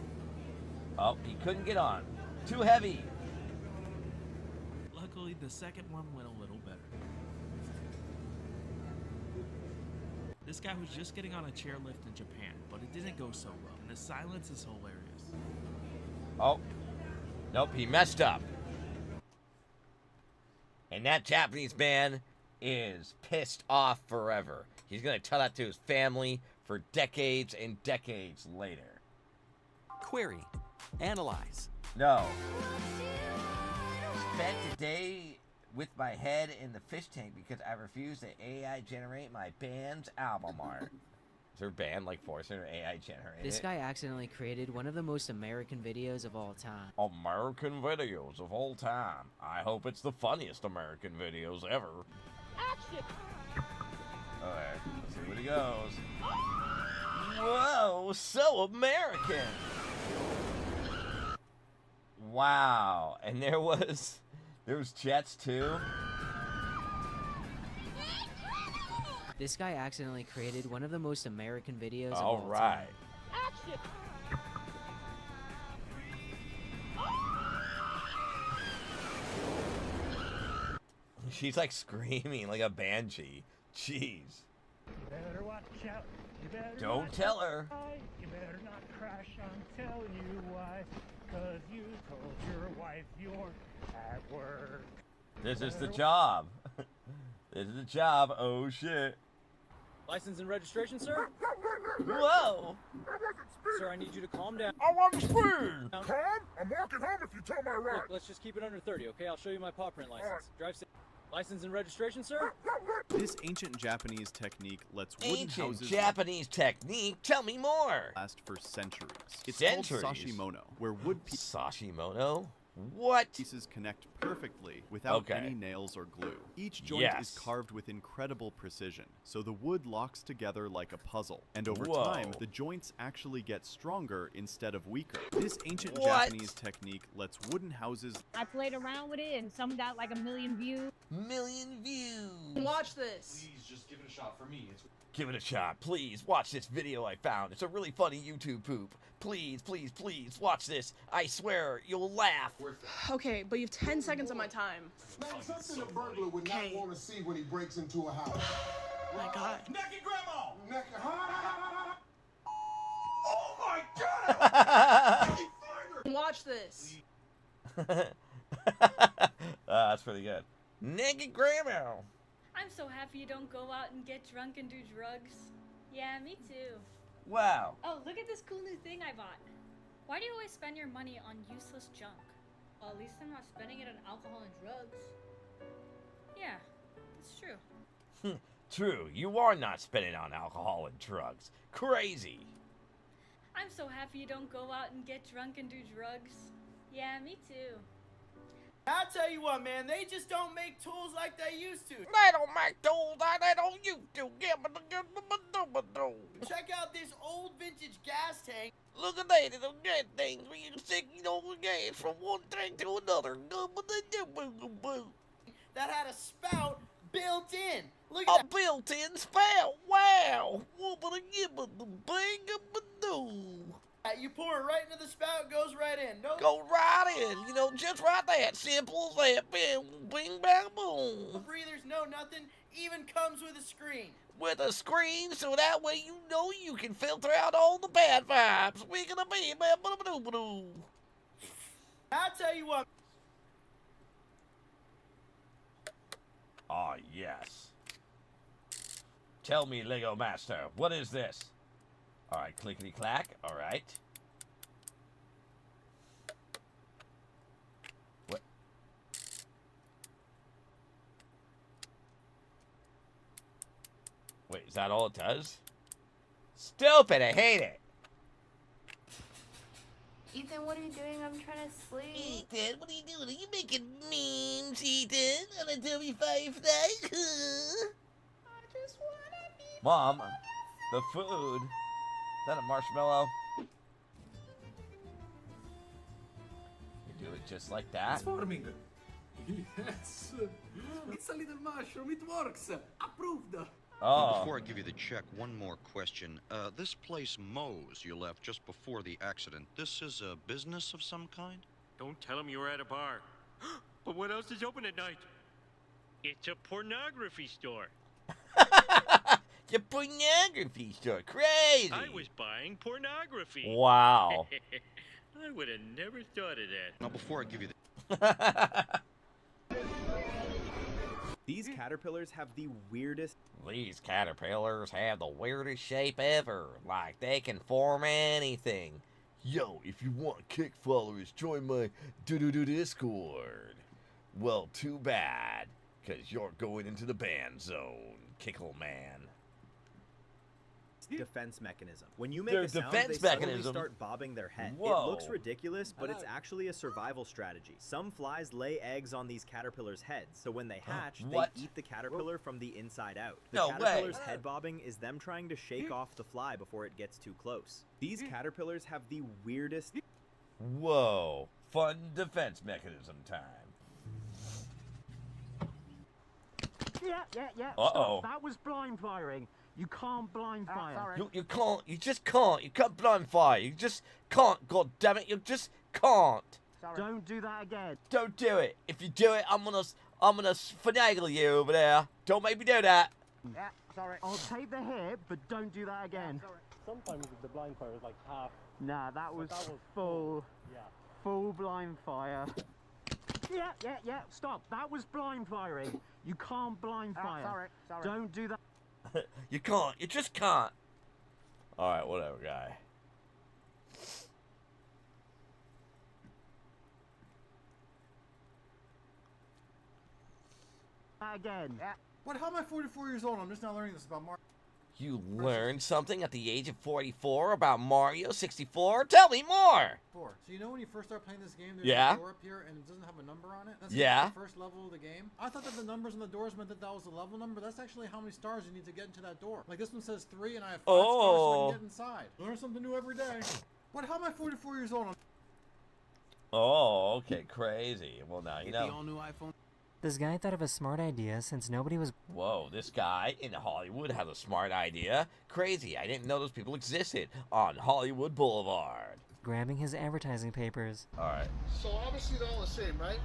Oh, he couldn't get on. Too heavy. Luckily, the second one went a little better. This guy was just getting on a chairlift in Japan, but it didn't go so well, and the silence is hilarious. Oh. Nope, he messed up. And that Japanese man is pissed off forever. He's gonna tell that to his family for decades and decades later. Query. Analyze. No. Spent a day with my head in the fish tank because I refused to AI generate my band's album art. Is her band like forcing her AI generate This guy accidentally created one of the most American videos of all time. American videos of all time. I hope it's the funniest American videos ever. Action! Alright, let's see where he goes. Whoa, so American! Wow, and there was jets too? This guy accidentally created one of the most American videos of all all right. time. Action! She's like screaming like a banshee. Jeez. You better watch out. You better Don't tell her. You better not crash. I'm telling you why. 'Cause you told your wife you're at work. This is the job. This is the job. Oh shit. License and registration, sir? Whoa! Sir, I need you to calm down. I want to scream! Calm? I'm walking home if you tell my right. Look, let's just keep it under 30, okay? I'll show you my paw print license. Drive safe. License and registration, sir? This ancient Japanese technique lets wooden houses Japanese technique? Tell me more! last for centuries. It's Centuries? called sashimono, where wood Sashimono? What? pieces connect perfectly without Okay. any nails or glue. Each joint Yes. is carved with incredible precision, so the wood locks together like a puzzle. And over Whoa. time, the joints actually get stronger instead of weaker. This ancient What? Japanese technique lets wooden houses I played around with it and some got like 1 million views. Million views! Watch this. Please just give it a shot for me. Give it a shot. Please, watch this video I found. It's a really funny YouTube poop. Please, please, please, watch this. I swear, you'll laugh. Okay, but you have 10 seconds of my time. Man, something a burglar would not want to see when he breaks into a house. My God. Naked grandma! Naked. my god! Watch this. That's pretty good. Naked grandma. I'm so happy you don't go out and get drunk and do drugs. Yeah, me too. Wow. Oh, look at this cool new thing I bought. Why do you always spend your money on useless junk? Well, at least I'm not spending it on alcohol and drugs. Yeah, it's true. True, you are not spending on alcohol and drugs. Crazy. I'm so happy you don't go out and get drunk and do drugs. Yeah, me too. I'll tell you what, man, they just don't make tools like they used to. They don't make tools like they don't used to. Check out this old vintage gas tank. Look at that, it'll get things where you can stick gas from one thing to another. That had a spout built in. Look at a built-in spout. Wow. You pour it right into the spout, goes right in. No, go right in. You know, just right there. Simple as that. Bing, bing, bang, boom. No breathers, no nothing. Even comes with a screen. With a screen, so that way you know you can filter out all the bad vibes. I'll tell you what. Ah, yes. Tell me, Lego Master, what is this? Alright, clickety-clack, alright. What? Wait, is that all it does? Stupid, I hate it! Ethan, what are you doing? I'm trying to sleep. Ethan, what are you doing? Are you making memes, Ethan? On a W5 thing? I just wanna be Mom, the food. Is that a marshmallow? You do it just like that? It's forming. Yes. It's a little mushroom. It works. Approved. Oh. Before I give you the check, one more question. This place Moe's you left just before the accident, this is a business of some kind? Don't tell him you were at a bar. But what else is open at night? It's a pornography store. It's a pornography store. Crazy. I was buying pornography. Wow. I would have never thought of that. Now, before I give you the... These caterpillars have the weirdest... These caterpillars have the weirdest shape ever. Like, they can form anything. Yo, if you want kick followers, join my Discord. Well, too bad, because you're going into the ban zone, Kickle Man. Defense mechanism. When you make Their a sound, defense they suddenly mechanism. start bobbing their head. Whoa. It looks ridiculous, but it's actually a survival strategy. Some flies lay eggs on these caterpillars' heads, so when they hatch, What? they eat the caterpillar from the inside out. The No caterpillar's way. head bobbing is them trying to shake off the fly before it gets too close. These caterpillars have the weirdest... Whoa. Fun defense mechanism time. Yeah. Uh-oh. Stop. That was blind firing. You can't blind fire. You can't. You just can't. You can't blind fire. You just can't. God damn it. You just can't. Don't do that again. Don't do it. If you do it, I'm gonna finagle you over there. Don't make me do that. Yeah, sorry. I'll take the hit, but don't do that again. Sometimes the blind fire is like half. Nah, that was was full. Yeah. Full blind fire. Yeah. Stop. That was blind firing. You can't blind fire. Sorry. Don't do that. You can't. You just can't. All right, whatever, guy. Again. What? How am I 44 years old? I'm just now learning this about Mario. You learned something at the age of 44 about Mario 64? Tell me more! So you know when you first start playing this game, there's Yeah. a door up here and it doesn't have a number on it? That's Yeah. the first level of the game. I thought that the numbers on the doors meant that that was the level number. That's actually how many stars you need to get into that door. Like this one says 3 and I have 5 stars so I can get inside. Learn something new every day. What? How am I 44 years old? Oh, okay, crazy. Well, now you Get the know. all-new iPhone. This guy thought of a smart idea since nobody was... Whoa, this guy in Hollywood has a smart idea. Crazy, I didn't know those people existed on Hollywood Boulevard. grabbing his advertising papers. Alright. So obviously they're all the same, right?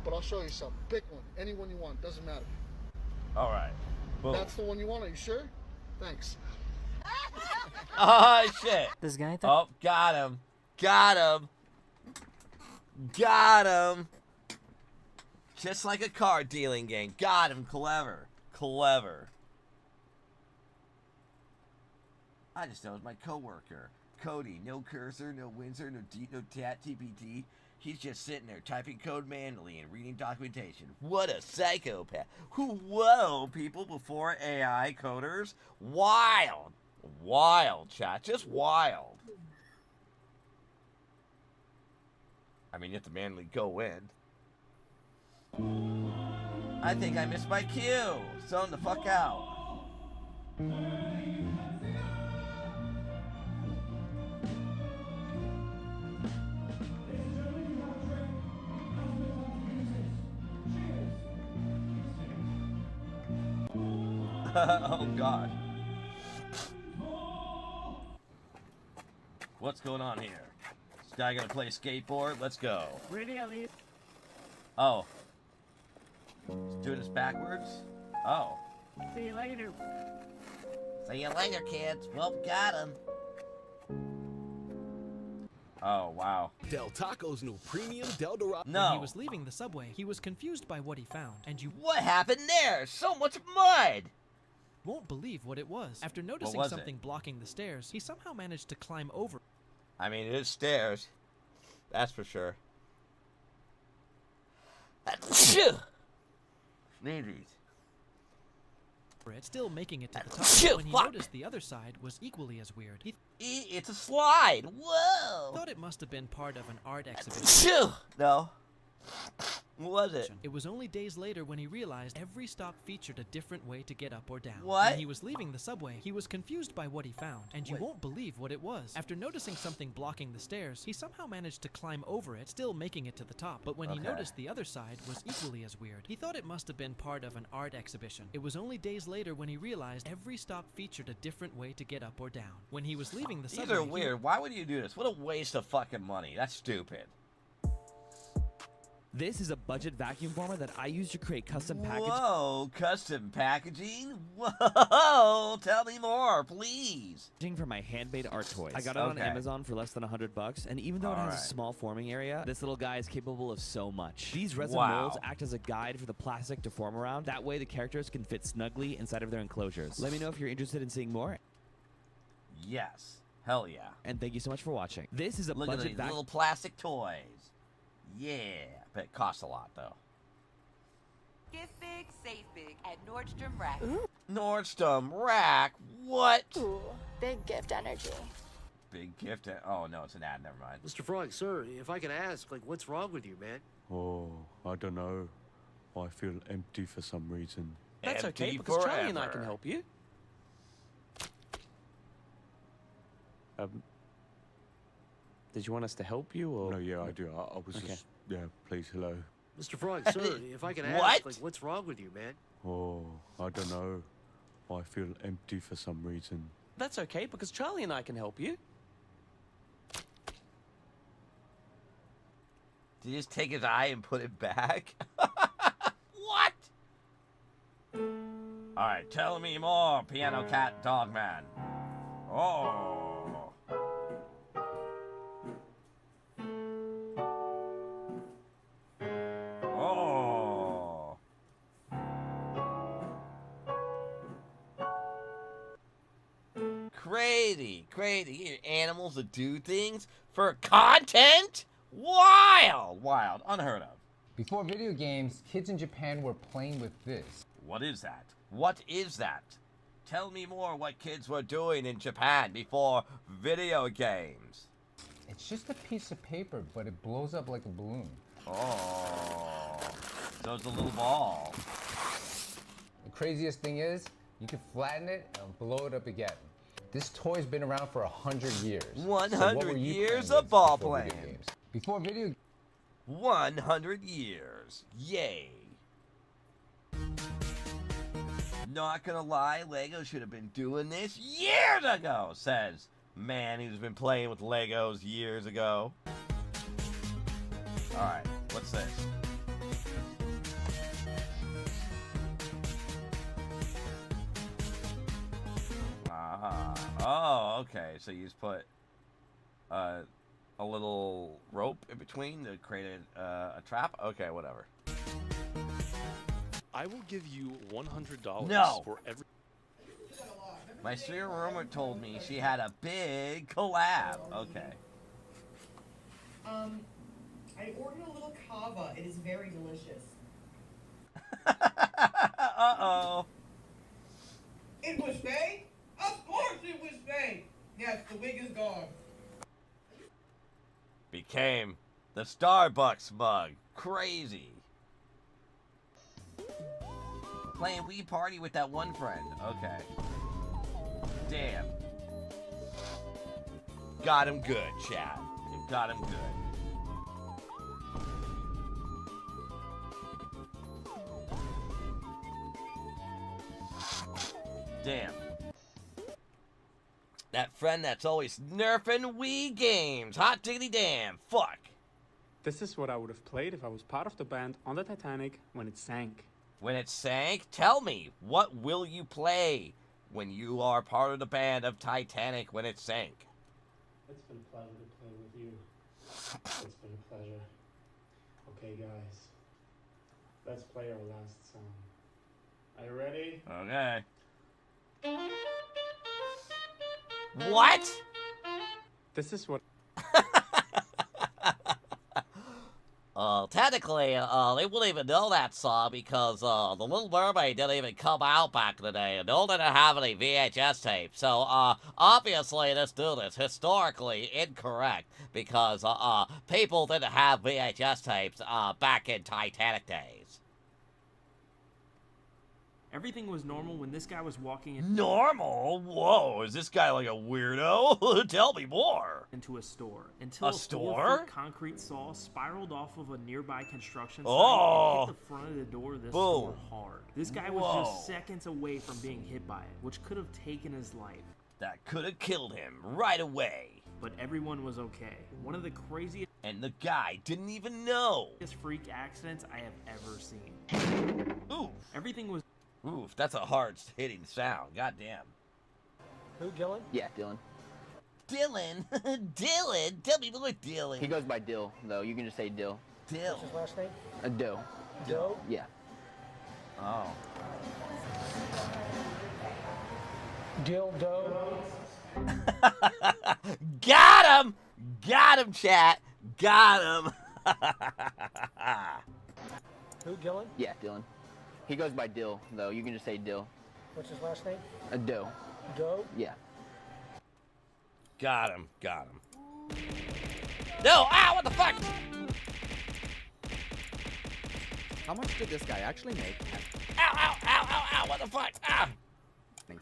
But I'll show you some. Pick one. Any one you want. Doesn't matter. Alright. Boom. That's the one you want. Are you sure? Thanks. Oh, shit. This guy thought. Oh, got him. Got him. Got him. Just like a card dealing game. Got him. Clever. Clever. I just know it's my coworker. Cody. No cursor, no Windsor, no D, no tat, TPT. He's just sitting there typing code manually and reading documentation. What a psychopath. Whoa, people before AI coders. Wild. Wild, chat. Just wild. I mean, you have to manually go in. I think I missed my cue. Zone the fuck out. Oh, God. What's going on here? This guy gonna play skateboard? Let's go. Ready, Elliot? Oh. He's doing this backwards? Oh. See you later. See you later, kids. Well, got him. Oh, wow. Del Taco's new premium Del Dorado. No. When he was leaving the subway, he was confused by what he found, and you What happened there? So much mud! won't believe what it was. After noticing was something blocking the stairs, he somehow managed to climb over. I mean, it is stairs. That's for sure. Sneezies. It, still making it to the top. When he noticed the other side was equally as weird, he It's a slide. Whoa. thought it must have been part of an art exhibition. No. What was it? It was only days later when he realized every stop featured a different way to get up or down. What? When he was leaving the subway, he was confused by what he found, and you won't believe what it was. After noticing something blocking the stairs, he somehow managed to climb over it, still making it to the top. But when he noticed the other side was equally as weird, he thought it must have been part of an art exhibition. It was only days later when he realized every stop featured a different way to get up or down. When he was leaving the subway, These are weird. Why would you do this? What a waste of fucking money. That's stupid. This is a budget vacuum former that I use to create custom packaging. Whoa, custom packaging? Whoa, tell me more, please. For my handmade art toys. I got it on Amazon for less than $100, and even though it has a small forming area, this little guy is capable of so much. These resin molds act as a guide for the plastic to form around. That way the characters can fit snugly inside of their enclosures. Let me know if you're interested in seeing more. Yes. Hell yeah. And thank you so much for watching. This is a Look at budget these little plastic toys. Yeah. But it costs a lot, though. Get big, save big at Nordstrom Rack. Nordstrom Rack? What? Ooh, big gift energy. Big gift. Oh, no, it's an ad. Never mind. Mr. Frog, sir, if I can ask, like, what's wrong with you, man? Oh, I don't know. I feel empty for some reason. That's Empty okay, because Charlie and I can forever. help you. Did you want us to help you, or? No, yeah, I do. I was just, yeah, please, hello. Mr. Frog, sir, if I can ask, What? like, what's wrong with you, man? Oh, I don't know. I feel empty for some reason. That's okay, because Charlie and I can help you. Did he just take his eye and put it back? What? Alright, tell me more, Piano Cat Dogman. Oh. Oh. Crazy, crazy. Animals that do things for content? Wild, wild, unheard of. Before video games, kids in Japan were playing with this. What is that? What is that? Tell me more what kids were doing in Japan before video games. It's just a piece of paper, but it blows up like a balloon. Oh, so it's a little ball. The craziest thing is, you can flatten it and blow it up again. This toy's been around for 100 years. 100 years of ball playing. Before video 100 years. Yay. Not gonna lie, Lego should have been doing this years ago, says man who's been playing with Legos years ago. Alright, what's this? Oh, okay. So you just put a little rope in between to create a trap? Okay, whatever. I will give you $100 No. for every... My serial rumor told me she had a big collab. Okay. I ordered a little kava. It is very delicious. Uh-oh. It was fake? Of course it was fake. Yes, the wig is gone. Became the Starbucks mug. Crazy. Playing Wii Party with that one friend. Okay. Damn. Got him good, chat. Got him good. Damn. That friend that's always nerfing Wii games. Hot diggity damn. Fuck. This is what I would have played if I was part of the band on the Titanic when it sank. When it sank? Tell me, what will you play when you are part of the band of Titanic when it sank? It's been a pleasure to play with you. It's been a pleasure. Okay, guys. Let's play our last song. Are you ready? Okay. What? This is what... Technically, they wouldn't even know that song because, The Little Mermaid didn't even come out back in the day, and no one didn't have any VHS tapes. So, obviously this dude is historically incorrect because, people didn't have VHS tapes, back in Titanic days. Everything was normal when this guy was walking in. Normal? Whoa, is this guy like a weirdo? Tell me more. Into a store until A store? 4-foot concrete saw spiraled off of a nearby construction site Oh. and hit the front of the door of this Boom. store hard. This guy was Whoa. just seconds away from being hit by it, which could have taken his life. That could have killed him right away. But everyone was okay. One of the craziest And the guy didn't even know. freak accidents I have ever seen. Oof. Everything was. Oof, that's a hard hitting sound. Goddamn. Who, Dylan? Yeah, Dylan. Dylan? Dylan? Tell me more, Dylan. He goes by Dill, though. You can just say Dill. Dill. What's his last name? Dill. Dill? Yeah. Oh. Dildo. Got him! Got him, chat. Got him. Who, Dylan? Yeah, Dylan. He goes by Dill, though. You can just say Dill. What's his last name? Dill. Doe? Yeah. Got him. Got him. No! Ow! What the fuck? How much did this guy actually make? Ow! Ow! Ow! Ow! Ow! What the fuck? Ah!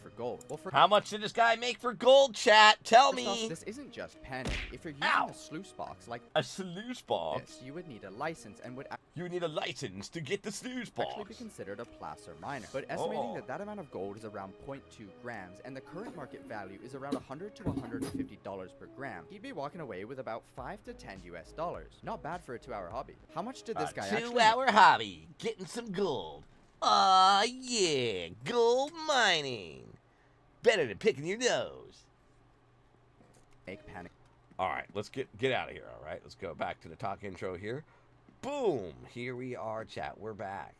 For gold. Well, How much did this guy make for gold, chat? Tell First off, me. this isn't just panic. If you're using a sluice box like a sluice box, this, you would need a license and would you need a license to get the sluice actually box. be considered a placer minor. But estimating Oh. that amount of gold is around 0.2 grams, and the current market value is around $100 to $150 per gram, he'd be walking away with about $5 to $10 US. Not bad for a 2-hour hobby. How much did this guy actually? 2-hour hobby, getting some gold. Aw, yeah, gold mining. Better than picking your nose. Make panic. All right, let's get out of here. All right, let's go back to the talk intro here. Boom, here we are, chat. We're back.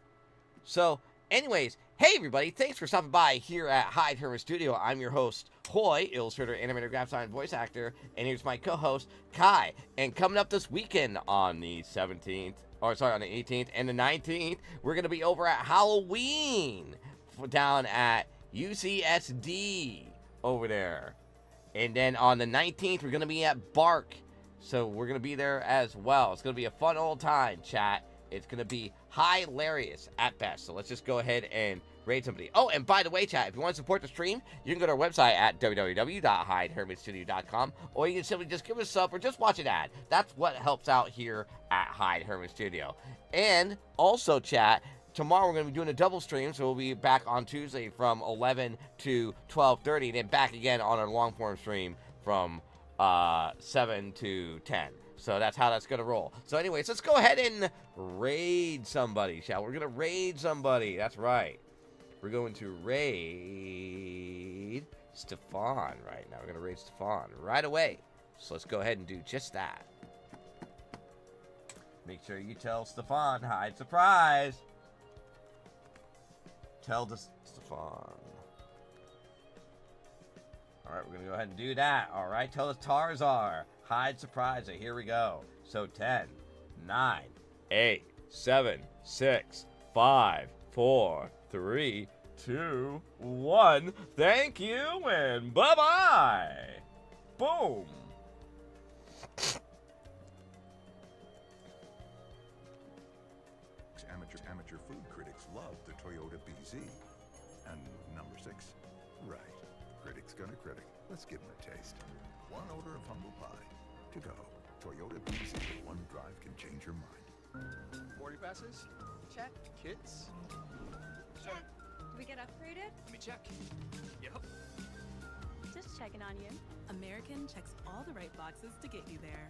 So, anyways, hey everybody, thanks for stopping by here at Hyde Herman Studio. I'm your host, Hoy, illustrator, animator, graphic design, voice actor, and here's my co-host, Kai. And coming up this weekend on the 17th, or sorry, on the 18th and the 19th, we're gonna be over at Halloween down at UCSD over there. And then on the 19th, we're going to be at Bark. So we're going to be there as well. It's going to be a fun old time, chat. It's going to be hilarious at best. So let's just go ahead and raid somebody. Oh, and by the way, chat, if you want to support the stream, you can go to our website at www.hydehermanstudio.com, or you can simply just give us a sub or just watch an ad. That's what helps out here at Hyde Herman Studio. And also, chat, tomorrow we're going to be doing a double stream, so we'll be back on Tuesday from 11 to 12:30, and then back again on our long-form stream from 7 to 10. So that's how that's going to roll. So anyways, let's go ahead and raid somebody, shall we? We're going to raid somebody. That's right. We're going to raid Stefan right now. We're going to raid Stefan right away. So let's go ahead and do just that. Make sure you tell Stefan, hide surprise. Tell Stefan. Alright, we're going to go ahead and do that. Alright, tell us Tarzar, hide surprise. Here we go. So 10, 9, 8, 7, 6, 5, 4, 3, 2, 1. Thank you and bye-bye. Boom. Amateur food critics love the Toyota BZ. And number 6, right. Critic's gonna critic. Let's give him a taste. One order of humble pie. To go. Toyota BZ with one drive can change your mind. Boarding passes? Check. Kids? Check. Did we get upgraded? Let me check. Yep. Just checking on you. American checks all the right boxes to get you there.